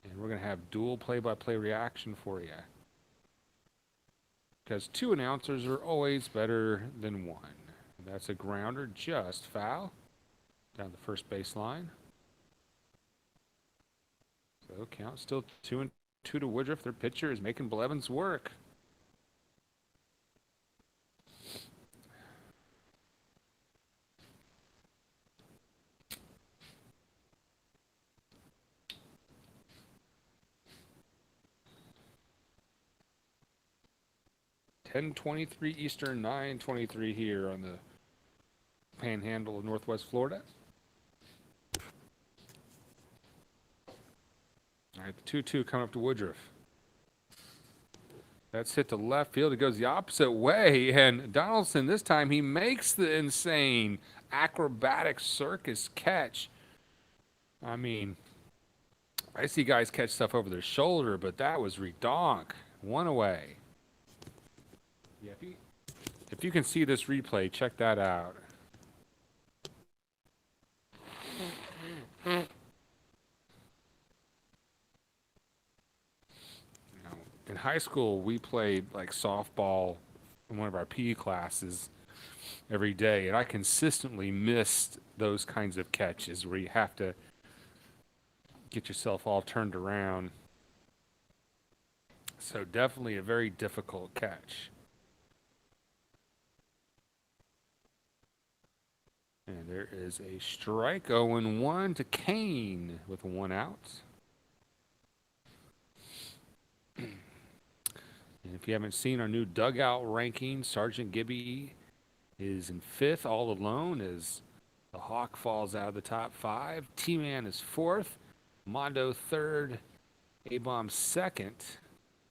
and we're going to have dual play-by-play reaction for you, because 2 announcers are always better than 1. And that's a grounder, just foul down the first baseline. So count still 2-2 to Woodruff. Their pitcher is making Blevins work. (10:23 Eastern, 9:23 here on the Panhandle of Northwest Florida. All right, the 2-2 coming up to Woodruff. That's hit to left field. It goes the opposite way, and Donaldson, this time, he makes the insane acrobatic circus catch. I mean, I see guys catch stuff over their shoulder, but that was redonk. 1 away. Yeah, if you can see this replay, check that out. In high school, we played like softball in one of our PE classes every day, and I consistently missed those kinds of catches where you have to get yourself all turned around. So definitely a very difficult catch. And there is a strike, 0-1 to Kane with 1 out. And if you haven't seen our new dugout ranking, Sergeant Gibby is in 5th all alone as the Hawk falls out of the top 5. T-Man is 4th, Mondo 3rd, A-Bomb 2nd,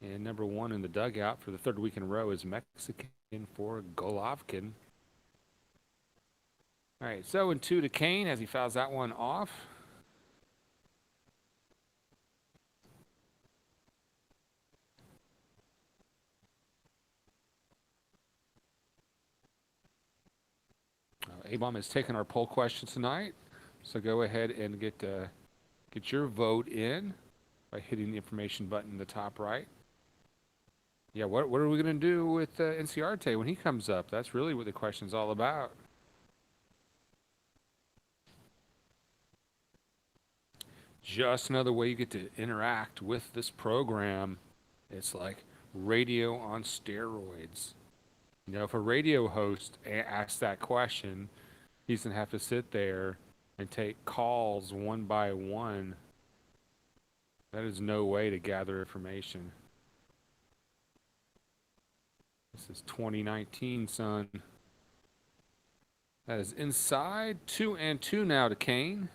and number 1 in the dugout for the 3rd week in a row is Mexican for Golovkin. All right, so 0-2 to Kane as he fouls that one off. A-Bomb has taken our poll question tonight, so go ahead and get your vote in by hitting the information button in the top right. Yeah, what are we going to do with Inciarte when he comes up? That's really what the question's all about. Just another way you get to interact with this program. It's like radio on steroids. You know, if a radio host asks that question, he's going to have to sit there and take calls one by one. That is no way to gather information. This is 2019, son. That is inside. 2-2 now to Kane.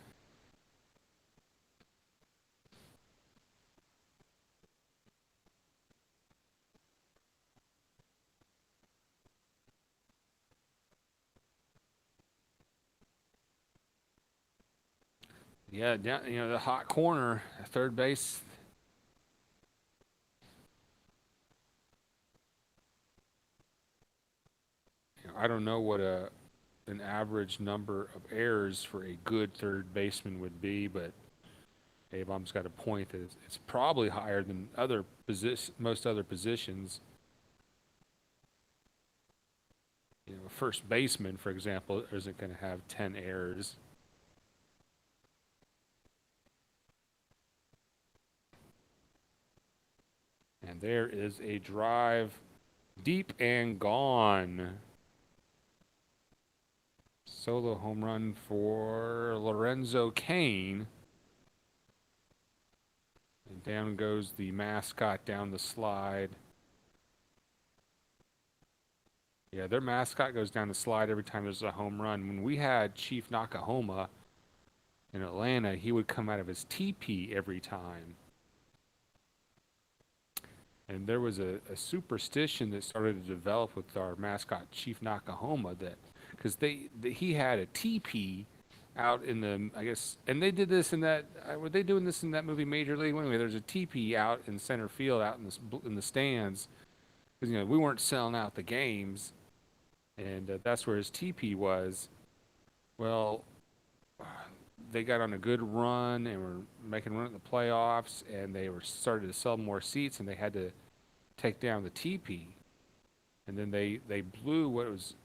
Yeah, down, you know, the hot corner, third base. You know, I don't know what an average number of errors for a good third baseman would be, but A-Bomb's got a point that it's probably higher than most other positions. You know, a first baseman, for example, isn't going to have 10 errors. And there is a drive deep and gone. Solo home run for Lorenzo Kane. And down goes the mascot down the slide. Yeah, their mascot goes down the slide every time there's a home run. When we had Chief Nakahoma in Atlanta, he would come out of his teepee every time. And there was a superstition that started to develop with our mascot, Chief Nakahoma, that because he had a teepee out in the, I guess, and they did this in that, were they doing this in that movie Major League? Anyway, there's a teepee out in center field, out in the stands, because, you know, we weren't selling out the games, and that's where his teepee was. Well, they got on a good run and were making a run at the playoffs, and they were started to sell more seats, and they had to take down the teepee. And then they blew what was.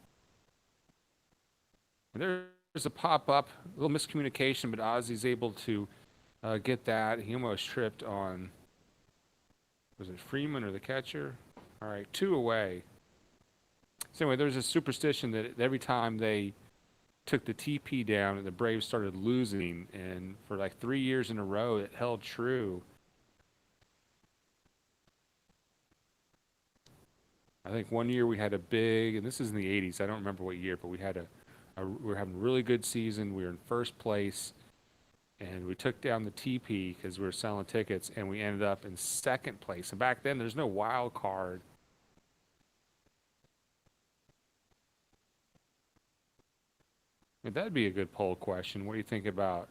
And there's a pop-up, a little miscommunication, but Ozzy's able to get that. He almost tripped on, was it Freeman or the catcher? All right, 2 away. So anyway, there's a superstition that every time they took the TP down and the Braves started losing, and for like 3 years in a row it held true. I think one year we had a big, and this is in the 80s, I don't remember what year, but we had we were having a really good season. We were in first place, and we took down the TP because we were selling tickets, and we ended up in second place. And back then there's no wild card. That'd be a good poll question. What do you think about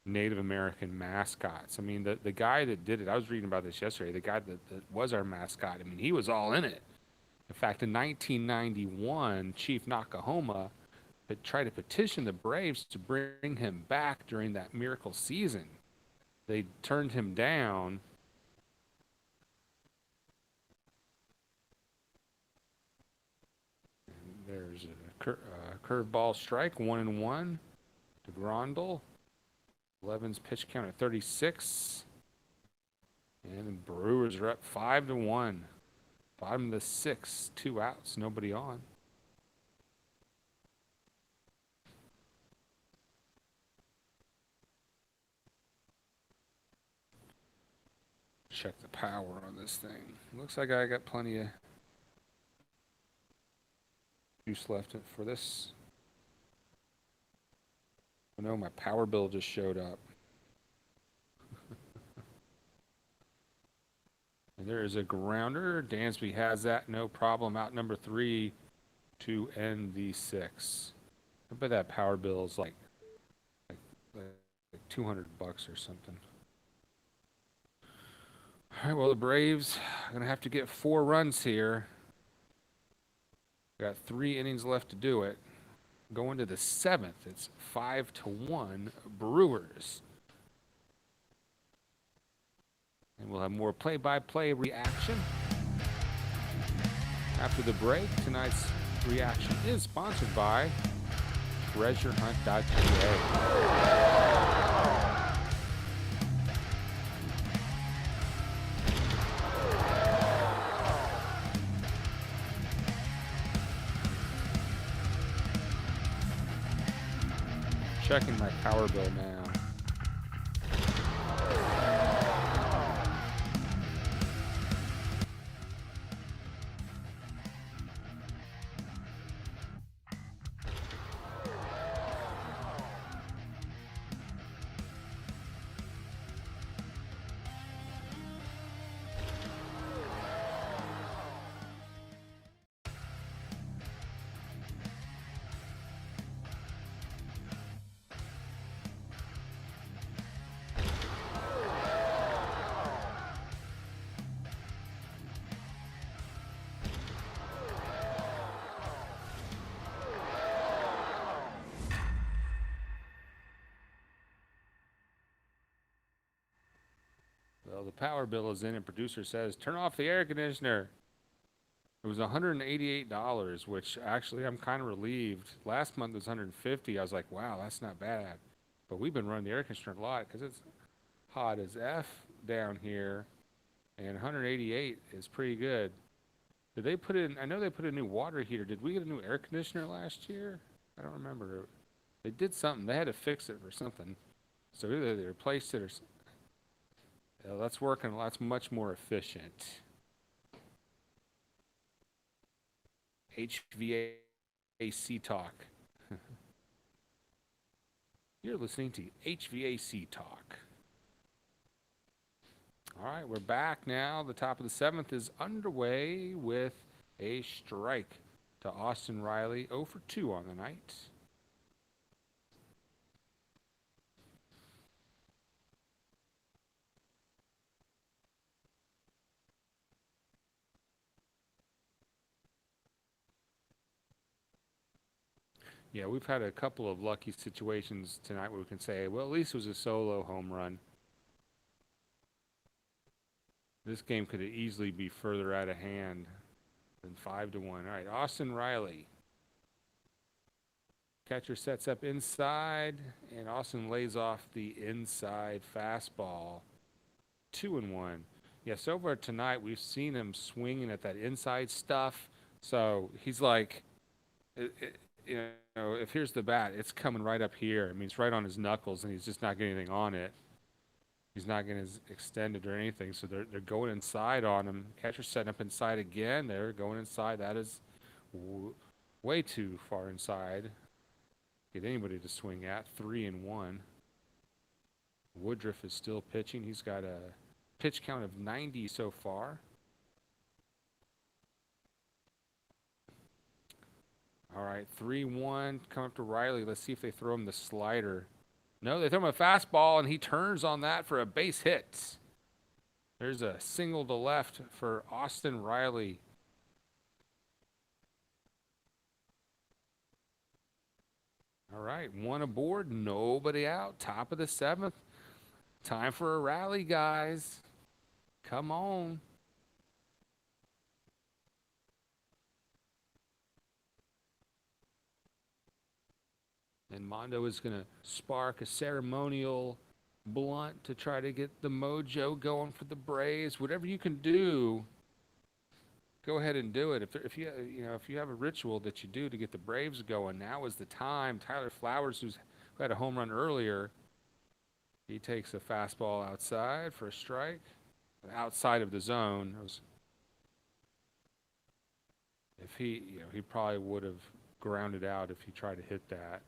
Native American mascots? I mean, the guy that did it, I was reading about this yesterday, the guy that was our mascot, I mean, he was all in it. In fact, in 1991, Chief Nakahoma had tried to petition the Braves to bring him back during that miracle season. They turned him down. And there's a curveball strike, 1-1 to Grondel. 11's pitch count at 36. And the Brewers are up 5-1. Bottom of the 6th, 2 outs, nobody on. Check the power on this thing. Looks like I got plenty of juice left for this. Oh no, my power bill just showed up. And there is a grounder. Dansby has that, no problem. Out number 3 to end the 6th. I bet that power bill is like $200 or something. All right, well, the Braves are going to have to get 4 runs here. Got 3 innings left to do it. Going to the 7th, it's 5-1 Brewers. And we'll have more play-by-play reaction after the break. Tonight's reaction is sponsored by TreasureHunt.ca. Checking my power bill now. Well, the power bill is in, and producer says, turn off the air conditioner. It was $188, which actually I'm kind of relieved. Last month was $150. I was like, wow, that's not bad. But we've been running the air conditioner a lot because it's hot as F down here, and 188 is pretty good. Did they put in, I know they put in a new water heater. Did we get a new air conditioner last year? I don't remember. They did something. They had to fix it for something. So either they replaced it or something. Yeah, that's working. That's much more efficient. HVAC talk. You're listening to HVAC talk. All right, we're back now. The top of the 7th is underway with a strike to Austin Riley. 0 for 2 on the night. Yeah, we've had a couple of lucky situations tonight where we can say, well, at least it was a solo home run. This game could easily be further out of hand than 5-1. All right, Austin Riley. Catcher sets up inside, and Austin lays off the inside fastball. 2-1. Yeah, so far tonight we've seen him swinging at that inside stuff. So he's like, you know, if here's the bat, it's coming right up here. I mean, it's right on his knuckles, and he's just not getting anything on it. He's not getting his extended or anything, so they're going inside on him. Catcher's setting up inside again. They're going inside. That is way too far inside. Get anybody to swing at. 3-1. Woodruff is still pitching. He's got a pitch count of 90 so far. All right, 3-1. Come up to Riley. Let's see if they throw him the slider. No, they throw him a fastball, and he turns on that for a base hit. There's a single to left for Austin Riley. All right, 1 aboard, nobody out. Top of the 7th. Time for a rally, guys. Come on. And Mondo is going to spark a ceremonial blunt to try to get the mojo going for the Braves. Whatever you can do, go ahead and do it. If you have a ritual that you do to get the Braves going, now is the time. Tyler Flowers, who had a home run earlier, he takes a fastball outside for a strike, outside of the zone. If he probably would have grounded out if he tried to hit that.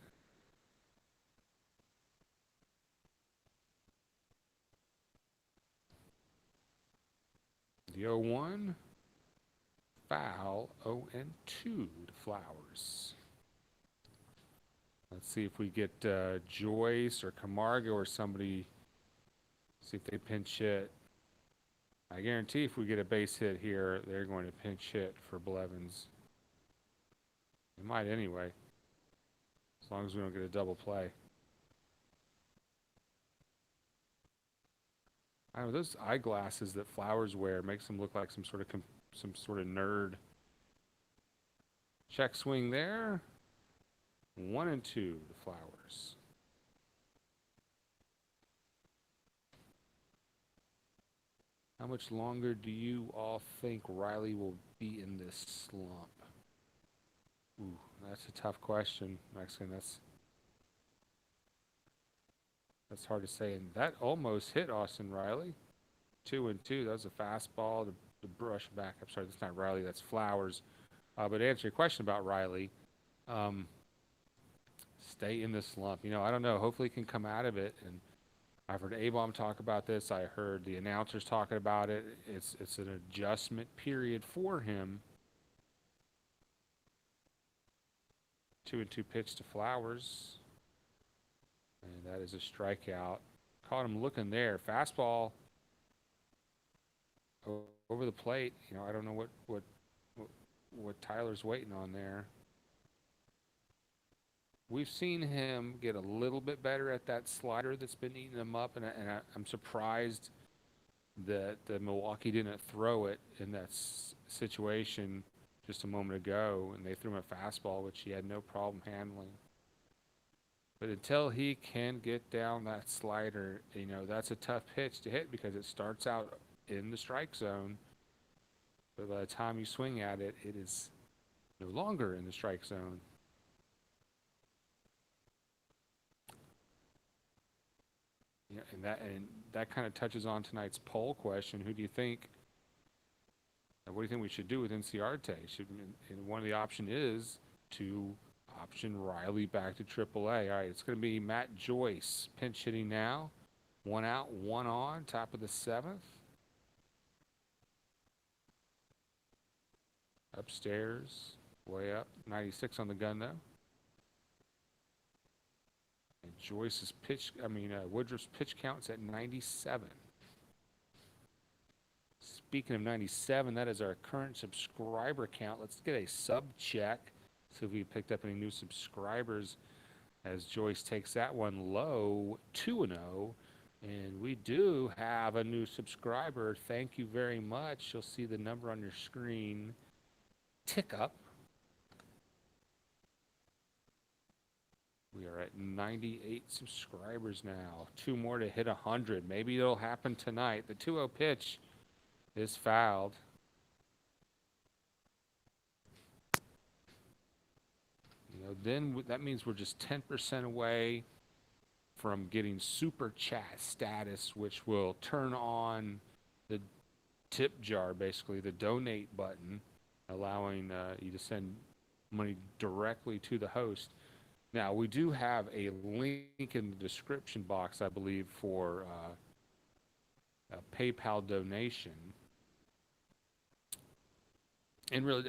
The 0-1, foul, 0-2 to Flowers. Let's see if we get Joyce or Camargo or somebody, see if they pinch hit. I guarantee if we get a base hit here, they're going to pinch hit for Blevins. They might anyway, as long as we don't get a double play. I don't know, those eyeglasses that Flowers wear makes him look like some sort of nerd. Check swing there. 1-2 to Flowers. How much longer do you all think Riley will be in this slump? Ooh, that's a tough question, Mexican. That's hard to say. And that almost hit Austin Riley. 2-2. That was a fastball. The brush back. I'm sorry, that's not Riley. That's Flowers. But to answer your question about Riley, stay in the slump. I don't know. Hopefully he can come out of it. And I've heard A-Bomb talk about this. I heard the announcers talking about it. It's an adjustment period for him. 2-2 pitch to Flowers. And that is a strikeout. Caught him looking there. Fastball over the plate. I don't know what Tyler's waiting on there. We've seen him get a little bit better at that slider that's been eating him up, and I'm surprised that Milwaukee didn't throw it in that situation just a moment ago, and they threw him a fastball, which he had no problem handling. But until he can get down that slider, that's a tough pitch to hit because it starts out in the strike zone. But by the time you swing at it, it is no longer in the strike zone. Yeah, and that kind of touches on tonight's poll question. What do you think we should do with Inciarte? And one of the options is to option Riley back to AAA. All right, it's going to be Matt Joyce pinch hitting now. 1 out, 1 on, top of the 7th. Upstairs, way up, 96 on the gun though. And Woodruff's pitch count's at 97. Speaking of 97, that is our current subscriber count. Let's get a sub check. See if we picked up any new subscribers as Joyce takes that one low, 2-0. And we do have a new subscriber. Thank you very much. You'll see the number on your screen tick up. We are at 98 subscribers now. 2 more to hit 100. Maybe it'll happen tonight. The 2-0 pitch is fouled. Then that means we're just 10% away from getting super chat status, which will turn on the tip jar, basically the donate button, allowing you to send money directly to the host. Now, we do have a link in the description box, I believe, for a PayPal donation. And really,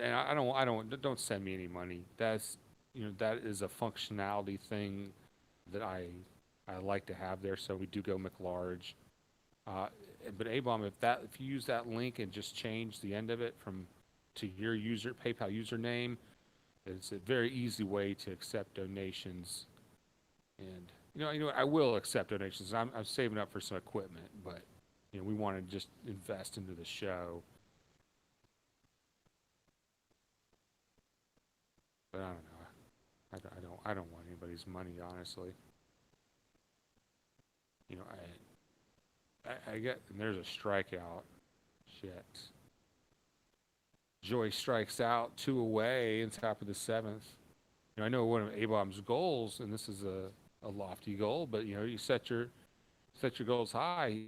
don't send me any money. That's, that is a functionality thing that I like to have there. So we do go McLarge. But A-Bomb, if you use that link and just change the end of it to your PayPal username, it's a very easy way to accept donations. And I will accept donations. I'm saving up for some equipment, but we want to just invest into the show. But I don't know. I don't want anybody's money, honestly. I get, and there's a strikeout. Shit. Joyce strikes out, 2 away in top of the 7th. I know one of Abom's goals, and this is a lofty goal, but you set your goals high.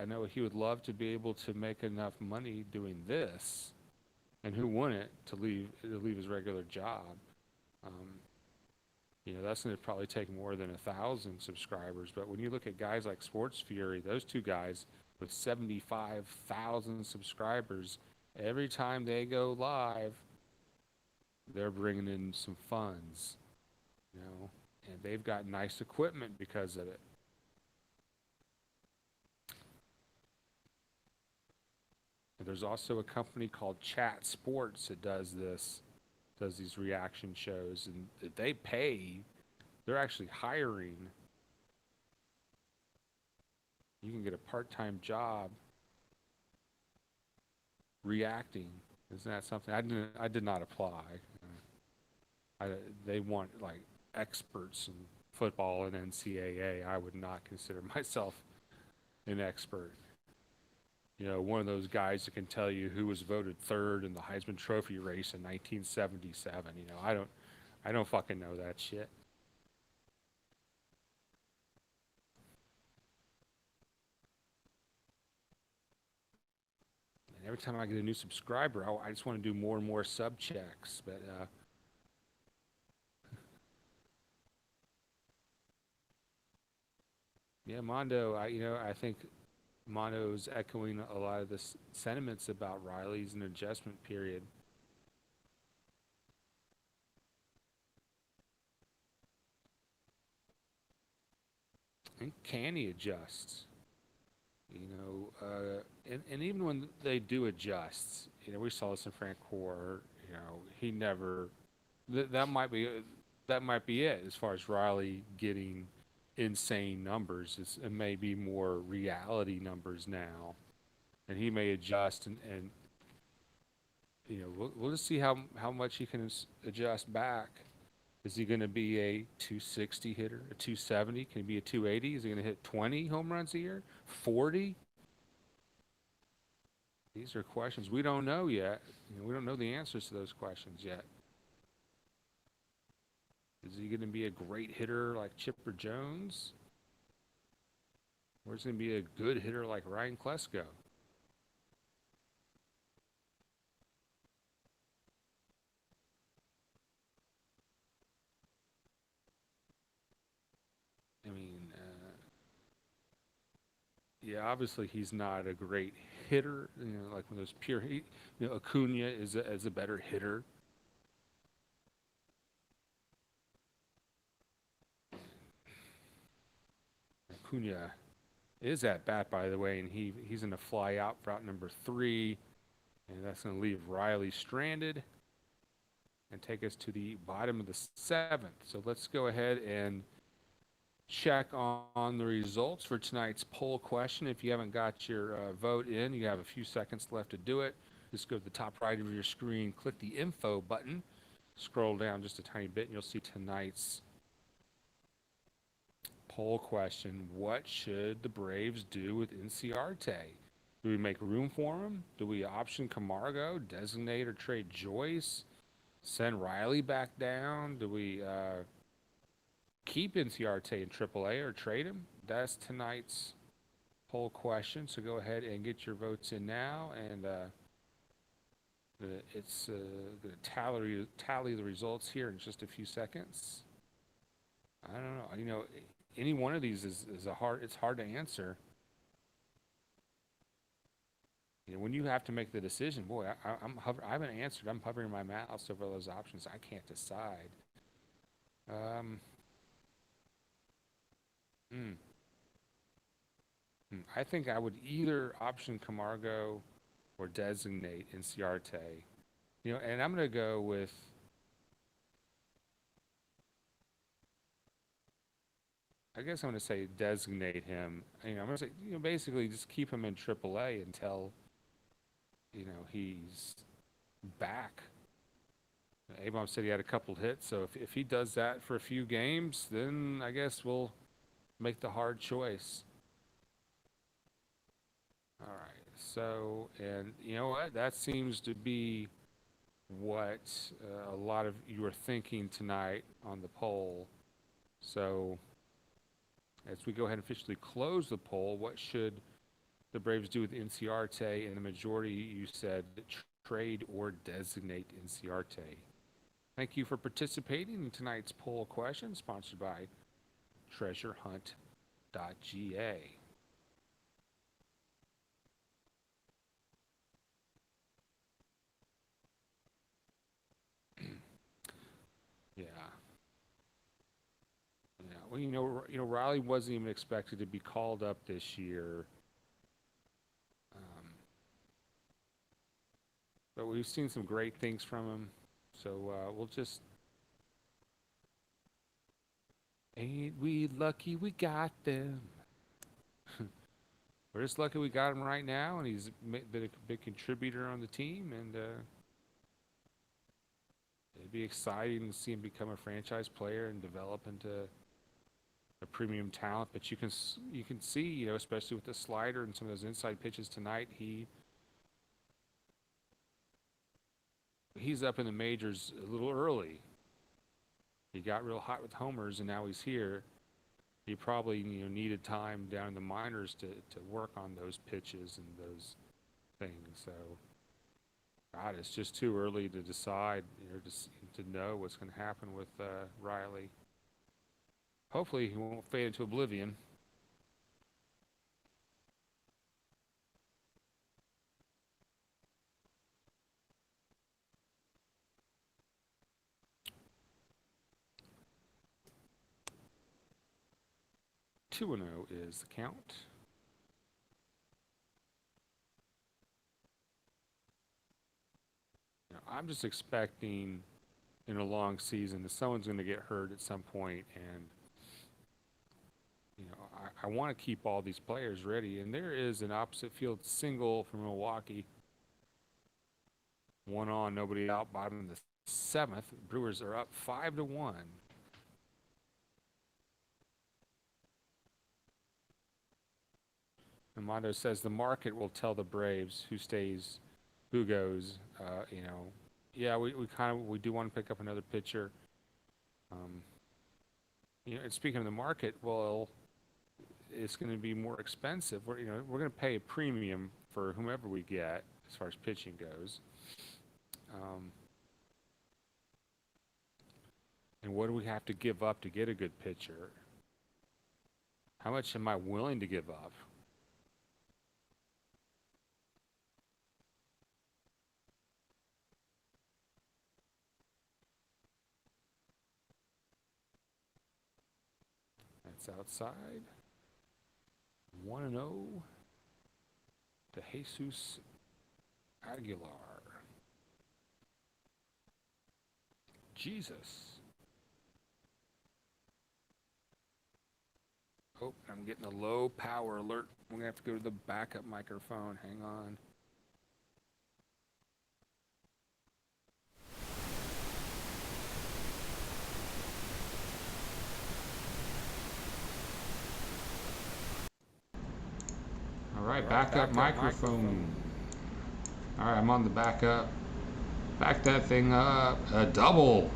I know he would love to be able to make enough money doing this, and who wouldn't, to leave his regular job. That's going to probably take more than 1,000 subscribers. But when you look at guys like Sports Fury, those two guys with 75,000 subscribers, every time they go live, they're bringing in some funds, and they've got nice equipment because of it. And there's also a company called Chat Sports that does these reaction shows, and they pay. They're actually hiring. You can get a part-time job reacting. Isn't that something? I did not apply. They want like experts in football and NCAA. I would not consider myself an expert. One of those guys that can tell you who was voted third in the Heisman Trophy race in 1977. I don't fucking know that shit. And every time I get a new subscriber, I just want to do more and more sub checks. But yeah, Mondo. I think Mondo's echoing a lot of the sentiments about Riley's an adjustment period. And can he adjust? And even when they do adjust, we saw this in Frank Core. He never. That might be it as far as Riley getting insane numbers. It may be more reality numbers now, and he may adjust and we'll just see how much he can adjust back. Is he going to be a 260 hitter, a 270? Can he be a 280? Is he going to hit 20 home runs a year? 40? These are questions we don't know yet. We don't know the answers to those questions yet. Is he going to be a great hitter like Chipper Jones? Or is he going to be a good hitter like Ryan Klesko? I mean, yeah, obviously he's not a great hitter. Like when those pure, Acuna is a better hitter. Acuna is at bat, by the way, and he's in a fly out for out number 3, and that's going to leave Riley stranded and take us to the bottom of the 7th. So let's go ahead and check on the results for tonight's poll question. If you haven't got your vote in, you have a few seconds left to do it. Just go to the top right of your screen, click the info button, scroll down just a tiny bit, and you'll see tonight's poll question. What should the Braves do with Inciarte? Do we make room for him? Do we option Camargo, designate or trade Joyce, send Riley back down? Do we keep Inciarte in AAA or trade him? That's tonight's poll question. So go ahead and get your votes in now, and it's going to tally the results here in just a few seconds. I don't know. Any one of these is it's hard to answer. When you have to make the decision, boy, I haven't answered. I'm hovering my mouse over those options. I can't decide. I think I would either option Camargo or designate Inciarte. And I'm going to go with. I guess I'm going to say designate him. I'm going to say, basically just keep him in AAA until, he's back. Abom said he had a couple hits, so if he does that for a few games, then I guess we'll make the hard choice. All right. So, and you know what? That seems to be what a lot of you are thinking tonight on the poll. So, as we go ahead and officially close the poll, what should the Braves do with Inciarte? And the majority, you said, trade or designate Inciarte. Thank you for participating in tonight's poll question, sponsored by treasurehunt.ga. Yeah. Yeah. Well, Riley wasn't even expected to be called up this year. But we've seen some great things from him. So we'll just. Ain't we lucky we got them? We're just lucky we got him right now, and he's been a big contributor on the team, and it'd be exciting to see him become a franchise player and develop into a premium talent. But you can see, especially with the slider and some of those inside pitches tonight, he's up in the majors a little early. He got real hot with homers, and now he's here. He probably needed time down in the minors to work on those pitches and those things. So, God, it's just too early to decide, to know what's going to happen with Riley. Hopefully, he won't fade into oblivion. Two and 0 is the count. I'm just expecting in a long season that someone's going to get hurt at some point, and I want to keep all these players ready. And there is an opposite field single from Milwaukee. 1 on, nobody out. Bottom of the 7th. Brewers are up 5-1. Armando says the market will tell the Braves who stays, who goes. Yeah, we do want to pick up another pitcher. And speaking of the market, well, it's going to be more expensive. We're going to pay a premium for whomever we get as far as pitching goes. And what do we have to give up to get a good pitcher? How much am I willing to give up? That's outside. 1-0 to Jesus Aguilar. Jesus. Oh, I'm getting a low power alert. We're going to have to go to the backup microphone. Hang on. All right, backup microphone. All right, I'm on the backup. Back that thing up. A double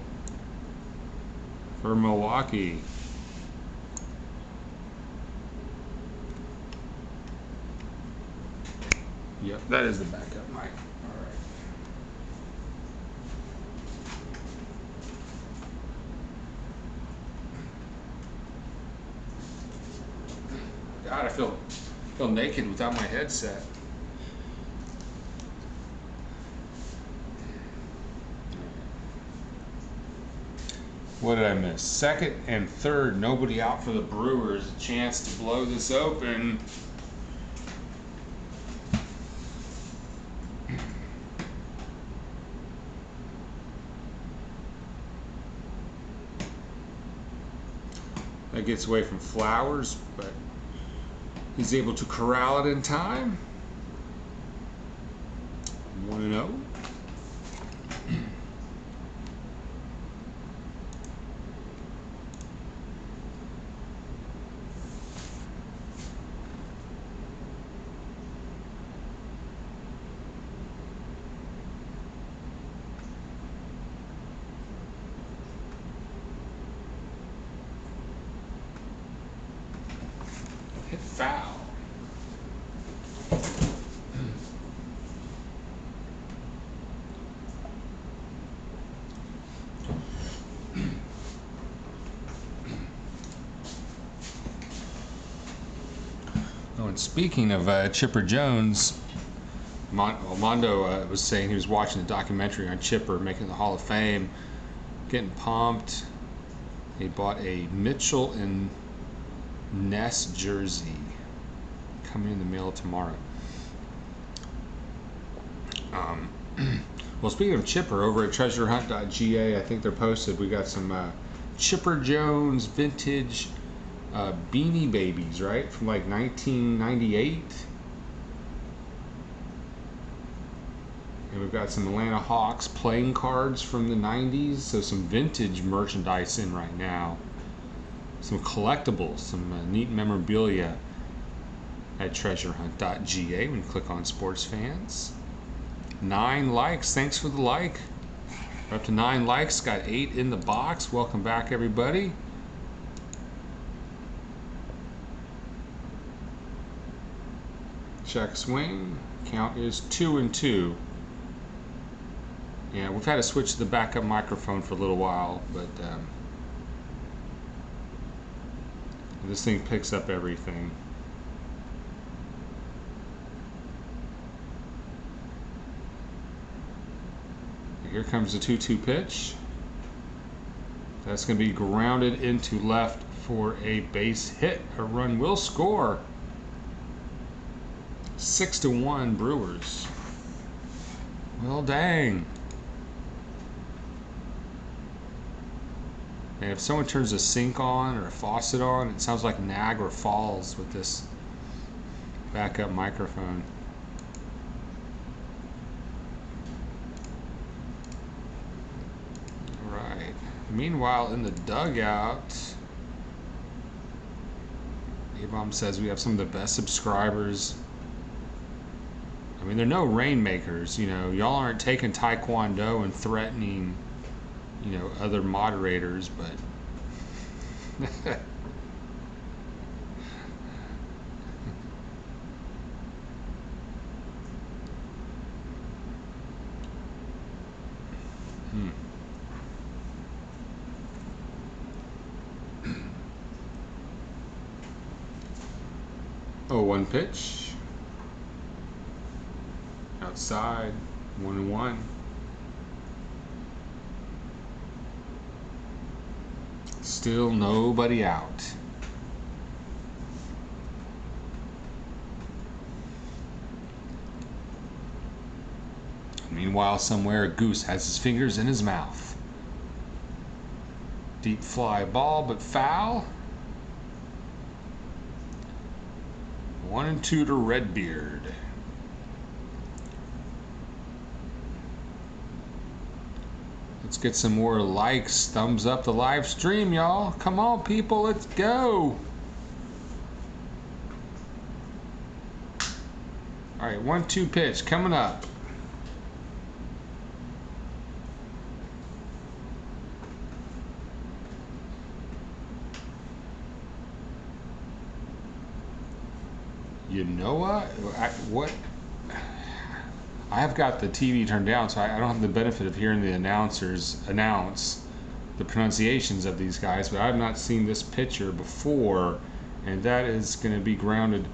for Milwaukee. Yep, that is the backup mic. All right. God, I feel naked without my headset. What did I miss? Second and third, nobody out for the Brewers. A chance to blow this open. That gets away from Flowers, but he's able to corral it in time. 1-0. Hit foul. Oh, and speaking of Chipper Jones, Mondo was saying he was watching the documentary on Chipper making the Hall of Fame, getting pumped. He bought a Mitchell and Ness jersey coming in the mail tomorrow. Well, speaking of Chipper, over at treasurehunt.ga, I think they're posted. We got some Chipper Jones vintage Beanie Babies, right? From like 1998. And we've got some Atlanta Hawks playing cards from the 90s. So some vintage merchandise in right now. Some collectibles, some neat memorabilia at treasurehunt.ga when you click on sports fans. 9 likes. Thanks for the like. We're up to 9 likes. Got 8 in the box. Welcome back, everybody. Check swing. Count is 2-2. Yeah, we've had to switch to the backup microphone for a little while, but this thing picks up everything. Here comes the 2-2 pitch. That's going to be grounded into left for a base hit. A run will score. 6-1 Brewers. Well, dang. And if someone turns a sink on or a faucet on, it sounds like Niagara Falls with this backup microphone. All right. Meanwhile, in the dugout, A-Bomb says we have some of the best subscribers. I mean, they're no rainmakers, you know. Y'all aren't taking Taekwondo and threatening, you know, other moderators, but Oh, 1 pitch. Outside, 1-1. Still nobody out. Meanwhile, somewhere a goose has his fingers in his mouth. Deep fly ball, but foul. 1-2 to Redbeard. Let's get some more likes. Thumbs up the live stream, y'all. Come on, people. Let's go. All right, 1-2 pitch coming up. You know what? I have got the TV turned down, so I don't have the benefit of hearing the announcers announce the pronunciations of these guys, but I have not seen this pitcher before, and that is going to be grounded.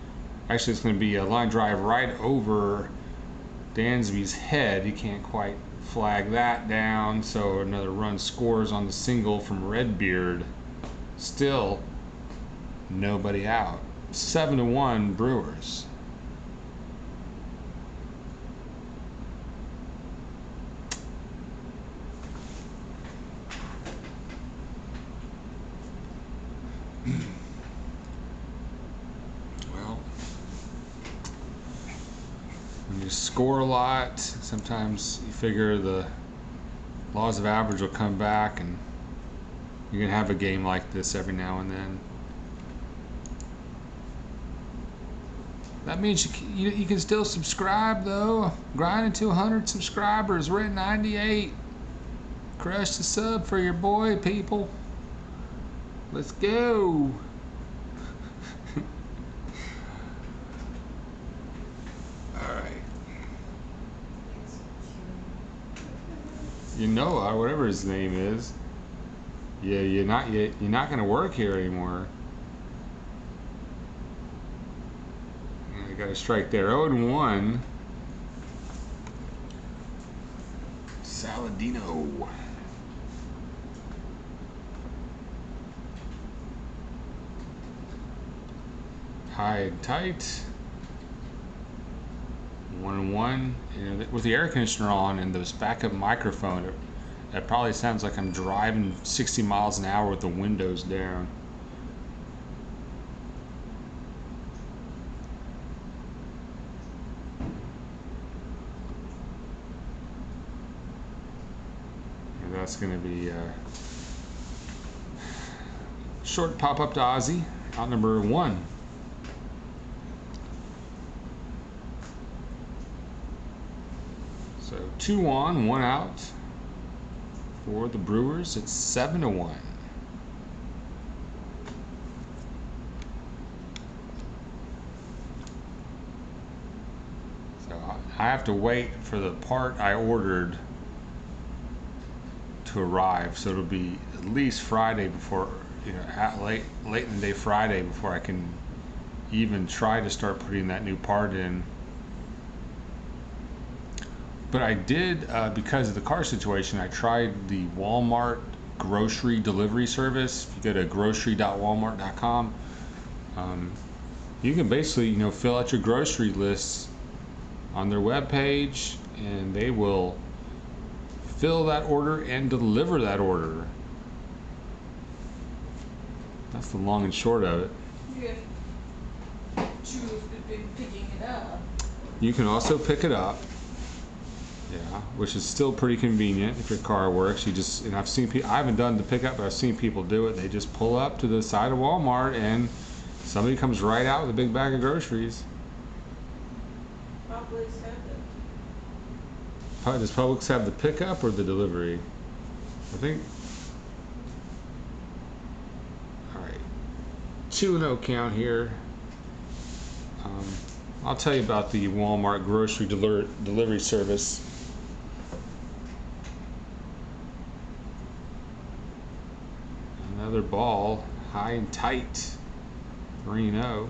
Actually, it's going to be a line drive right over Dansby's head. He can't quite flag that down, so another run scores on the single from Redbeard. Still nobody out. 7-1 Brewers. Well, when you score a lot, sometimes you figure the laws of average will come back and you can have a game like this every now and then. That means you can still subscribe, though. Grinding to 100 subscribers. We're at 98. Crush the sub for your boy, people. Let's go. Noah, whatever his name is. Yeah, you're not gonna work here anymore. I got a strike there. 0-1. Saladino. High and tight. 1-1. And with the air conditioner on and this backup microphone, it probably sounds like I'm driving 60 miles an hour with the windows down. And that's going to be short pop up to Ozzy, out number 1. So 2 on, 1 out for the Brewers. It's 7-1. So I have to wait for the part I ordered to arrive. So it'll be at least Friday before, late in the day Friday before I can even try to start putting that new part in. But I did, because of the car situation, I tried the Walmart grocery delivery service. If you go to grocery.walmart.com, you can basically, fill out your grocery lists on their webpage, and they will fill that order and deliver that order. That's the long and short of it. You have to choose between picking it up. You can also pick it up. Yeah, which is still pretty convenient if your car works. And I've seen people, I haven't done the pickup, but I've seen people do it. They just pull up to the side of Walmart and somebody comes right out with a big bag of groceries. Publix have Does Publix have the pickup or the delivery? I think. Alright. 2-0 count here. I'll tell you about the Walmart grocery delivery service. Another ball, high and tight, 3-0.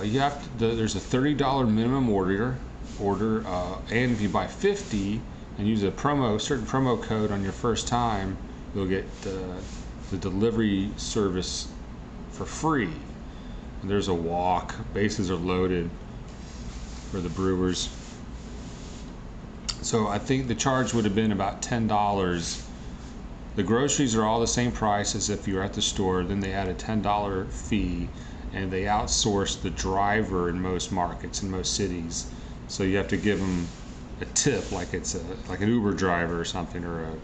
You have to, there's a $30 minimum order, and if you buy 50 and use a certain promo code on your first time, you'll get the delivery service for free. And there's a walk. Bases are loaded for the Brewers. So I think the charge would have been about $10. The groceries are all the same price as if you were at the store. Then they add a $10 fee, and they outsource the driver in most markets, in most cities. So you have to give them a tip, like it's like an Uber driver or something, or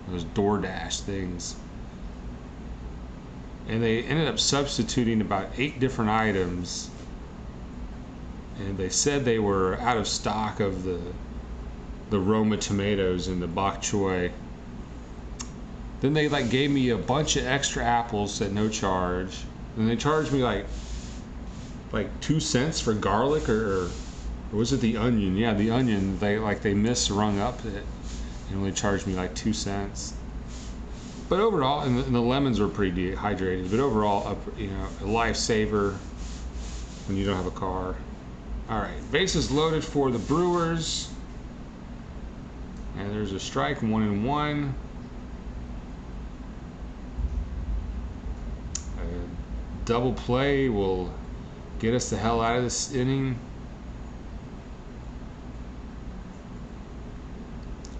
those DoorDash things. And they ended up substituting about 8 different items, and they said they were out of stock of the Roma tomatoes and the bok choy. Then they gave me a bunch of extra apples at no charge, and they charged me like 2 cents for garlic, or was it the onion? Yeah, the onion. They misrung up it and only charged me like 2 cents. But overall, and the lemons were pretty dehydrated. But overall, a lifesaver when you don't have a car. All right, bases loaded for the Brewers, and there's a strike, 1-1. Double play will get us the hell out of this inning.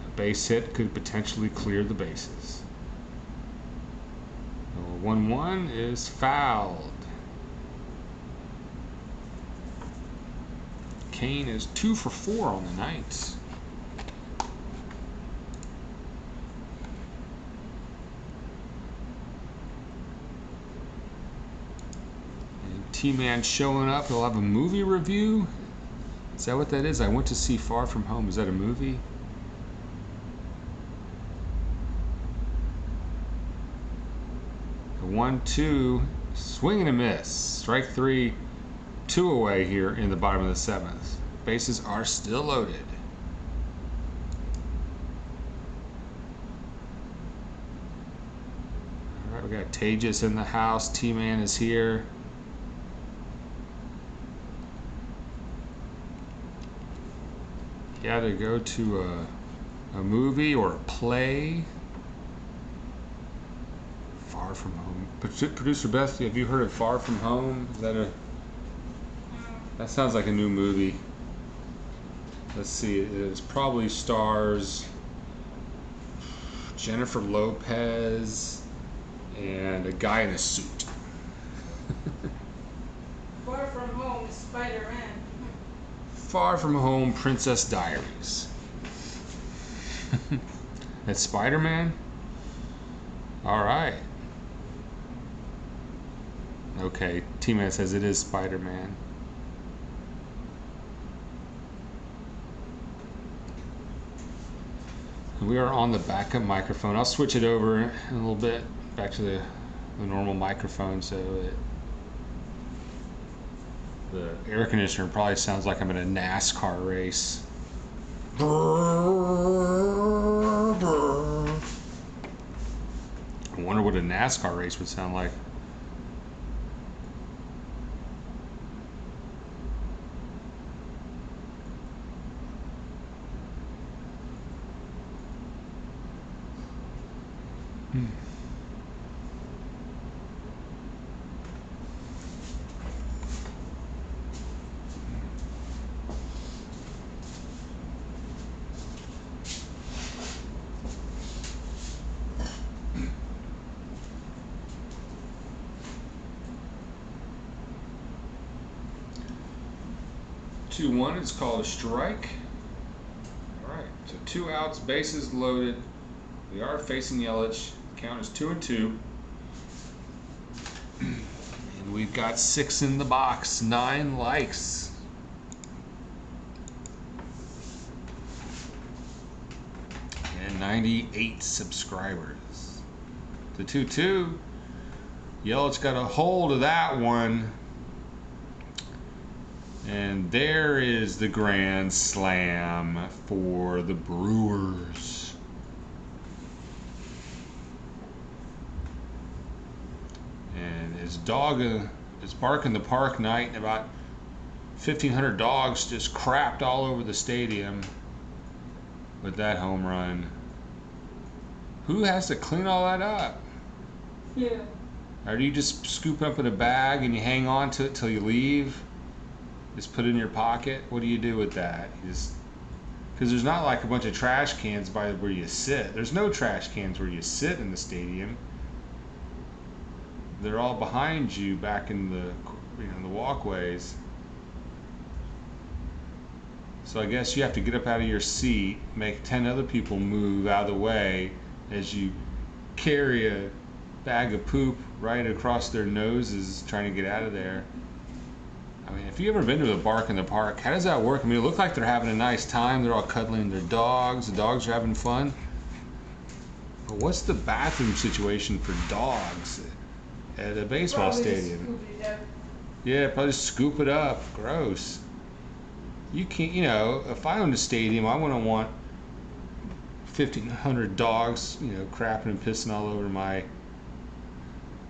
A base hit could potentially clear the bases. 1-1 is fouled. Kane is 2 for 4 on the night. T-Man showing up. He'll have a movie review. Is that what that is? I went to see Far From Home. Is that a movie? A 1-2. Swing and a miss. Strike 3. 2 away here in the bottom of the 7th. Bases are still loaded. got Tejas in the house. T-Man is here. You gotta go to a movie or a play. Far From Home. Producer Beth, have you heard of Far From Home? Is that a... That sounds like a new movie. Let's see, it probably stars Jennifer Lopez and a guy in a suit. Far From Home is Spider-Man. Far From Home, Princess Diaries. That's Spider-Man? Alright. Okay, T-Man says it is Spider-Man. We are on the backup microphone. I'll switch it over in a little bit back to the normal microphone so the air conditioner probably sounds like I'm in a NASCAR race. I wonder what a NASCAR race would sound like. Hmm. 2-1, it's called a strike. Alright, so 2 outs, bases loaded. We are facing Yelich. Count is 2-2. And we've got 6 in the box, 9 likes. And 98 subscribers. The 2-2. Yelich got a hold of that one. And there is the grand slam for the Brewers. And his dog is barking the park night, and about 1,500 dogs just crapped all over the stadium with that home run. Who has to clean all that up? Yeah. Or do you just scoop up in a bag and you hang on to it till you leave? Just put it in your pocket? What do you do with that? Because there's not like a bunch of trash cans by where you sit. There's no trash cans where you sit in the stadium. They're all behind you back in the the walkways. So I guess you have to get up out of your seat, make 10 other people move out of the way as you carry a bag of poop right across their noses trying to get out of there. I mean, if you ever been to a bark in the park, how does that work? I mean, it looks like they're having a nice time. They're all cuddling their dogs. The dogs are having fun. But what's the bathroom situation for dogs at a baseball stadium? Yeah, probably scoop it up. Gross. You can't, if I owned a stadium, I wouldn't want 1,500 dogs, crapping and pissing all over my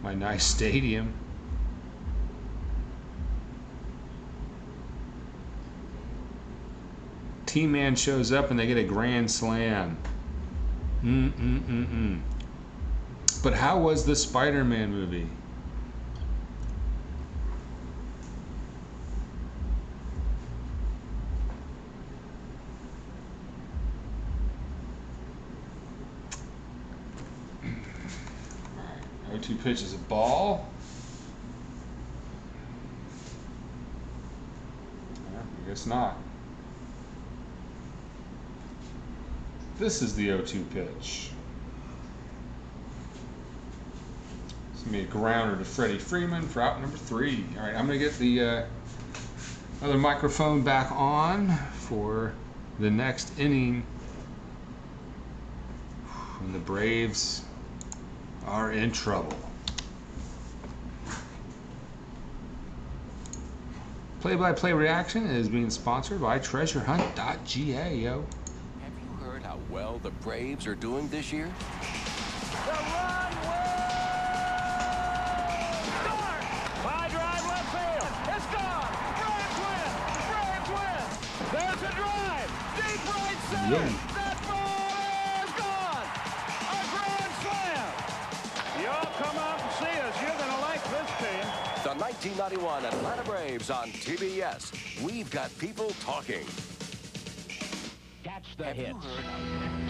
nice stadium. T-Man shows up and they get a grand slam. But how was the Spider-Man movie? Alright, 0-2 pitch is a ball. I guess not. This is the 0-2 pitch. It's going to be a grounder to Freddie Freeman for out number 3. All right, I'm going to get the other microphone back on for the next inning. And the Braves are in trouble. Play-by-play reaction is being sponsored by treasurehunt.ga, yo. How well the Braves are doing this year? The run will That ball is gone. A grand slam. Y'all come out and see us. You're going to like this team. The 1991 Atlanta Braves on TBS. We've got people talking. Catch the Have you hits. heard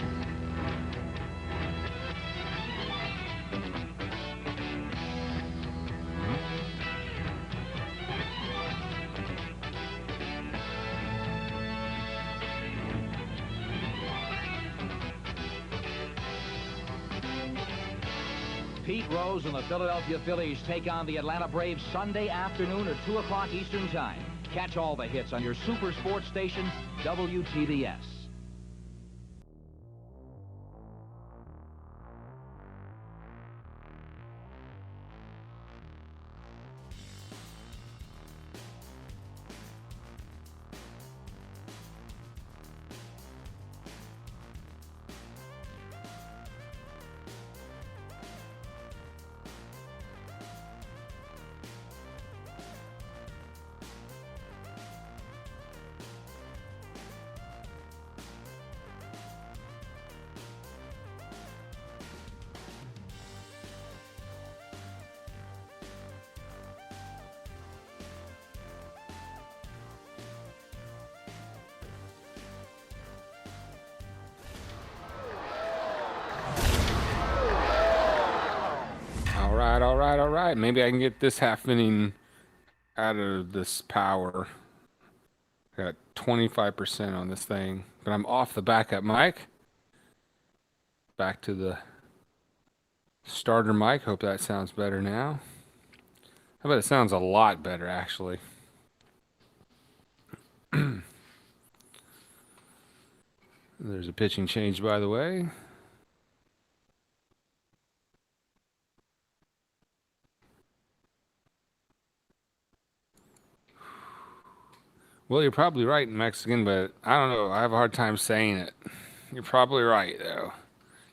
Pete Rose and the Philadelphia Phillies take on the Atlanta Braves Sunday afternoon at 2 o'clock Eastern Time. Catch all the hits on your super sports station, WTBS. All right. Maybe I can get this half inning out of this power. Got 25% on this thing, but I'm off the backup mic. Back to the starter mic. Hope that sounds better now. I bet it sounds a lot better, actually. There's a pitching change, by the way. Well, you're probably right, Mexican, but I don't know. I have a hard time saying it. You're probably right, though.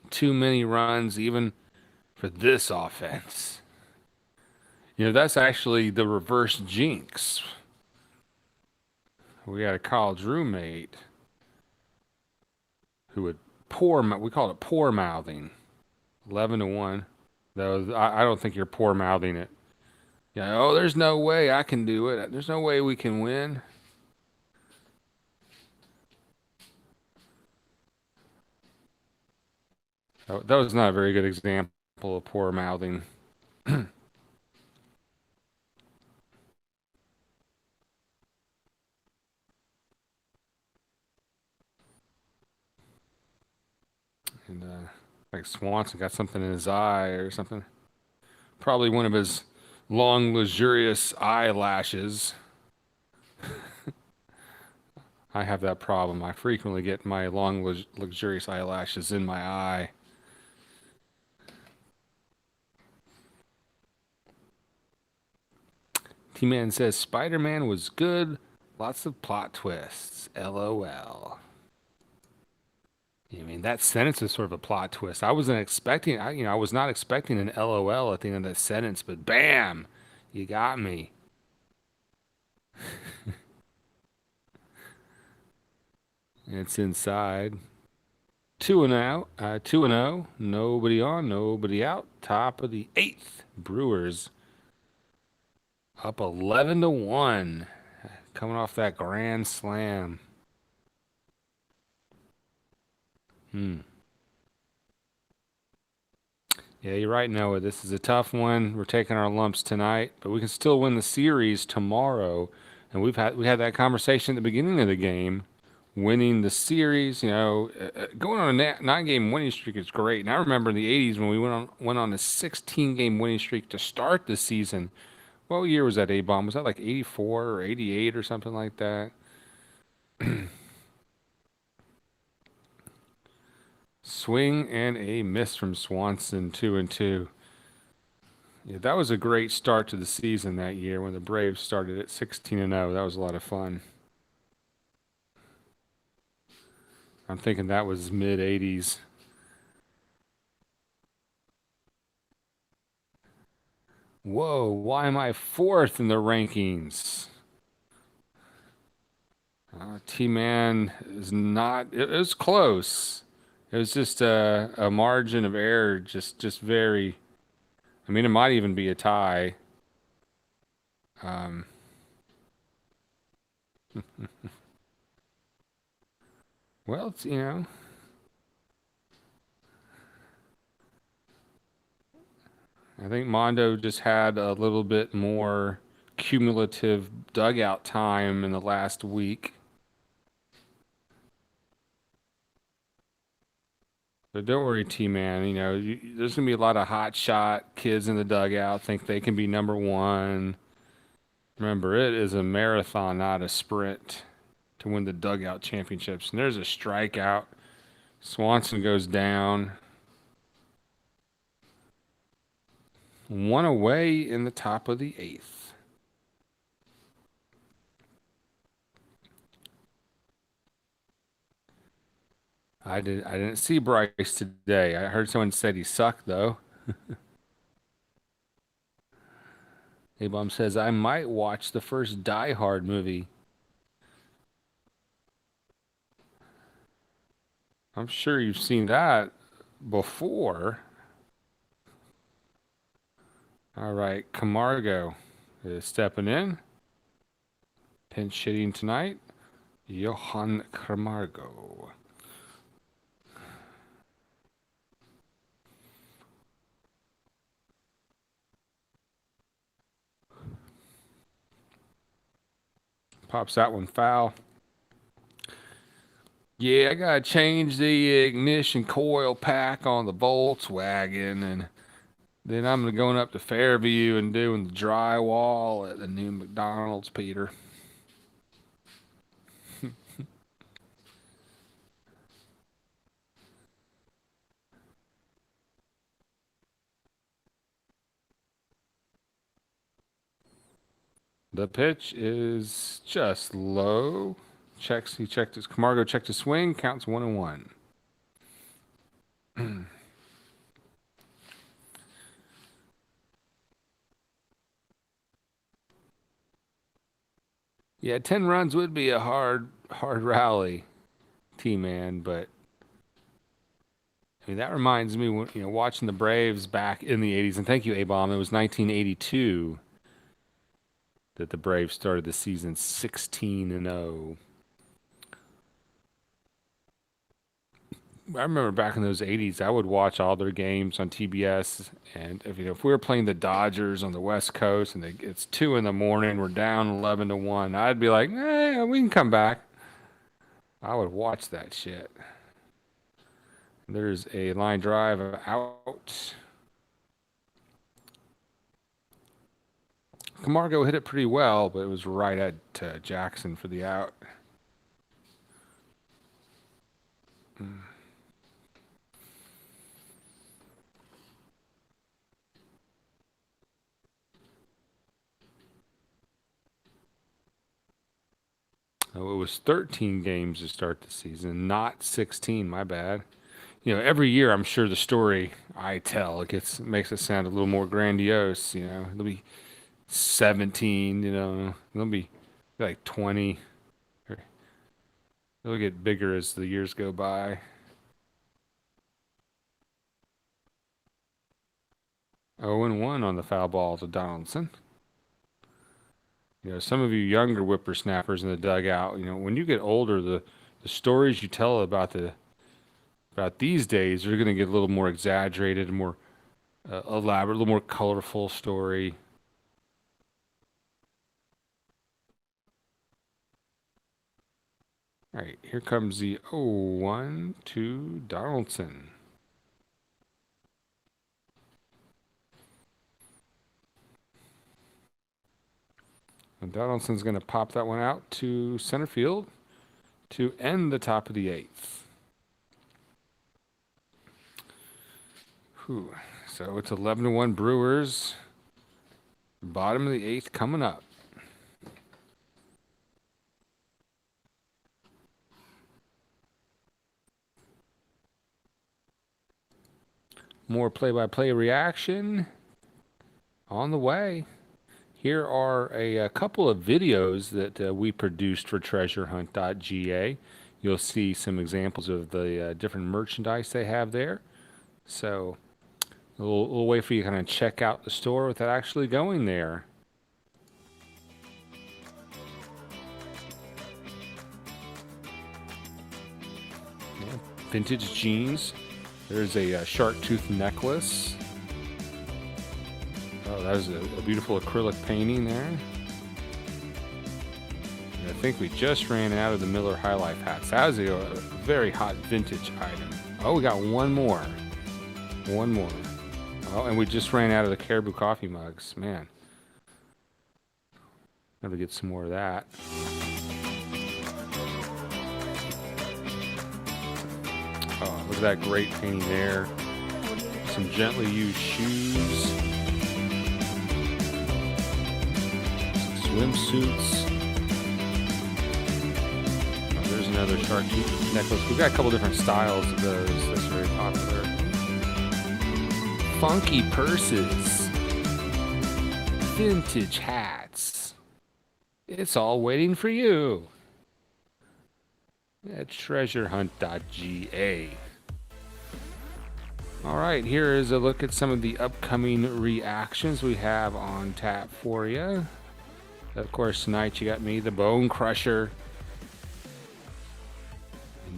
Too many runs, even for this offense. You know, that's actually the reverse jinx. We had a college roommate who would we called it poor mouthing. 11-1. Though I don't think you're poor mouthing it. Yeah, oh, there's no way I can do it. There's no way we can win. That was not a very good example of poor mouthing. And like Swanson got something in his eye or something. Probably one of his long, luxurious eyelashes. I have that problem. I frequently get my long, luxurious eyelashes in my eye. T-Man says Spider-Man was good. Lots of plot twists. LOL. I mean, that sentence is sort of a plot twist. I wasn't expecting, I was not expecting an LOL at the end of that sentence, but bam, you got me. It's inside. 2-0, 2-0. Nobody on, nobody out. Top of the 8th. Brewers up 11-1. Coming off that grand slam. Yeah, you're right, Noah. This is a tough one. We're taking our lumps tonight, but we can still win the series tomorrow. And we had that conversation at the beginning of the game. Winning the series, going on a 9-game winning streak is great. And I remember in the 80s when we went on a 16-game winning streak to start the season. What year was that, A-Bomb? Was that like 84 or 88 or something like that? Swing and a miss from Swanson, 2-2. Yeah, that was a great start to the season that year when the Braves started at 16-0. That was a lot of fun. I'm thinking that was mid-80s. Whoa, why am I 4th in the rankings? T-Man is not. It was close. It was just a margin of error, just very. I mean, it might even be a tie. Um, well, it's, I think Mondo just had a little bit more cumulative dugout time in the last week. But don't worry, T-Man. There's gonna be a lot of hot shot kids in the dugout think they can be number one. Remember, it is a marathon, not a sprint, to win the dugout championships. And there's a strikeout. Swanson goes down. One away in the top of the eighth. I didn't see Bryce today. I heard someone said he sucked though. A-Bomb says I might watch the first Die Hard movie. I'm sure you've seen that before. All right, Camargo is stepping in. Pinch hitting tonight. Johan Camargo. Pops that one foul. Yeah, I gotta change the ignition coil pack on the Volkswagen, and then I'm going up to Fairview and doing the drywall at the new McDonald's, Peter. The pitch is just low. He checked his Camargo checked his swing, counts 1-1. Yeah, 10 runs would be a hard rally, T-Man, but I mean that reminds me watching the Braves back in the 80s, and thank you, A-Bomb. It was 1982 that the Braves started the season 16-0. I remember back in those 80s, I would watch all their games on TBS, and if we were playing the Dodgers on the West Coast and it's 2 in the morning, we're down 11-1, I'd be like, we can come back. I would watch that shit. There's a line drive out. Camargo hit it pretty well, but it was right at Jackson for the out. Oh, it was 13 games to start the season, not 16. My bad. Every year I'm sure the story I tell makes it sound a little more grandiose. It'll be 17. It'll be like 20. It'll get bigger as the years go by. 0-1 on the foul ball to Donaldson. Some of you younger whippersnappers in the dugout, when you get older, the stories you tell about these days are going to get a little more exaggerated, more elaborate, a little more colorful story. All right, here comes the 0-1 to Donaldson. And Donaldson's going to pop that one out to center field to end the top of the eighth. Whew. So it's 11-1 Brewers. Bottom of the eighth coming up. More play-by-play reaction on the way. Here are a couple of videos that we produced for treasurehunt.ga. You'll see some examples of the different merchandise they have there. So we'll wait for you to kind of check out the store without actually going there. Yeah, vintage jeans. There's a shark tooth necklace. Oh, that was a beautiful acrylic painting there. And I think we just ran out of the Miller High Life hats. That was a very hot vintage item. Oh, we got one more. One more. Oh, and we just ran out of the Caribou coffee mugs. Man. Gotta get some more of that. Oh, look at that great painting there. Some gently used shoes. Swimsuits. Oh, there's another shark tooth necklace. We've got a couple different styles of those. That's very popular. Funky purses. Vintage hats. It's all waiting for you at treasurehunt.ga. All right, here is a look at some of the upcoming reactions we have on tap for you. Of course, tonight you got me, the Bone Crusher.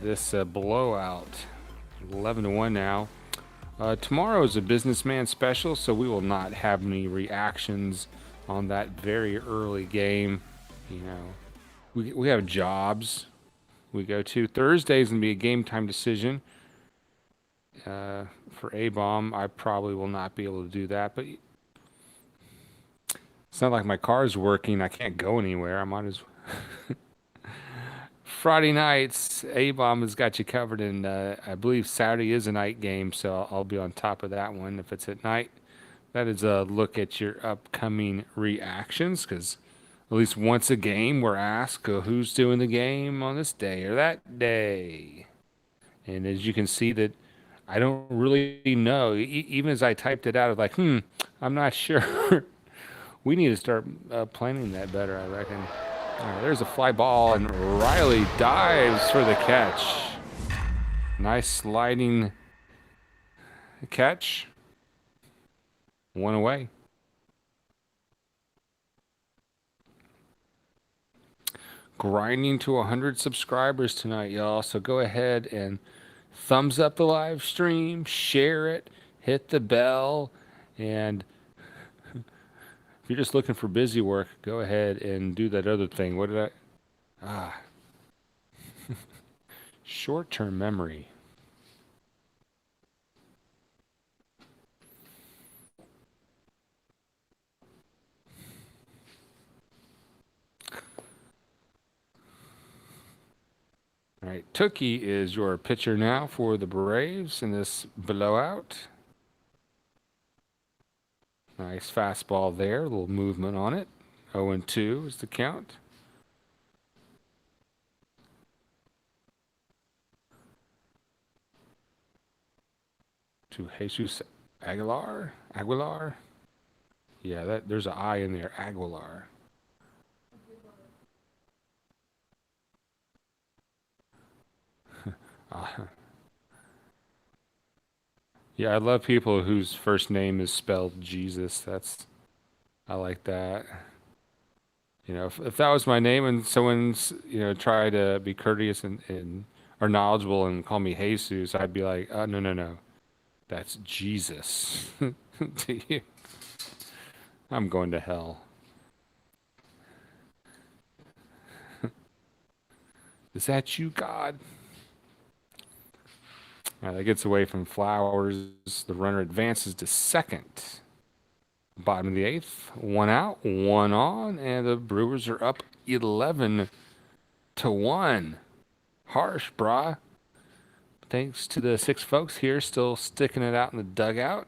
This blowout, 11-1 now. Tomorrow is a businessman special, so we will not have any reactions on that very early game. You know, we have jobs we go to. Thursday's gonna be a game time decision. For A-Bomb, I probably will not be able to do that, but it's not like my car's working. I can't go anywhere. I might as well. Friday nights, A-Bomb has got you covered, and I believe Saturday is a night game, so I'll be on top of that one if it's at night. That is a look at your upcoming reactions, because at least once a game we're asked who's doing the game on this day or that day. And as you can see that I don't really know. Even as I typed it out, I was like, I'm not sure. We need to start planning that better, I reckon. All right, there's a fly ball, and Riley dives for the catch. Nice sliding catch. One away. Grinding to 100 subscribers tonight, y'all. So go ahead and thumbs up the live stream, share it, hit the bell, and if you're just looking for busy work, go ahead and do that other thing. What did I? Short-term memory. All right, Tookie is your pitcher now for the Braves in this blowout. Nice fastball there, a little movement on it. 0-2 is the count. To Jesus Aguilar. Yeah, there's an I in there, Aguilar. Yeah, I love people whose first name is spelled Jesus. I like that. You know, if that was my name and someone's, try to be courteous and or knowledgeable and call me Jesus, I'd be like, no. That's Jesus to you. I'm going to hell. Is that you, God? All right, that gets away from Flowers. The runner advances to second. Bottom of the eighth. One out, one on, and the Brewers are up 11-1. Harsh, brah. Thanks to the 6 folks here still sticking it out in the dugout.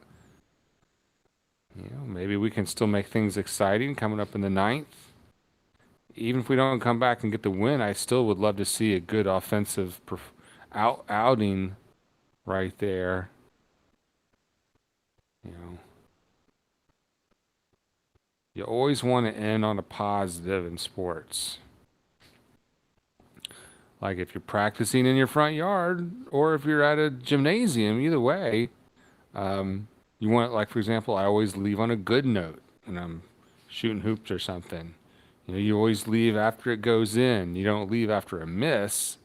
Maybe we can still make things exciting coming up in the 9th. Even if we don't come back and get the win, I still would love to see a good offensive outing right there. You always want to end on a positive in sports. Like if you're practicing in your front yard or if you're at a gymnasium, either way, you want, like, for example, I always leave on a good note when I'm shooting hoops or something. You know, you always leave after it goes in. You don't leave after a miss.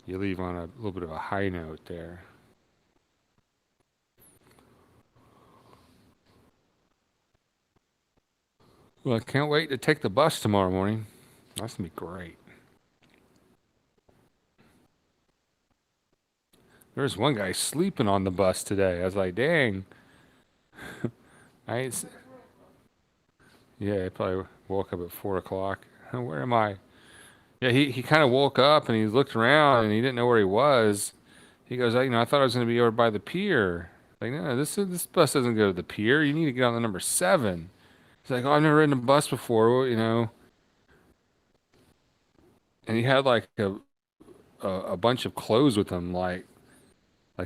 You leave on a little bit of a high note there. Well, I can't wait to take the bus tomorrow morning. That's going to be great. There's one guy sleeping on the bus today. I was like, dang. I ain't. Yeah, he probably woke up at 4 o'clock. Where am I? Yeah, he kind of woke up and he looked around and he didn't know where he was. He goes, I thought I was going to be over by the pier. Like, no, this bus doesn't go to the pier. You need to get on the number 7. He's like, oh, I've never ridden a bus before, And he had like a bunch of clothes with him, like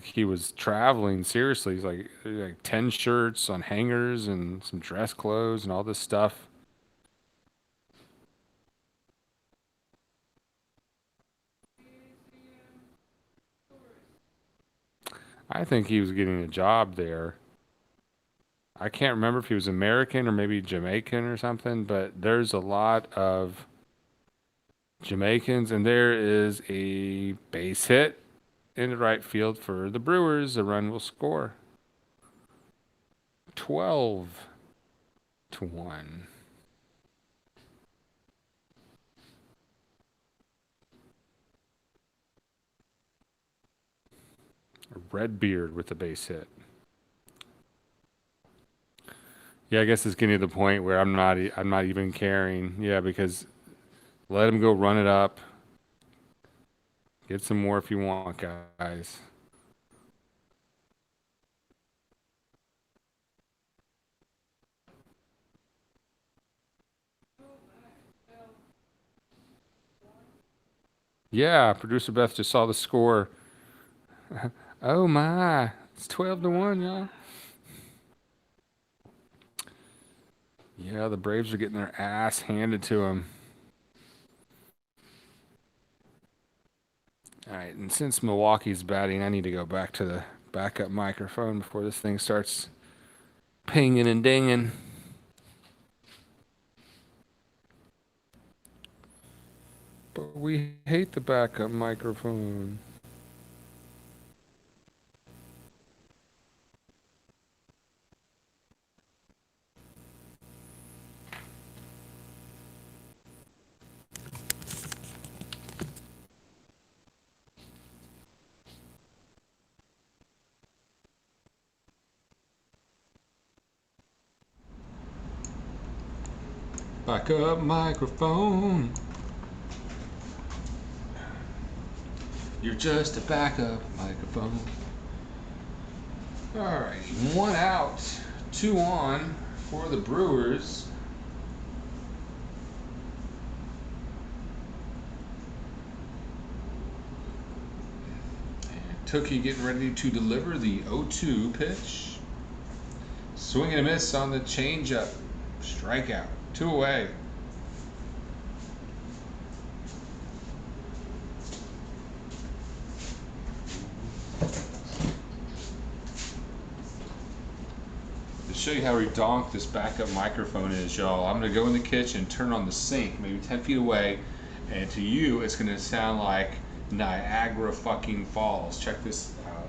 he was traveling seriously. He's like 10 shirts on hangers and some dress clothes and all this stuff. I think he was getting a job there. I can't remember if he was American or maybe Jamaican or something, but there's a lot of Jamaicans, and there is a base hit in the right field for the Brewers. A run will score. 12-1. Redbeard with the base hit. Yeah, I guess it's getting to the point where I'm not even caring. Yeah, because let him go run it up. Get some more if you want, guys. Yeah, producer Beth just saw the score. Oh my, it's 12-1, y'all. Yeah, the Braves are getting their ass handed to them. All right, and since Milwaukee's batting, I need to go back to the backup microphone before this thing starts pinging and dinging. But we hate the backup microphone. Backup microphone. You're just a backup microphone. Alright, 1 out, 2 on for the Brewers. And Tookie getting ready to deliver the 0-2 pitch. Swing and a miss on the changeup. Strikeout. 2 away. To show you how redonk this backup microphone is, y'all, I'm going to go in the kitchen, turn on the sink, maybe 10 feet away, and to you, it's going to sound like Niagara fucking Falls. Check this out.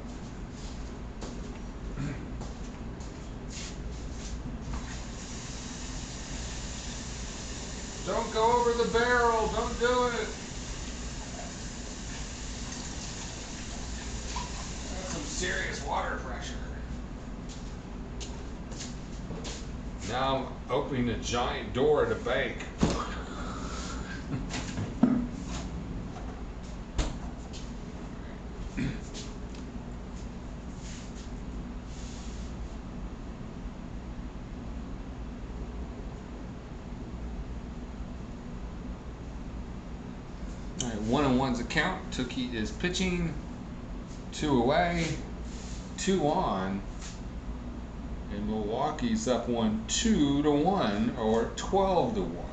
Don't go over the barrel. Don't do it. That's some serious water pressure. Now I'm opening a giant door at a bank. All right, 1-1's a count. Tookie is pitching. 2 away. 2 on. And Milwaukee's up 2-1 or 12-1.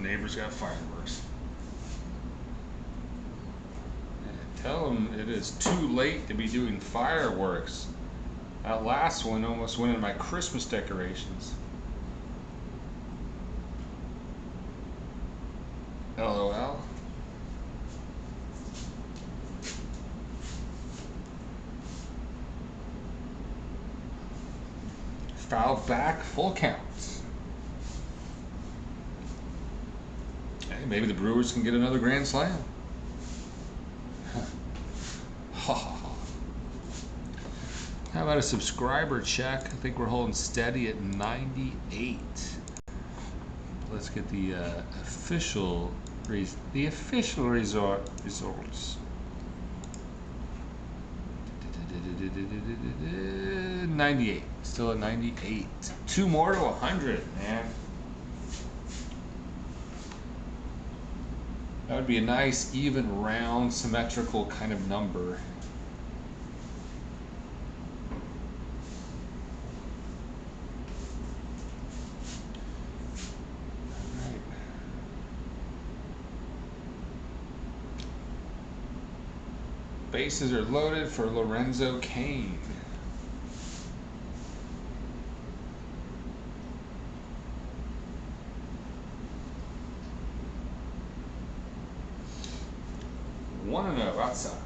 Neighbors got fireworks. Tell them it is too late to be doing fireworks. That last one almost went into my Christmas decorations. LOL. Foul back, full count. Hey, maybe the Brewers can get another grand slam. Ha ha ha. How about a subscriber check? I think we're holding steady at 98. Let's get the official results. 98. Still at 98. 2 more to 100, man. That would be a nice, even, round, symmetrical kind of number. All right. Bases are loaded for Lorenzo Cain. 1-0 outside.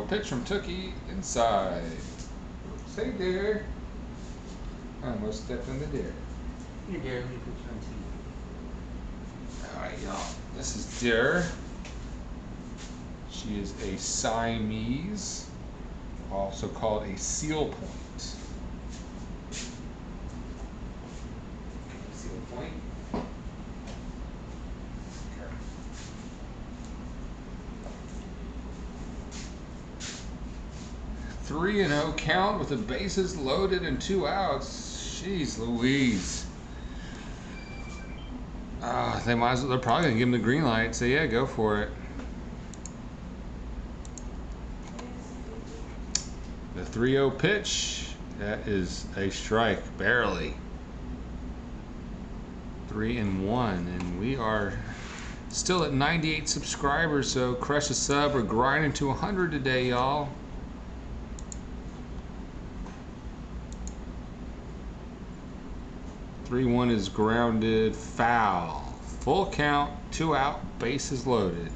Pitch from Tookie inside. Stay there. I almost stepped in the dare. You dare me to put you on TV. Alright, y'all. This is Dare. She is a Siamese, also called a seal point. Seal point. 3-0 count with the bases loaded and 2 outs. Jeez Louise. They might as well, they're probably gonna give him the green light. So yeah, go for it. The 3-0 pitch. That is a strike, barely. 3-1, and we are still at 98 subscribers. So crush a sub. We're grinding to 100 today, y'all. Three-1 is grounded, foul. Full count, 2 out, bases loaded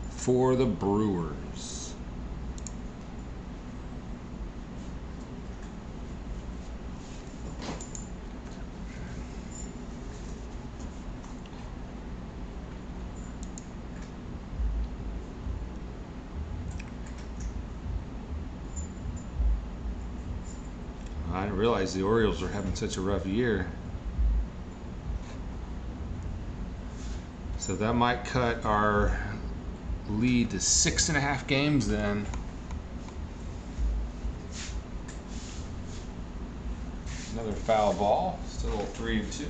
for the Brewers. I didn't realize the Orioles were having such a rough year. So that might cut our lead to 6.5 games then. Another foul ball, still 3-2.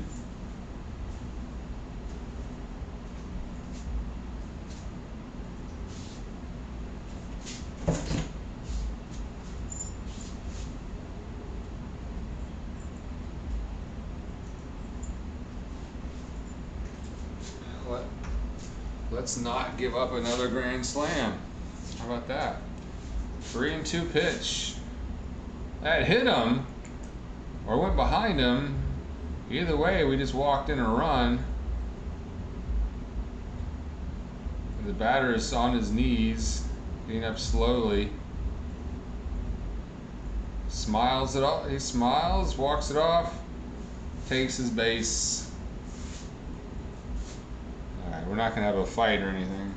Let's not give up another grand slam. How about that? 3-2 pitch. That hit him or went behind him. Either way, we just walked in a run. And the batter is on his knees, getting up slowly. Smiles it off. He smiles, walks it off, takes his base. We're not going to have a fight or anything.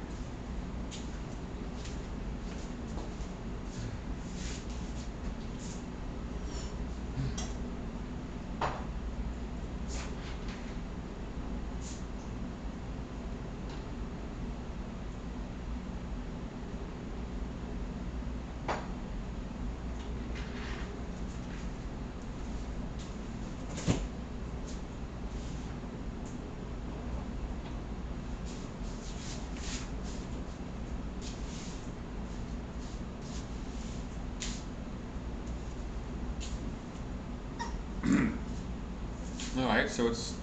right, so it's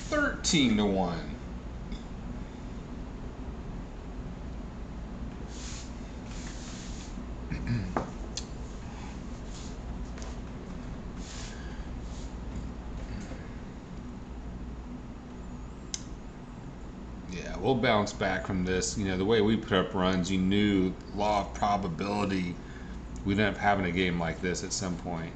13-1. Yeah, we'll bounce back from this. You know, the way we put up runs, you knew law of probability we'd end up having a game like this at some point.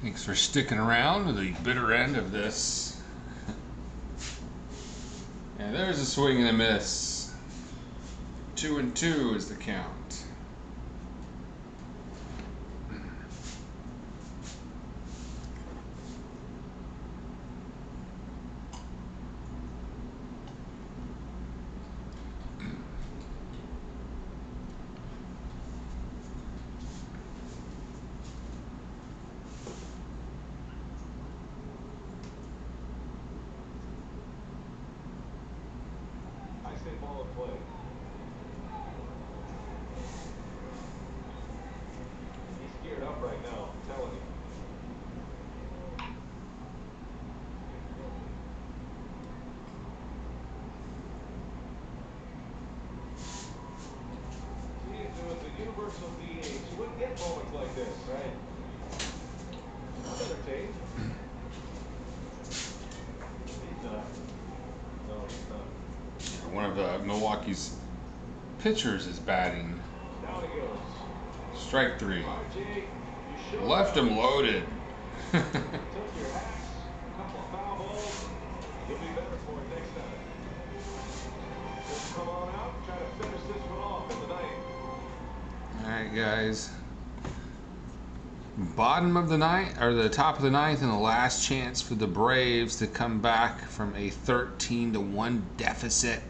Thanks for sticking around to the bitter end of this. And there's a swing and a miss. 2-2 is the count. Ball of play. He's geared up right now, I'm telling you. See, if it was a universal DH, you wouldn't get moments like this, right? I'm entertained. He's not. No, he's not. One of Milwaukee's pitchers is batting. Down he goes. Strike 3. RJ, you showed Left him loaded. took your hacks, a couple of foul balls. You'll be better for it next time. Just come on out and try to finish this one off in the ninth. Alright, guys. Bottom of the ninth, or the top of the ninth, and the last chance for the Braves to come back from a 13-1 deficit.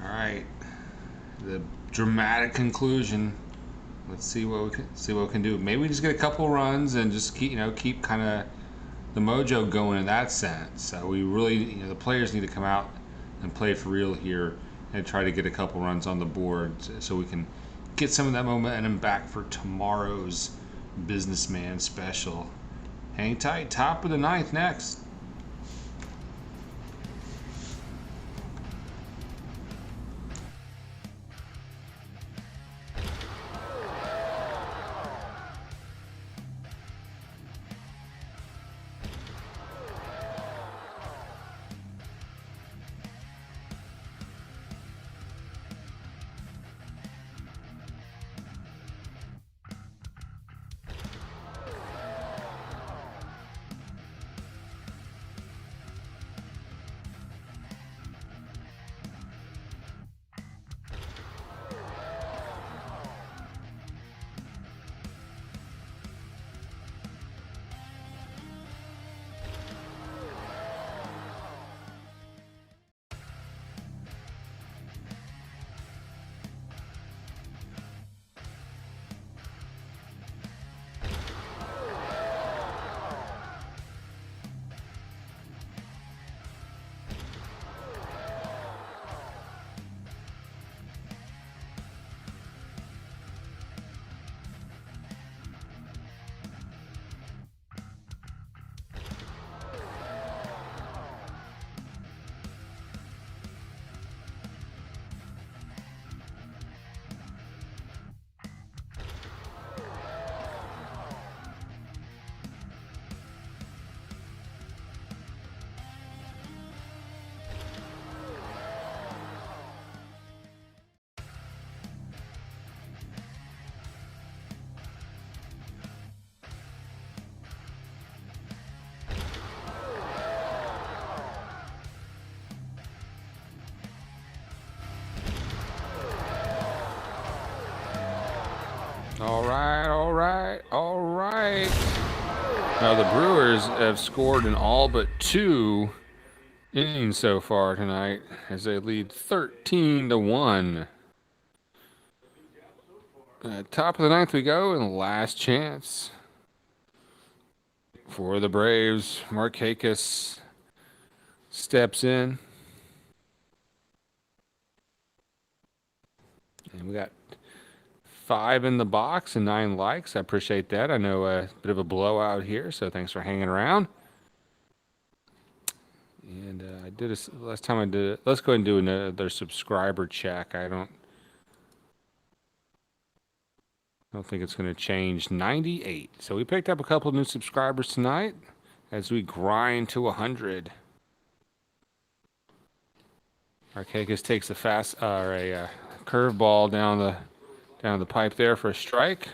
Alright. The dramatic conclusion. Let's see what we can do. Maybe we just get a couple runs and just keep kind of the mojo going in that sense. We really, the players need to come out and play for real here and try to get a couple runs on the board so we can get some of that momentum back for tomorrow's businessman special. Hang tight. Top of the ninth next. All right. Now the Brewers have scored in all but 2 innings so far tonight as they lead 13-1. Top of the 9th we go, and last chance for the Braves. Markakis steps in. And we got 5 in the box and 9 likes. I appreciate that. I know a bit of a blowout here, so thanks for hanging around. And I did last time I did it. Let's go ahead and do another subscriber check. I don't think it's going to change. 98. So we picked up a couple of new subscribers tonight as we grind to 100. Markakis takes a curveball down the pipe there for a strike.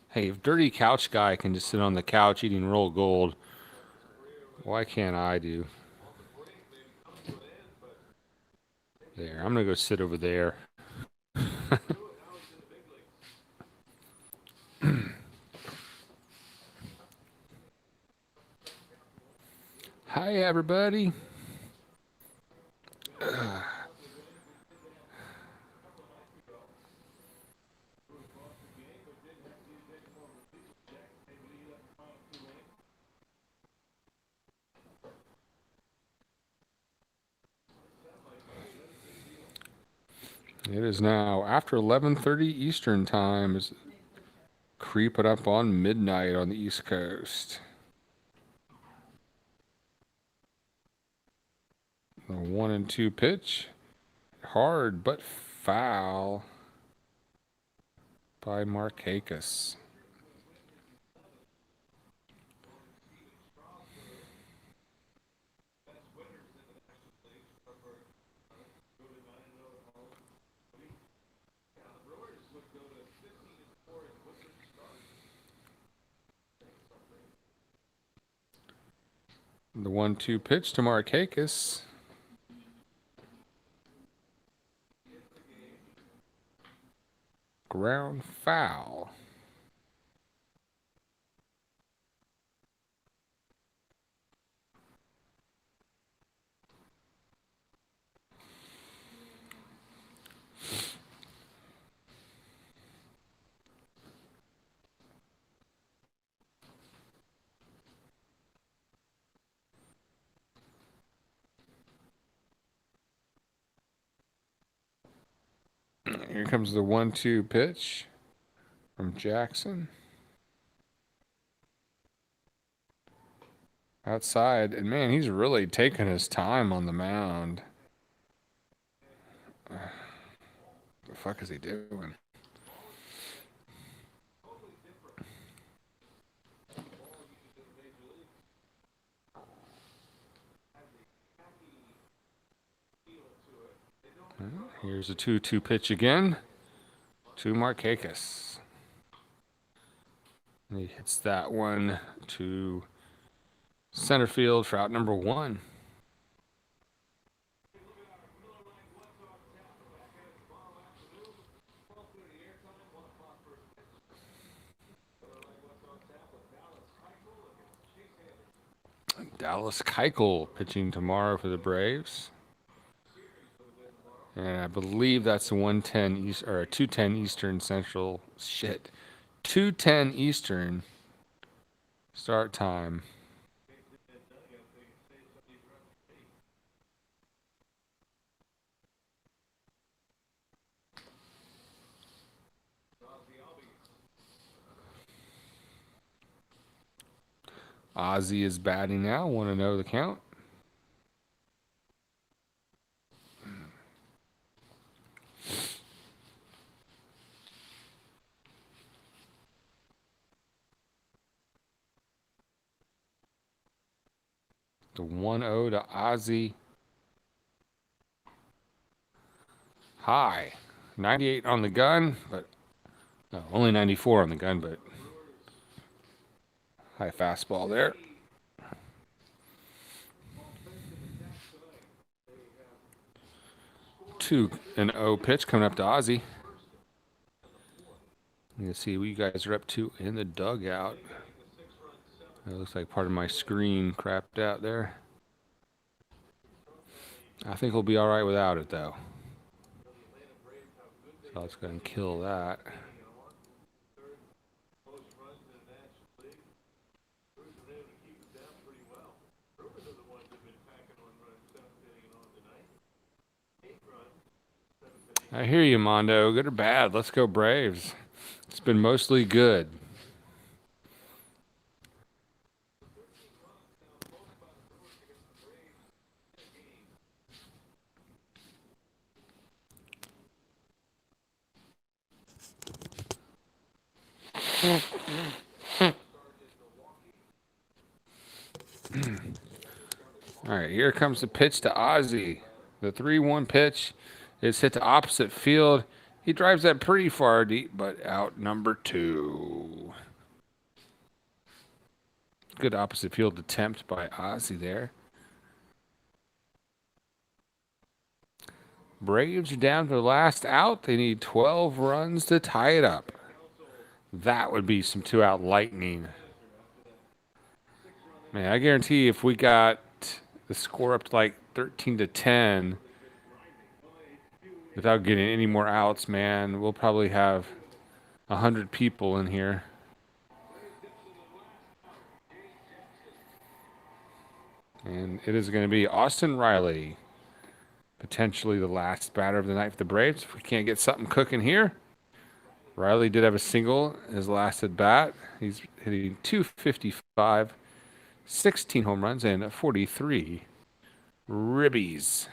Hey, if Dirty Couch Guy can just sit on the couch eating roll gold, why can't I do? There, I'm going to go sit over there. Hi, everybody. It is now after 11:30 Eastern time. Is creeping up on midnight on the East Coast. The 1-2 pitch, hard but foul by Markakis. The 1-2 pitch to Markakis. Ground foul. Here comes the 1-2 pitch from Jackson. Outside, and man, he's really taking his time on the mound. What the fuck is he doing? Here's a 2-2 pitch again to Markakis. He hits that one to center field for out number 1. Dallas Keuchel pitching tomorrow for the Braves. And I believe that's a 1:10 East or a 2:10 Eastern Central. 2:10 Eastern start time. Ozzy is batting now. Want to know the count? The 1-0 to Ozzy. High. 98 on the gun, but no, only 94 on the gun, but high fastball there. Two an 0 pitch coming up to Ozzy. Let's see what you guys are up to in the dugout. It looks like part of my screen crapped out there. I think we'll be all right without it, though. So let's go ahead and kill that. I hear you, Mondo. Good or bad? Let's go Braves. It's been mostly good. All right, here comes the pitch to Ozzy. The 3-1 pitch is hit to opposite field. He drives that pretty far deep, but out number 2. Good opposite field attempt by Ozzy there. Braves are down to the last out. They need 12 runs to tie it up. That would be some 2-out lightning. Man, I guarantee if we got the score up to like 13-10 without getting any more outs, man, we'll probably have 100 people in here. And it is going to be Austin Riley, potentially the last batter of the night for the Braves. If we can't get something cooking here. Riley did have a single in his last at bat. He's hitting .255, 16 home runs, and 43 ribbies.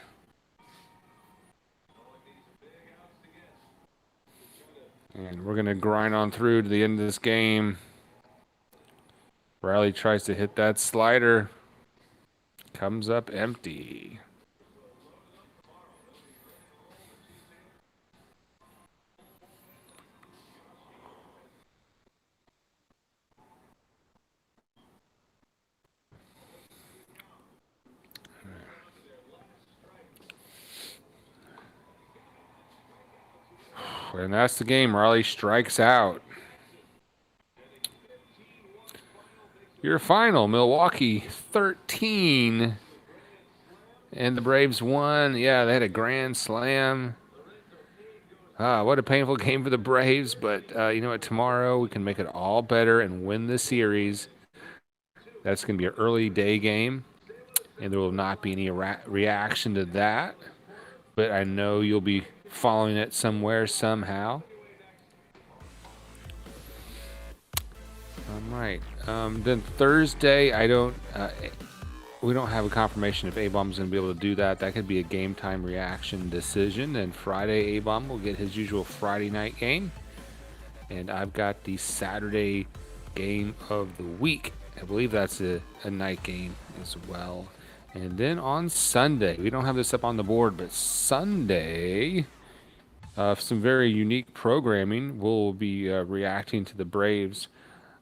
And we're going to grind on through to the end of this game. Riley tries to hit that slider. Comes up empty. And that's the game. Riley strikes out. Your final, Milwaukee 13. And the Braves won. Yeah, they had a grand slam. What a painful game for the Braves. But you know what? Tomorrow we can make it all better and win the series. That's going to be an early day game. And there will not be any reaction to that. But I know you'll be following it somewhere, somehow. All right. Then Thursday, we don't have a confirmation if A-Bomb's going to be able to do that. That could be a game time reaction decision. And Friday, A-Bomb will get his usual Friday night game. And I've got the Saturday game of the week. I believe that's a night game as well. And then on Sunday, we don't have this up on the board, but Sunday, some very unique programming. We'll be reacting to the Braves.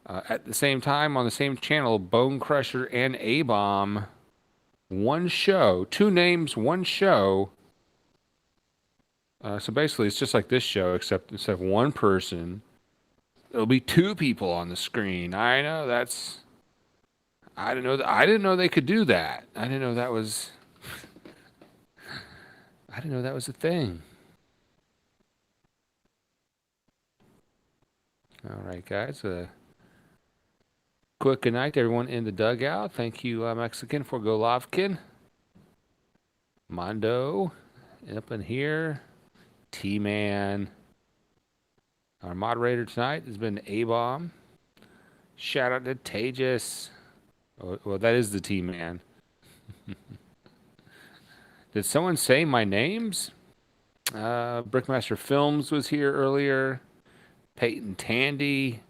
At the same time, on the same channel, Bone Crusher and A-Bomb. One show, 2 names, 1 show. So basically, it's just like this show, except instead of 1 person, there'll be 2 people on the screen. I know that's... I didn't know they could do that. I didn't know that was... I didn't know that was a thing. All right, guys. Quick good night to everyone in the dugout. Thank you, Mexican, for Golovkin. Mondo, up in here. T-Man. Our moderator tonight has been A-Bomb. Shout out to Tejas. Oh, well, that is the T-Man. Did someone say my names? Brickmaster Films was here earlier. Peyton Tandy.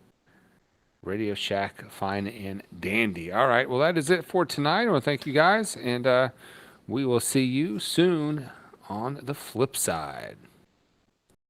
Radio Shack, fine and dandy. All right, well, that is it for tonight. I want to thank you guys, and we will see you soon on the flip side.